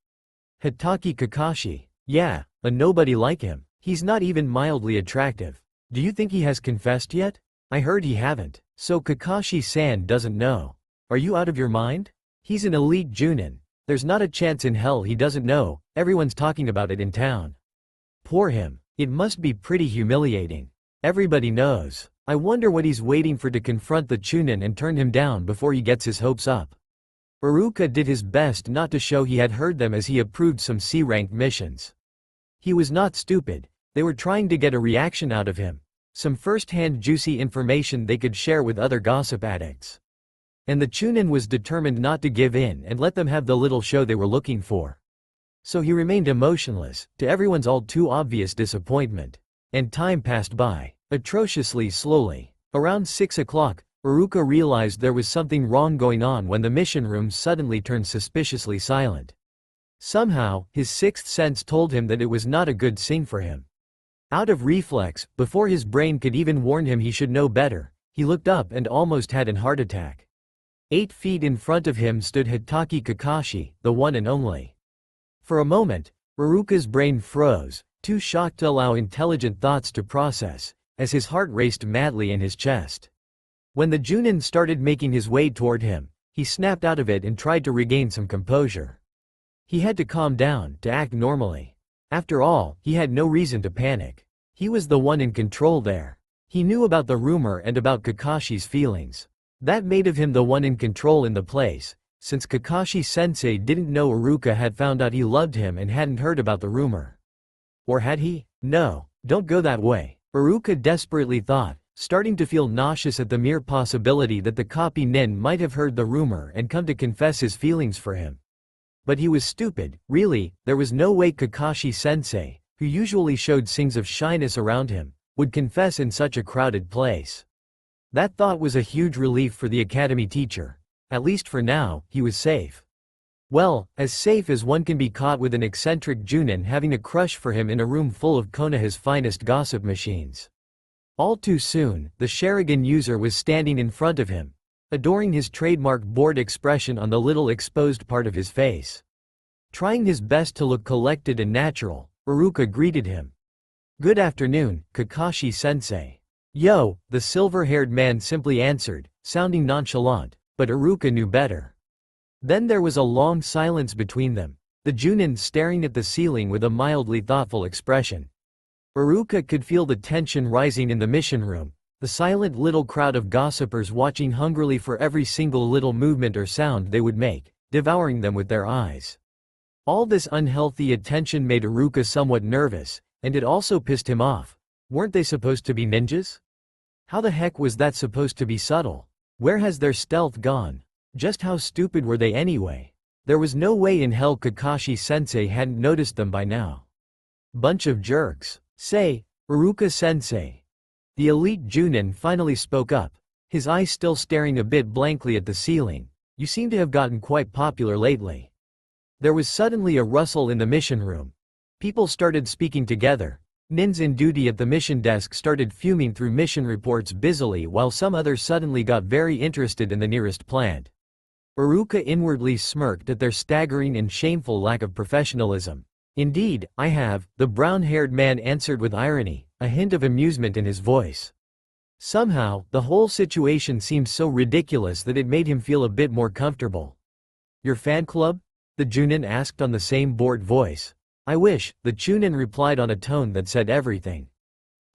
Hitaki Kakashi. Yeah, a nobody like him. He's not even mildly attractive. Do you think he has confessed yet? I heard he haven't. So Kakashi-san doesn't know. Are you out of your mind? He's an elite Junin. There's not a chance in hell he doesn't know, everyone's talking about it in town. Poor him. It must be pretty humiliating. Everybody knows. I wonder what he's waiting for to confront the Chunin and turn him down before he gets his hopes up. Iruka did his best not to show he had heard them as he approved some C-rank missions. He was not stupid. They were trying to get a reaction out of him. Some first-hand juicy information they could share with other gossip addicts. And the Chunin was determined not to give in and let them have the little show they were looking for. So he remained emotionless, to everyone's all too obvious disappointment. And time passed by, atrociously slowly. Around 6 o'clock, Iruka realized there was something wrong going on when the mission room suddenly turned suspiciously silent. Somehow, his sixth sense told him that it was not a good sign for him. Out of reflex, before his brain could even warn him he should know better, he looked up and almost had an heart attack. 8 feet in front of him stood Hitaki Kakashi, the one and only. For a moment, Iruka's brain froze, too shocked to allow intelligent thoughts to process, as his heart raced madly in his chest. When the Junin started making his way toward him, he snapped out of it and tried to regain some composure. He had to calm down, to act normally. After all, he had no reason to panic. He was the one in control there. He knew about the rumor and about Kakashi's feelings. That made of him the one in control in the place, since Kakashi-sensei didn't know Iruka had found out he loved him and hadn't heard about the rumor. Or had he? No, don't go that way, Iruka desperately thought, starting to feel nauseous at the mere possibility that the copy nin might have heard the rumor and come to confess his feelings for him. But he was stupid, really. There was no way Kakashi-sensei, who usually showed signs of shyness around him, would confess in such a crowded place. That thought was a huge relief for the academy teacher. At least for now, he was safe. Well, as safe as one can be caught with an eccentric Junin having a crush for him in a room full of Konoha's finest gossip machines. All too soon, the Sharingan user was standing in front of him, adoring his trademark bored expression on the little exposed part of his face. Trying his best to look collected and natural, Iruka greeted him. "Good afternoon, Kakashi-sensei." "Yo," the silver-haired man simply answered, sounding nonchalant, but Iruka knew better. Then there was a long silence between them, the Junin staring at the ceiling with a mildly thoughtful expression. Iruka could feel the tension rising in the mission room, the silent little crowd of gossipers watching hungrily for every single little movement or sound they would make, devouring them with their eyes. All this unhealthy attention made Iruka somewhat nervous, and it also pissed him off. Weren't they supposed to be ninjas? How the heck was that supposed to be subtle? Where has their stealth gone? Just how stupid were they anyway? There was no way in hell Kakashi-sensei hadn't noticed them by now. Bunch of jerks. Say, Iruka-sensei. The elite Junin finally spoke up, his eyes still staring a bit blankly at the ceiling. You seem to have gotten quite popular lately. There was suddenly a rustle in the mission room. People started speaking together. Nins in duty at the mission desk started fuming through mission reports busily while some others suddenly got very interested in the nearest plant. Iruka inwardly smirked at their staggering and shameful lack of professionalism. "Indeed, I have," the brown-haired man answered with irony, a hint of amusement in his voice. Somehow, the whole situation seemed so ridiculous that it made him feel a bit more comfortable. "Your fan club?" the Junin asked on the same bored voice. "I wish," the Chunin replied on a tone that said everything.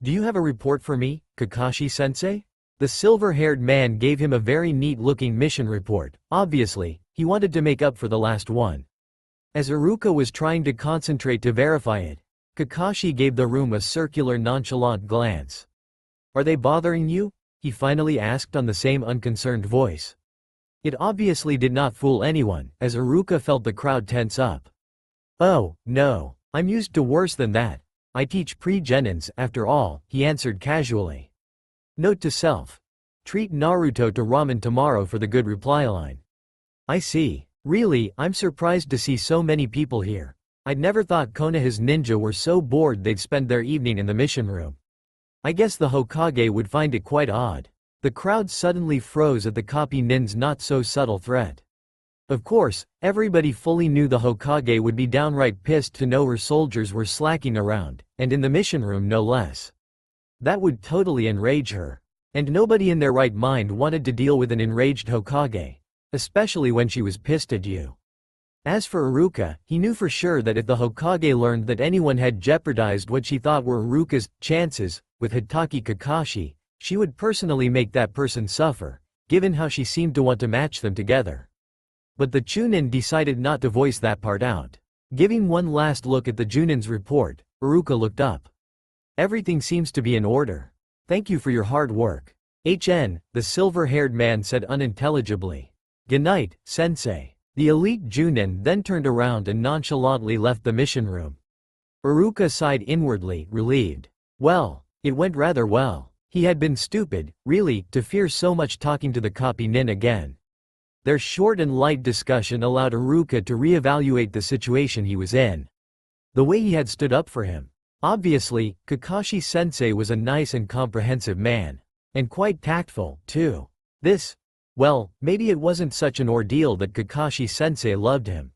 "Do you have a report for me, Kakashi-sensei?" The silver-haired man gave him a very neat-looking mission report. Obviously, he wanted to make up for the last one. As Iruka was trying to concentrate to verify it, Kakashi gave the room a circular nonchalant glance. "Are they bothering you?" he finally asked on the same unconcerned voice. It obviously did not fool anyone, as Iruka felt the crowd tense up. "Oh, no. I'm used to worse than that. I teach pre-genins, after all," he answered casually. Note to self. Treat Naruto to ramen tomorrow for the good reply line. "I see. Really, I'm surprised to see so many people here. I'd never thought Konoha's ninja were so bored they'd spend their evening in the mission room. I guess the Hokage would find it quite odd." The crowd suddenly froze at the copy nin's not-so-subtle threat. Of course, everybody fully knew the Hokage would be downright pissed to know her soldiers were slacking around, and in the mission room no less. That would totally enrage her. And nobody in their right mind wanted to deal with an enraged Hokage, especially when she was pissed at you. As for Iruka, he knew for sure that if the Hokage learned that anyone had jeopardized what she thought were Iruka's chances with Hitaki Kakashi, she would personally make that person suffer, given how she seemed to want to match them together. But the Chunin decided not to voice that part out. Giving one last look at the Junin's report, Iruka looked up. Everything seems to be in order. Thank you for your hard work. The silver-haired man said unintelligibly. Good night, sensei. The elite Junin then turned around and nonchalantly left the mission room. Iruka sighed inwardly, relieved. Well, it went rather well. He had been stupid, really, to fear so much talking to the copy nin again. Their short and light discussion allowed Iruka to reevaluate the situation he was in. The way he had stood up for him. Obviously, Kakashi-sensei was a nice and comprehensive man. And quite tactful, too. Well, maybe it wasn't such an ordeal that Kakashi-sensei loved him.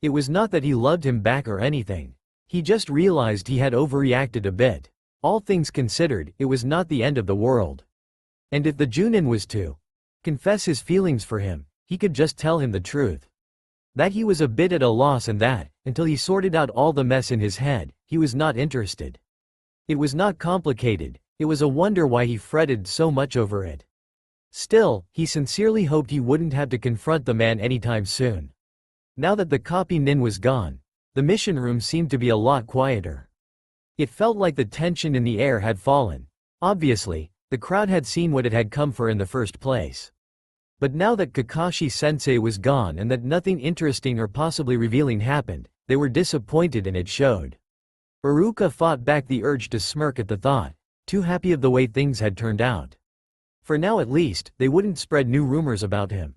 It was not that he loved him back or anything. He just realized he had overreacted a bit. All things considered, it was not the end of the world. And if the Junin was to confess his feelings for him, he could just tell him the truth. That he was a bit at a loss and that, until he sorted out all the mess in his head, he was not interested. It was not complicated, it was a wonder why he fretted so much over it. Still, he sincerely hoped he wouldn't have to confront the man anytime soon. Now that the copy nin was gone, the mission room seemed to be a lot quieter. It felt like the tension in the air had fallen. Obviously, the crowd had seen what it had come for in the first place. But now that Kakashi-sensei was gone and that nothing interesting or possibly revealing happened, they were disappointed and it showed. Iruka fought back the urge to smirk at the thought, too happy of the way things had turned out. For now at least, they wouldn't spread new rumors about him.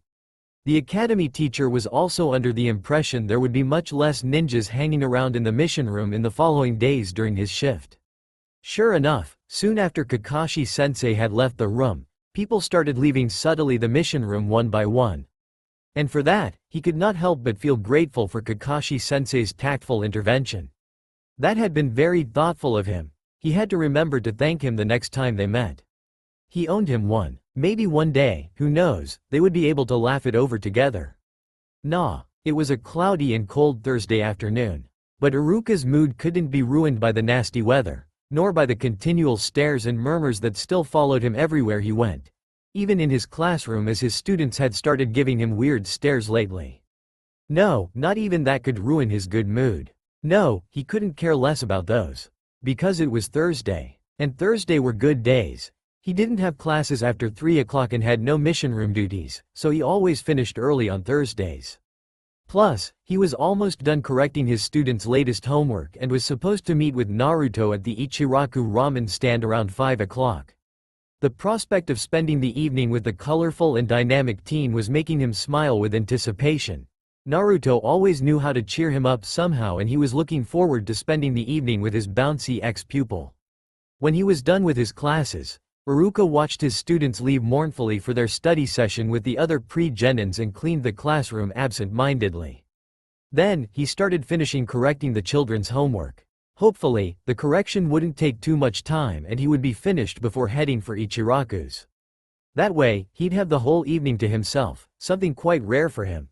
The academy teacher was also under the impression there would be much less ninjas hanging around in the mission room in the following days during his shift. Sure enough, soon after Kakashi-sensei had left the room, people started leaving subtly the mission room one by one. And for that, he could not help but feel grateful for Kakashi-sensei's tactful intervention. That had been very thoughtful of him. He had to remember to thank him the next time they met. He owed him one. Maybe one day, who knows, they would be able to laugh it over together. It was a cloudy and cold Thursday afternoon. But Iruka's mood couldn't be ruined by the nasty weather, nor by the continual stares and murmurs that still followed him everywhere he went. Even in his classroom, as his students had started giving him weird stares lately. No, not even that could ruin his good mood. No, he couldn't care less about those. Because it was Thursday. And Thursday were good days. He didn't have classes after 3 o'clock and had no mission room duties, so he always finished early on Thursdays. Plus, he was almost done correcting his students' latest homework and was supposed to meet with Naruto at the Ichiraku ramen stand around 5 o'clock. The prospect of spending the evening with the colorful and dynamic teen was making him smile with anticipation. Naruto always knew how to cheer him up somehow, and he was looking forward to spending the evening with his bouncy ex-pupil. When he was done with his classes, Iruka watched his students leave mournfully for their study session with the other pre-genins and cleaned the classroom absent-mindedly. Then, he started finishing correcting the children's homework. Hopefully, the correction wouldn't take too much time and he would be finished before heading for Ichiraku's. That way, he'd have the whole evening to himself, something quite rare for him.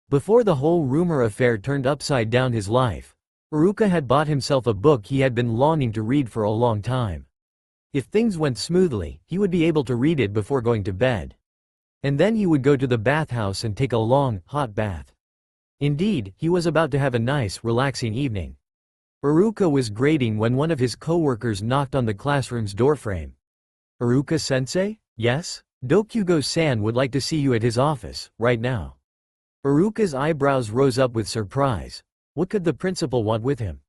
Before the whole rumor affair turned upside down his life, Iruka had bought himself a book he had been longing to read for a long time. If things went smoothly, he would be able to read it before going to bed. And then he would go to the bathhouse and take a long, hot bath. Indeed, he was about to have a nice, relaxing evening. Iruka was grading when one of his coworkers knocked on the classroom's doorframe. "Iruka-sensei? Yes? Dokugo-san would like to see you at his office, right now." Iruka's eyebrows rose up with surprise. What could the principal want with him?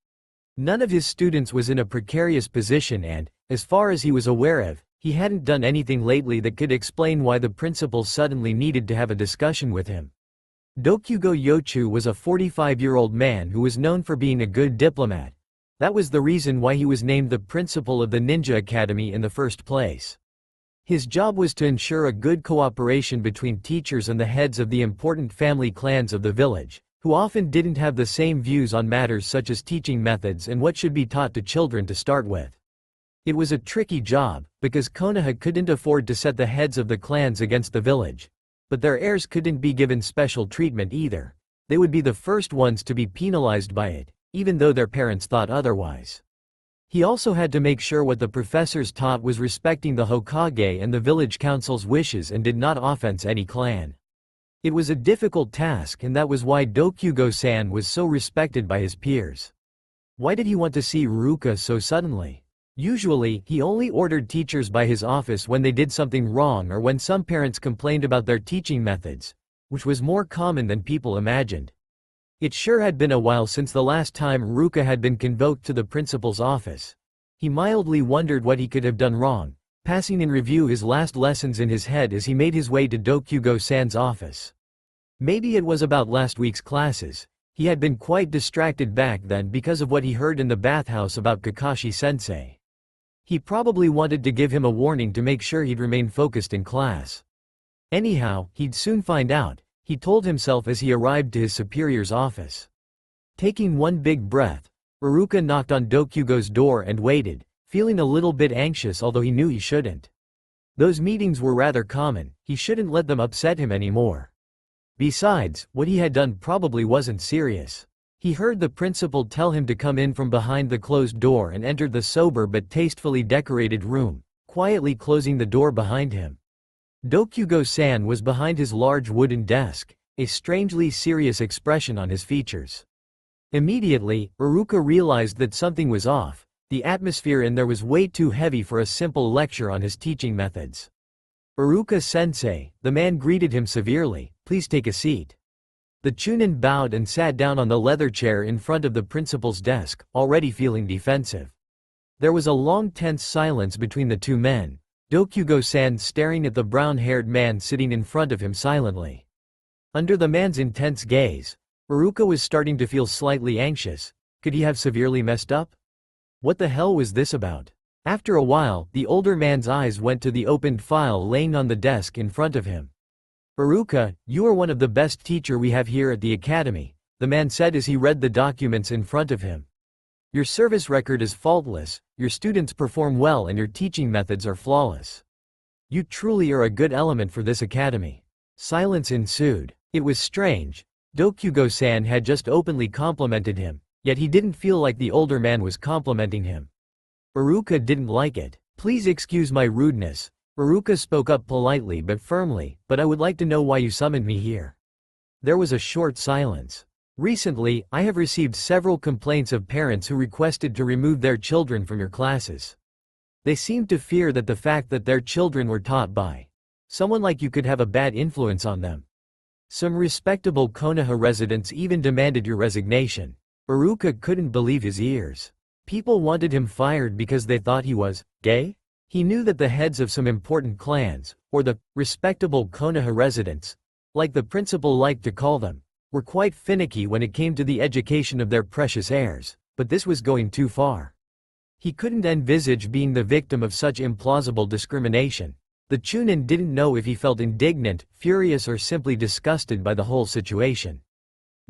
None of his students was in a precarious position and, as far as he was aware of, he hadn't done anything lately that could explain why the principal suddenly needed to have a discussion with him. Dokugo Yochu was a 45-year-old man who was known for being a good diplomat. That was the reason why he was named the principal of the Ninja Academy in the first place. His job was to ensure a good cooperation between teachers and the heads of the important family clans of the village, who often didn't have the same views on matters such as teaching methods and what should be taught to children to start with. It was a tricky job, because Konoha couldn't afford to set the heads of the clans against the village. But their heirs couldn't be given special treatment either. They would be the first ones to be penalized by it, even though their parents thought otherwise. He also had to make sure what the professors taught was respecting the Hokage and the village council's wishes and did not offense any clan. It was a difficult task, and that was why Dokugo-san was so respected by his peers. Why did he want to see Ruka so suddenly? Usually, he only ordered teachers by his office when they did something wrong or when some parents complained about their teaching methods, which was more common than people imagined. It sure had been a while since the last time Ruka had been convoked to the principal's office. He mildly wondered what he could have done wrong, passing in review his last lessons in his head as he made his way to Dokugo-san's office. Maybe it was about last week's classes. He had been quite distracted back then because of what he heard in the bathhouse about Kakashi-sensei. He probably wanted to give him a warning to make sure he'd remain focused in class. Anyhow, he'd soon find out, he told himself as he arrived to his superior's office. Taking one big breath, Ruka knocked on Dokugo's door and waited, feeling a little bit anxious although he knew he shouldn't. Those meetings were rather common, he shouldn't let them upset him anymore. Besides, what he had done probably wasn't serious. He heard the principal tell him to come in from behind the closed door and entered the sober but tastefully decorated room, quietly closing the door behind him. Dokugo-san was behind his large wooden desk, a strangely serious expression on his features. Immediately, Ruka realized that something was off. The atmosphere in there was way too heavy for a simple lecture on his teaching methods. "Uruka-sensei," the man greeted him severely, "please take a seat." The Chunin bowed and sat down on the leather chair in front of the principal's desk, already feeling defensive. There was a long tense silence between the two men, Dokugo-san staring at the brown-haired man sitting in front of him silently. Under the man's intense gaze, Uruka was starting to feel slightly anxious. Could he have severely messed up? What the hell was this about? After a while, the older man's eyes went to the opened file laying on the desk in front of him. "Uruka, you are one of the best teacher we have here at the academy," the man said as he read the documents in front of him. "Your service record is faultless, your students perform well and your teaching methods are flawless. You truly are a good element for this academy." Silence ensued. It was strange. Dokugo-san had just openly complimented him, yet he didn't feel like the older man was complimenting him. Uruka didn't like it. "Please excuse my rudeness," Uruka spoke up politely but firmly, "but I would like to know why you summoned me here." There was a short silence. "Recently, I have received several complaints of parents who requested to remove their children from your classes. They seemed to fear that the fact that their children were taught by someone like you could have a bad influence on them. Some respectable Konoha residents even demanded your resignation." Uruka couldn't believe his ears. People wanted him fired because they thought he was gay? He knew that the heads of some important clans, or the respectable Konoha residents, like the principal liked to call them, were quite finicky when it came to the education of their precious heirs, but this was going too far. He couldn't envisage being the victim of such implausible discrimination. The Chunin didn't know if he felt indignant, furious or simply disgusted by the whole situation.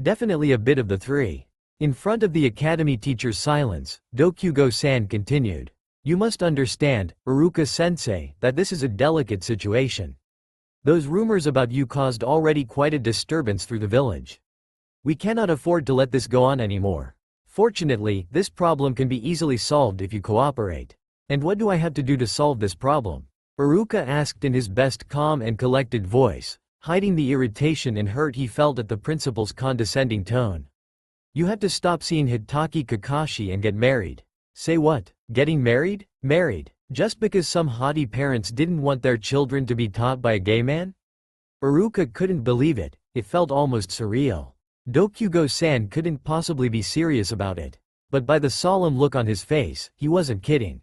Definitely a bit of the three. In front of the academy teacher's silence, Dokugo-san continued. "You must understand, Uruka-sensei, that this is a delicate situation. Those rumors about you caused already quite a disturbance through the village. We cannot afford to let this go on anymore. Fortunately, this problem can be easily solved if you cooperate." "And what do I have to do to solve this problem?" Uruka asked in his best calm and collected voice, hiding the irritation and hurt he felt at the principal's condescending tone. "You have to stop seeing Hitaki Kakashi and get married." "Say what? Getting married? Married? Just because some haughty parents didn't want their children to be taught by a gay man?" Uruka couldn't believe it, it felt almost surreal. Dokugo-san couldn't possibly be serious about it. But by the solemn look on his face, he wasn't kidding.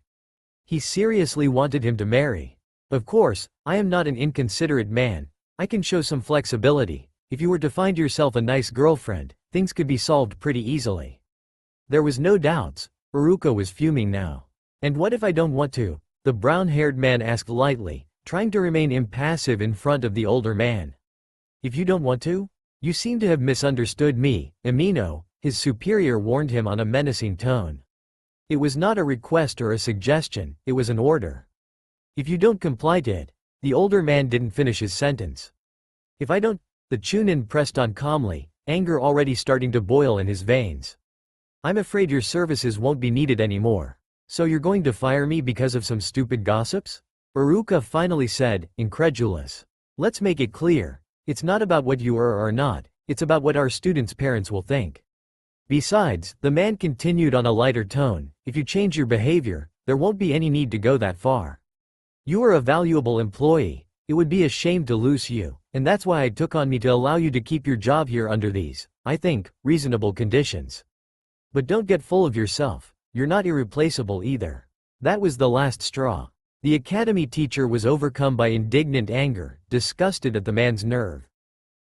He seriously wanted him to marry. "Of course, I am not an inconsiderate man. I can show some flexibility. If you were to find yourself a nice girlfriend, things could be solved pretty easily." There was no doubts. Uruka was fuming now. "And what if I don't want to?" the brown-haired man asked lightly, trying to remain impassive in front of the older man. "If you don't want to? You seem to have misunderstood me, Amino," his superior warned him on a menacing tone. It was not a request or a suggestion, it was an order. "If you don't comply to it," the older man didn't finish his sentence. "If I don't," the Chunin pressed on calmly, anger already starting to boil in his veins. I'm afraid your services won't be needed anymore. So you're going to fire me because of some stupid gossips? Iruka finally said, incredulous. Let's make it clear. It's not about what you are or are not, it's about what our students' parents will think. Besides, the man continued on a lighter tone, if you change your behavior, there won't be any need to go that far. You are a valuable employee, it would be a shame to lose you, and that's why I took on me to allow you to keep your job here under these, I think, reasonable conditions. But don't get full of yourself, you're not irreplaceable either. That was the last straw. The academy teacher was overcome by indignant anger, disgusted at the man's nerve.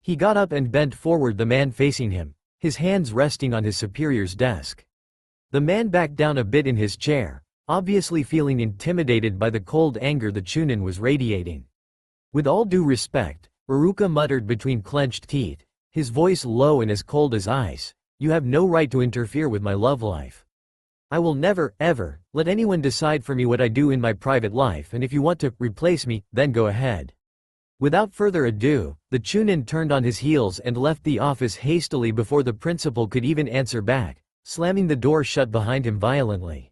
He got up and bent forward, the man facing him, his hands resting on his superior's desk. The man backed down a bit in his chair, obviously feeling intimidated by the cold anger the Chunin was radiating. With all due respect, Iruka muttered between clenched teeth, his voice low and as cold as ice, you have no right to interfere with my love life. I will never, ever, let anyone decide for me what I do in my private life, and if you want to replace me, then go ahead. Without further ado, the Chunin turned on his heels and left the office hastily before the principal could even answer back, slamming the door shut behind him violently.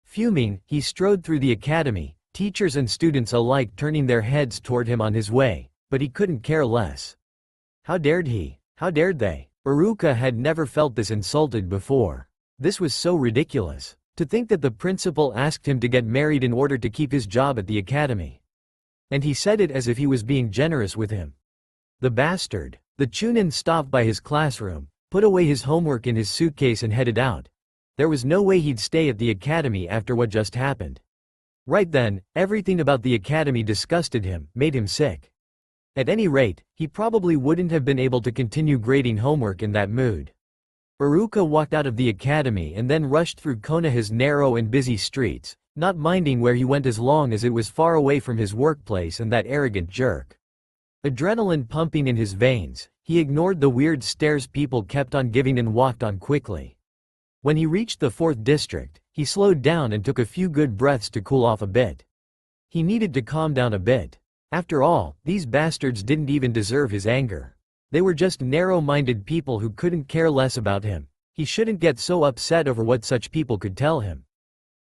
Fuming, he strode through the academy, teachers and students alike turning their heads toward him on his way, but he couldn't care less. How dared he? How dared they? Iruka had never felt this insulted before. This was so ridiculous. To think that the principal asked him to get married in order to keep his job at the academy. And he said it as if he was being generous with him. The bastard. The Chunin stopped by his classroom, put away his homework in his suitcase and headed out. There was no way he'd stay at the academy after what just happened. Right then, everything about the academy disgusted him, made him sick. At any rate, he probably wouldn't have been able to continue grading homework in that mood. Iruka walked out of the academy and then rushed through Konoha's narrow and busy streets, not minding where he went as long as it was far away from his workplace and that arrogant jerk. Adrenaline pumping in his veins, he ignored the weird stares people kept on giving and walked on quickly. When he reached the 4th district, he slowed down and took a few good breaths to cool off a bit. He needed to calm down a bit. After all, these bastards didn't even deserve his anger. They were just narrow-minded people who couldn't care less about him. He shouldn't get so upset over what such people could tell him.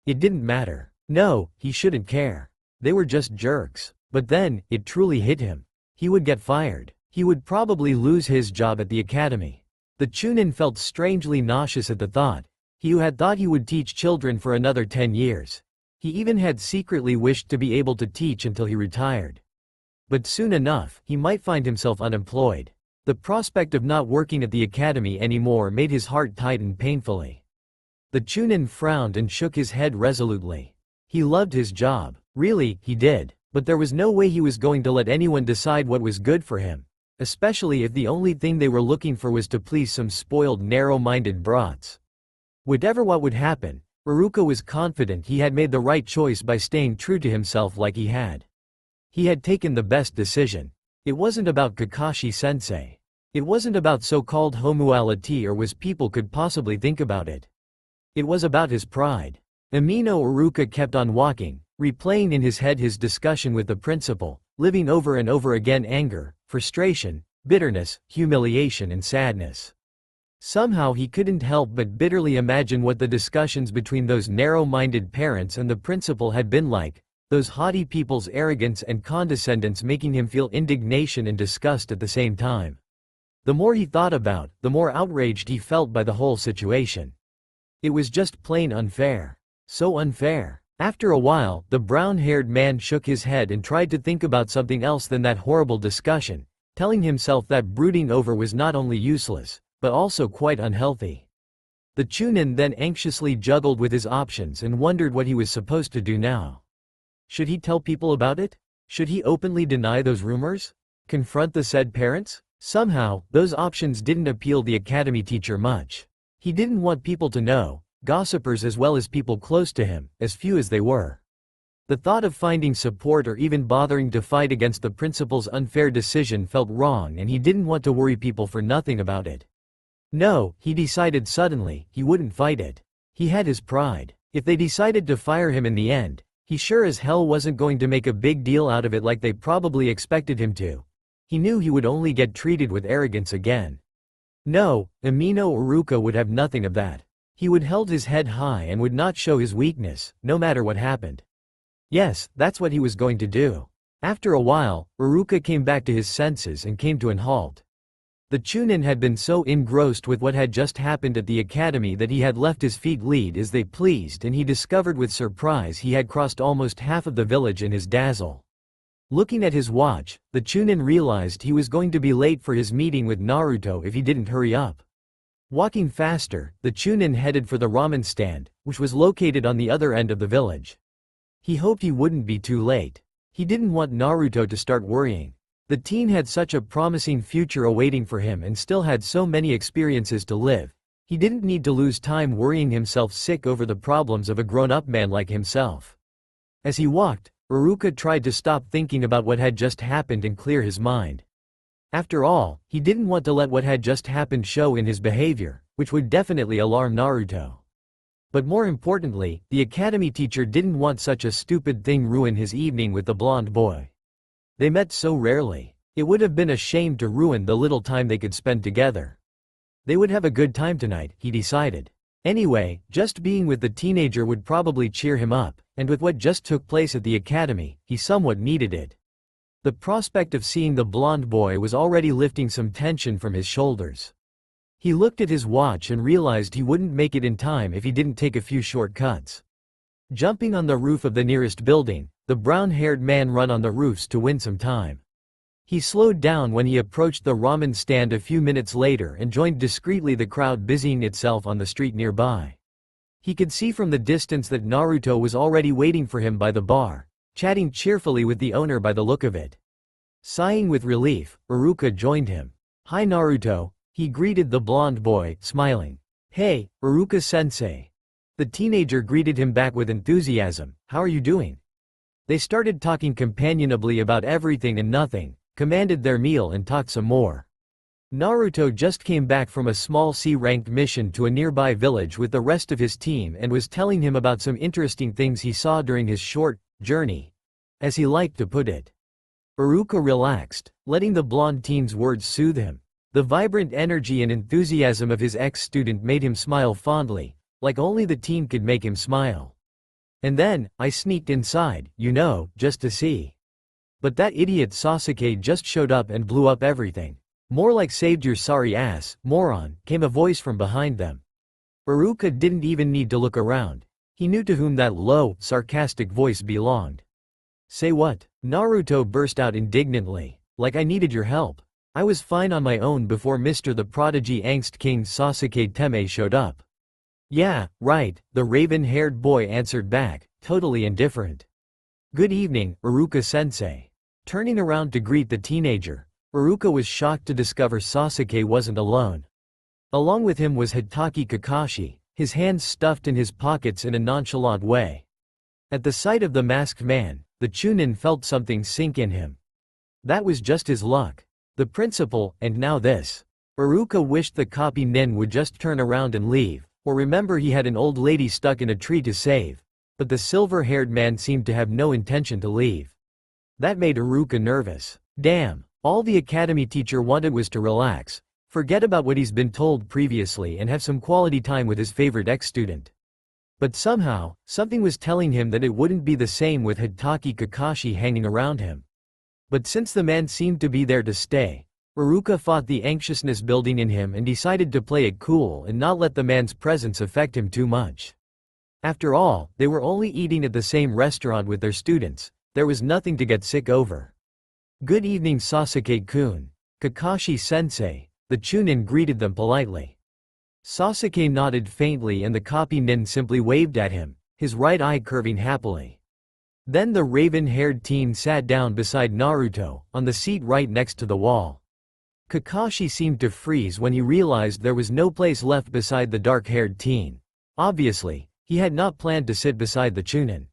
It didn't matter. No, he shouldn't care. They were just jerks. But then, it truly hit him. He would get fired. He would probably lose his job at the academy. The Chunin felt strangely nauseous at the thought. He who had thought he would teach children for another 10 years. He even had secretly wished to be able to teach until he retired. But soon enough, he might find himself unemployed. The prospect of not working at the academy anymore made his heart tighten painfully. The Chunin frowned and shook his head resolutely. He loved his job. Really, he did. But there was no way he was going to let anyone decide what was good for him. Especially if the only thing they were looking for was to please some spoiled narrow-minded brats. Whatever what would happen, Iruka was confident he had made the right choice by staying true to himself like he had. He had taken the best decision. It wasn't about Kakashi-sensei. It wasn't about so-called homuality or was people could possibly think about it. It was about his pride. Amino Iruka kept on walking, replaying in his head his discussion with the principal, living over and over again anger, frustration, bitterness, humiliation and sadness. Somehow he couldn't help but bitterly imagine what the discussions between those narrow-minded parents and the principal had been like. Those haughty people's arrogance and condescendence making him feel indignation and disgust at the same time. The more he thought about, the more outraged he felt by the whole situation. It was just plain unfair. So unfair. After a while, the brown-haired man shook his head and tried to think about something else than that horrible discussion, telling himself that brooding over was not only useless, but also quite unhealthy. The Chunin then anxiously juggled with his options and wondered what he was supposed to do now. Should he tell people about it? Should he openly deny those rumors? Confront the said parents? Somehow, those options didn't appeal the academy teacher much. He didn't want people to know, gossipers as well as people close to him, as few as they were. The thought of finding support or even bothering to fight against the principal's unfair decision felt wrong and he didn't want to worry people for nothing about it. No, he decided suddenly, he wouldn't fight it. He had his pride. If they decided to fire him in the end, he sure as hell wasn't going to make a big deal out of it like they probably expected him to. He knew he would only get treated with arrogance again. No, Amino Iruka would have nothing of that. He would held his head high and would not show his weakness, no matter what happened. Yes, that's what he was going to do. After a while, Iruka came back to his senses and came to an halt. The Chunin had been so engrossed with what had just happened at the academy that he had left his feet lead as they pleased, and he discovered with surprise he had crossed almost half of the village in his dazzle. Looking at his watch, the Chunin realized he was going to be late for his meeting with Naruto if he didn't hurry up. Walking faster, the Chunin headed for the ramen stand, which was located on the other end of the village. He hoped he wouldn't be too late. He didn't want Naruto to start worrying. The teen had such a promising future awaiting for him and still had so many experiences to live. He didn't need to lose time worrying himself sick over the problems of a grown-up man like himself. As he walked, Iruka tried to stop thinking about what had just happened and clear his mind. After all, he didn't want to let what had just happened show in his behavior, which would definitely alarm Naruto. But more importantly, the academy teacher didn't want such a stupid thing ruin his evening with the blonde boy. They met so rarely. It would have been a shame to ruin the little time they could spend together. They would have a good time tonight, he decided. Anyway, just being with the teenager would probably cheer him up, and with what just took place at the academy, he somewhat needed it. The prospect of seeing the blonde boy was already lifting some tension from his shoulders. He looked at his watch and realized he wouldn't make it in time if he didn't take a few shortcuts. Jumping on the roof of the nearest building, the brown-haired man ran on the roofs to win some time. He slowed down when he approached the ramen stand a few minutes later and joined discreetly the crowd busying itself on the street nearby. He could see from the distance that Naruto was already waiting for him by the bar, chatting cheerfully with the owner by the look of it. Sighing with relief, Iruka joined him. "Hi Naruto," he greeted the blonde boy, smiling. "Hey, Iruka-sensei." The teenager greeted him back with enthusiasm. "How are you doing?" They started talking companionably about everything and nothing, commanded their meal and talked some more. Naruto just came back from a small C-ranked mission to a nearby village with the rest of his team and was telling him about some interesting things he saw during his short journey, as he liked to put it. Iruka relaxed, letting the blonde teen's words soothe him. The vibrant energy and enthusiasm of his ex-student made him smile fondly, like only the teen could make him smile. "And then, I sneaked inside, just to see. But that idiot Sasuke just showed up and blew up everything." "More like saved your sorry ass, moron," came a voice from behind them. Iruka didn't even need to look around. He knew to whom that low, sarcastic voice belonged. "Say what?" Naruto burst out indignantly. "Like I needed your help. I was fine on my own before Mr. the Prodigy Angst King Sasuke Teme showed up." "Yeah, right," the raven-haired boy answered back, totally indifferent. "Good evening, Iruka-sensei." Turning around to greet the teenager, Iruka was shocked to discover Sasuke wasn't alone. Along with him was Hitaki Kakashi, his hands stuffed in his pockets in a nonchalant way. At the sight of the masked man, the Chunin felt something sink in him. That was just his luck. The principal, and now this. Iruka wished the copy nin would just turn around and leave, or remember he had an old lady stuck in a tree to save. But the silver-haired man seemed to have no intention to leave. That made Iruka nervous. Damn, all the academy teacher wanted was to relax, forget about what he's been told previously and have some quality time with his favorite ex-student. But somehow, something was telling him that it wouldn't be the same with Hitaki Kakashi hanging around him. But since the man seemed to be there to stay, Iruka fought the anxiousness building in him and decided to play it cool and not let the man's presence affect him too much. After all, they were only eating at the same restaurant with their students. There was nothing to get sick over. "Good evening Sasuke-kun. Kakashi-sensei," the Chunin greeted them politely. Sasuke nodded faintly and the copy nin simply waved at him, his right eye curving happily. Then the raven-haired teen sat down beside Naruto, on the seat right next to the wall. Kakashi seemed to freeze when he realized there was no place left beside the dark-haired teen. Obviously, he had not planned to sit beside the Chunin.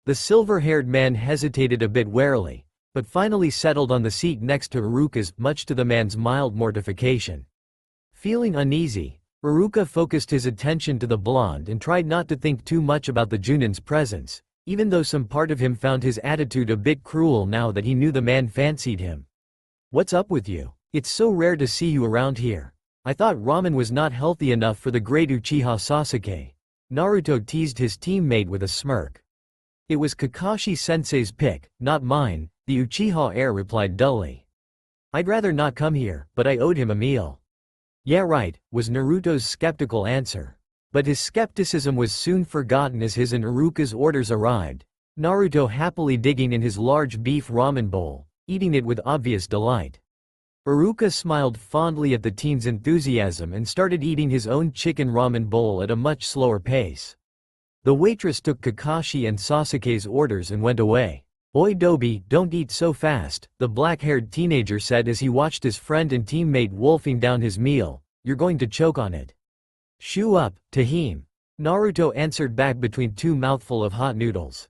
The silver-haired man hesitated a bit warily, but finally settled on the seat next to Iruka's, much to the man's mild mortification. Feeling uneasy, Iruka focused his attention to the blonde and tried not to think too much about the Chunin's presence, even though some part of him found his attitude a bit cruel now that he knew the man fancied him. "What's up with you? It's so rare to see you around here." I thought ramen was not healthy enough for the great Uchiha Sasuke. Naruto teased his teammate with a smirk. It was Kakashi-sensei's pick, not mine, the Uchiha heir replied dully. I'd rather not come here, but I owed him a meal. Yeah right, was Naruto's skeptical answer. But his skepticism was soon forgotten as his and Iruka's orders arrived, Naruto happily digging in his large beef ramen bowl, eating it with obvious delight. Iruka smiled fondly at the teen's enthusiasm and started eating his own chicken ramen bowl at a much slower pace. The waitress took Kakashi and Sasuke's orders and went away. Oi Dobi, don't eat so fast, the black-haired teenager said as he watched his friend and teammate wolfing down his meal, you're going to choke on it. Shoo up, Tahim. Naruto answered back between two mouthful of hot noodles.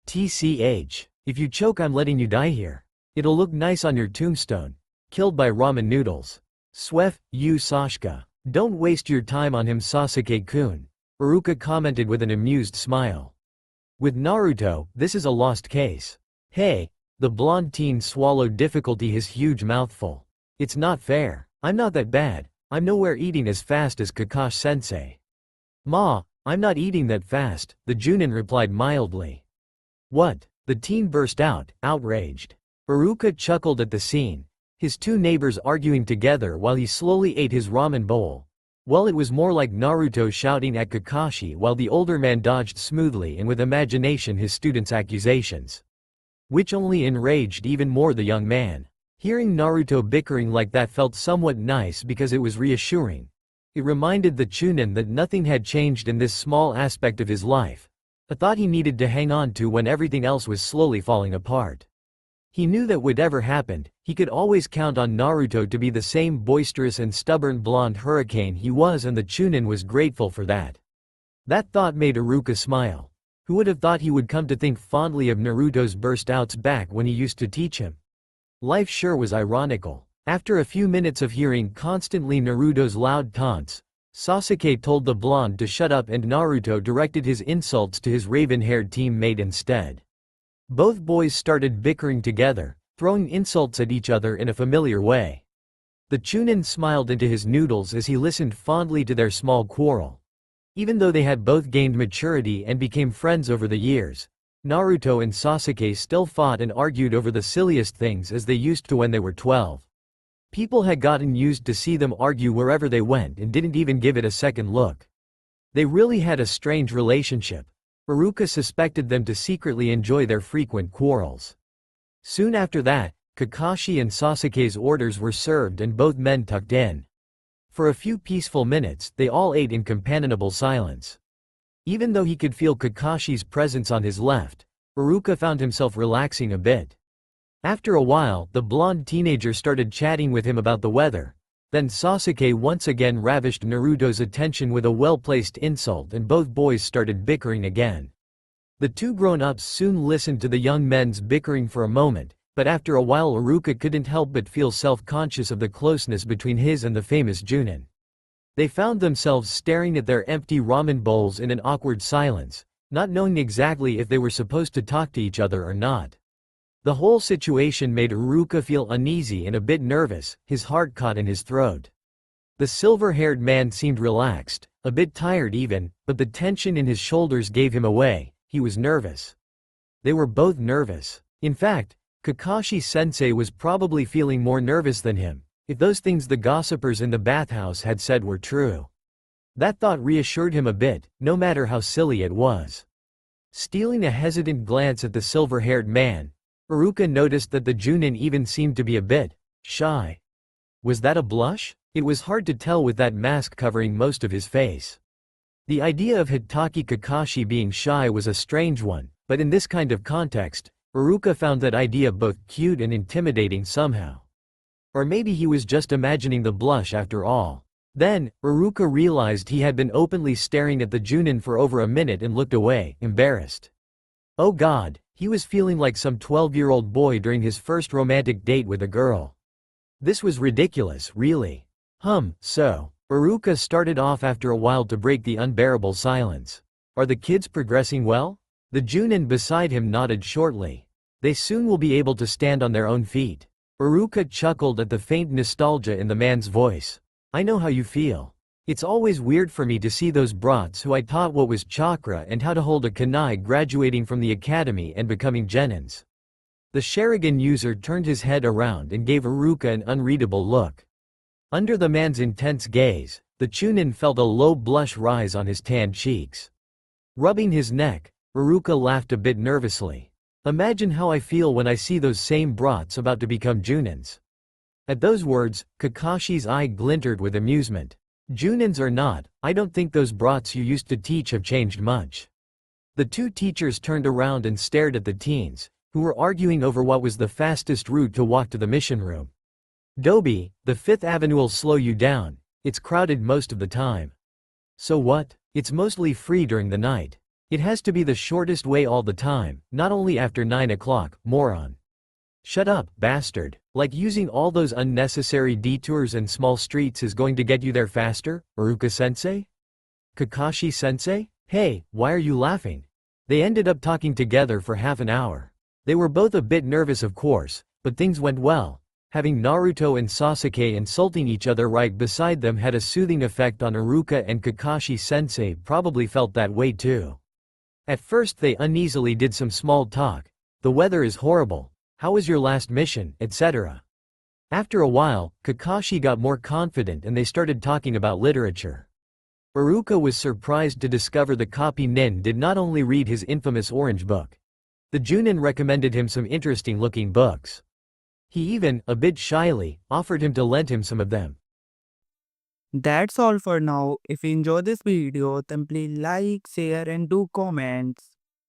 TCH, if you choke I'm letting you die here. It'll look nice on your tombstone. Killed by ramen noodles. Swef, you Sasuke. Don't waste your time on him Sasuke-kun. Iruka commented with an amused smile. With Naruto, this is a lost case. Hey, the blonde teen swallowed difficulty his huge mouthful. It's not fair. I'm not that bad. I'm nowhere eating as fast as Kakashi-sensei. Ma, I'm not eating that fast, the Junin replied mildly. What? The teen burst out, outraged. Iruka chuckled at the scene. His two neighbors arguing together while he slowly ate his ramen bowl. Well, it was more like Naruto shouting at Kakashi while the older man dodged smoothly and with imagination his students' accusations. Which only enraged even more the young man. Hearing Naruto bickering like that felt somewhat nice because it was reassuring. It reminded the Chunin that nothing had changed in this small aspect of his life, a thought he needed to hang on to when everything else was slowly falling apart. He knew that whatever happened, he could always count on Naruto to be the same boisterous and stubborn blonde hurricane he was, and the Chunin was grateful for that. That thought made Iruka smile. Who would have thought he would come to think fondly of Naruto's burst-outs back when he used to teach him? Life sure was ironical. After a few minutes of hearing constantly Naruto's loud taunts, Sasuke told the blonde to shut up and Naruto directed his insults to his raven-haired teammate instead. Both boys started bickering together, throwing insults at each other in a familiar way. The Chunin smiled into his noodles as he listened fondly to their small quarrel. Even though they had both gained maturity and became friends over the years, Naruto and Sasuke still fought and argued over the silliest things as they used to when they were 12. People had gotten used to see them argue wherever they went and didn't even give it a second look. They really had a strange relationship. Iruka suspected them to secretly enjoy their frequent quarrels. Soon after that, Kakashi and Sasuke's orders were served and both men tucked in. For a few peaceful minutes, they all ate in companionable silence. Even though he could feel Kakashi's presence on his left, Iruka found himself relaxing a bit. After a while, the blonde teenager started chatting with him about the weather. Then Sasuke once again ravished Naruto's attention with a well-placed insult and both boys started bickering again. The two grown-ups soon listened to the young men's bickering for a moment, but after a while Iruka couldn't help but feel self-conscious of the closeness between his and the famous Junin. They found themselves staring at their empty ramen bowls in an awkward silence, not knowing exactly if they were supposed to talk to each other or not. The whole situation made Iruka feel uneasy and a bit nervous, his heart caught in his throat. The silver-haired man seemed relaxed, a bit tired even, but the tension in his shoulders gave him away. He was nervous. They were both nervous. In fact, Kakashi-sensei was probably feeling more nervous than him, if those things the gossipers in the bathhouse had said were true. That thought reassured him a bit, no matter how silly it was. Stealing a hesitant glance at the silver-haired man, Iruka noticed that the Junin even seemed to be a bit shy. Was that a blush? It was hard to tell with that mask covering most of his face. The idea of Hitaki Kakashi being shy was a strange one, but in this kind of context, Iruka found that idea both cute and intimidating somehow. Or maybe he was just imagining the blush after all. Then, Iruka realized he had been openly staring at the Junin for over a minute and looked away, embarrassed. Oh God, he was feeling like some 12-year-old boy during his first romantic date with a girl. This was ridiculous, really. So, Iruka started off after a while to break the unbearable silence. Are the kids progressing well? The Junin beside him nodded shortly. They soon will be able to stand on their own feet. Iruka chuckled at the faint nostalgia in the man's voice. I know how you feel. It's always weird for me to see those brats who I taught what was chakra and how to hold a kunai graduating from the academy and becoming genins. The Sharingan user turned his head around and gave Iruka an unreadable look. Under the man's intense gaze, the Chunin felt a low blush rise on his tanned cheeks. Rubbing his neck, Iruka laughed a bit nervously. Imagine how I feel when I see those same brats about to become Junins. At those words, Kakashi's eye glinted with amusement. Junins or not, I don't think those brats you used to teach have changed much. The two teachers turned around and stared at the teens, who were arguing over what was the fastest route to walk to the mission room. Doby, the Fifth Avenue'll slow you down, it's crowded most of the time. So what? It's mostly free during the night. It has to be the shortest way all the time, not only after 9 o'clock, moron. Shut up, bastard. Like using all those unnecessary detours and small streets is going to get you there faster, Iruka-sensei? Kakashi-sensei? Hey, why are you laughing? They ended up talking together for half an hour. They were both a bit nervous of course, but things went well. Having Naruto and Sasuke insulting each other right beside them had a soothing effect on Iruka, and Kakashi-sensei probably felt that way too. At first they uneasily did some small talk. The weather is horrible. How was your last mission, etc. After a while, Kakashi got more confident and they started talking about literature. Iruka was surprised to discover the copy nin did not only read his infamous orange book. The Junin recommended him some interesting-looking books. He even, a bit shyly, offered him to lend him some of them. That's all for now. If you enjoy this video, then please like, share and do comments.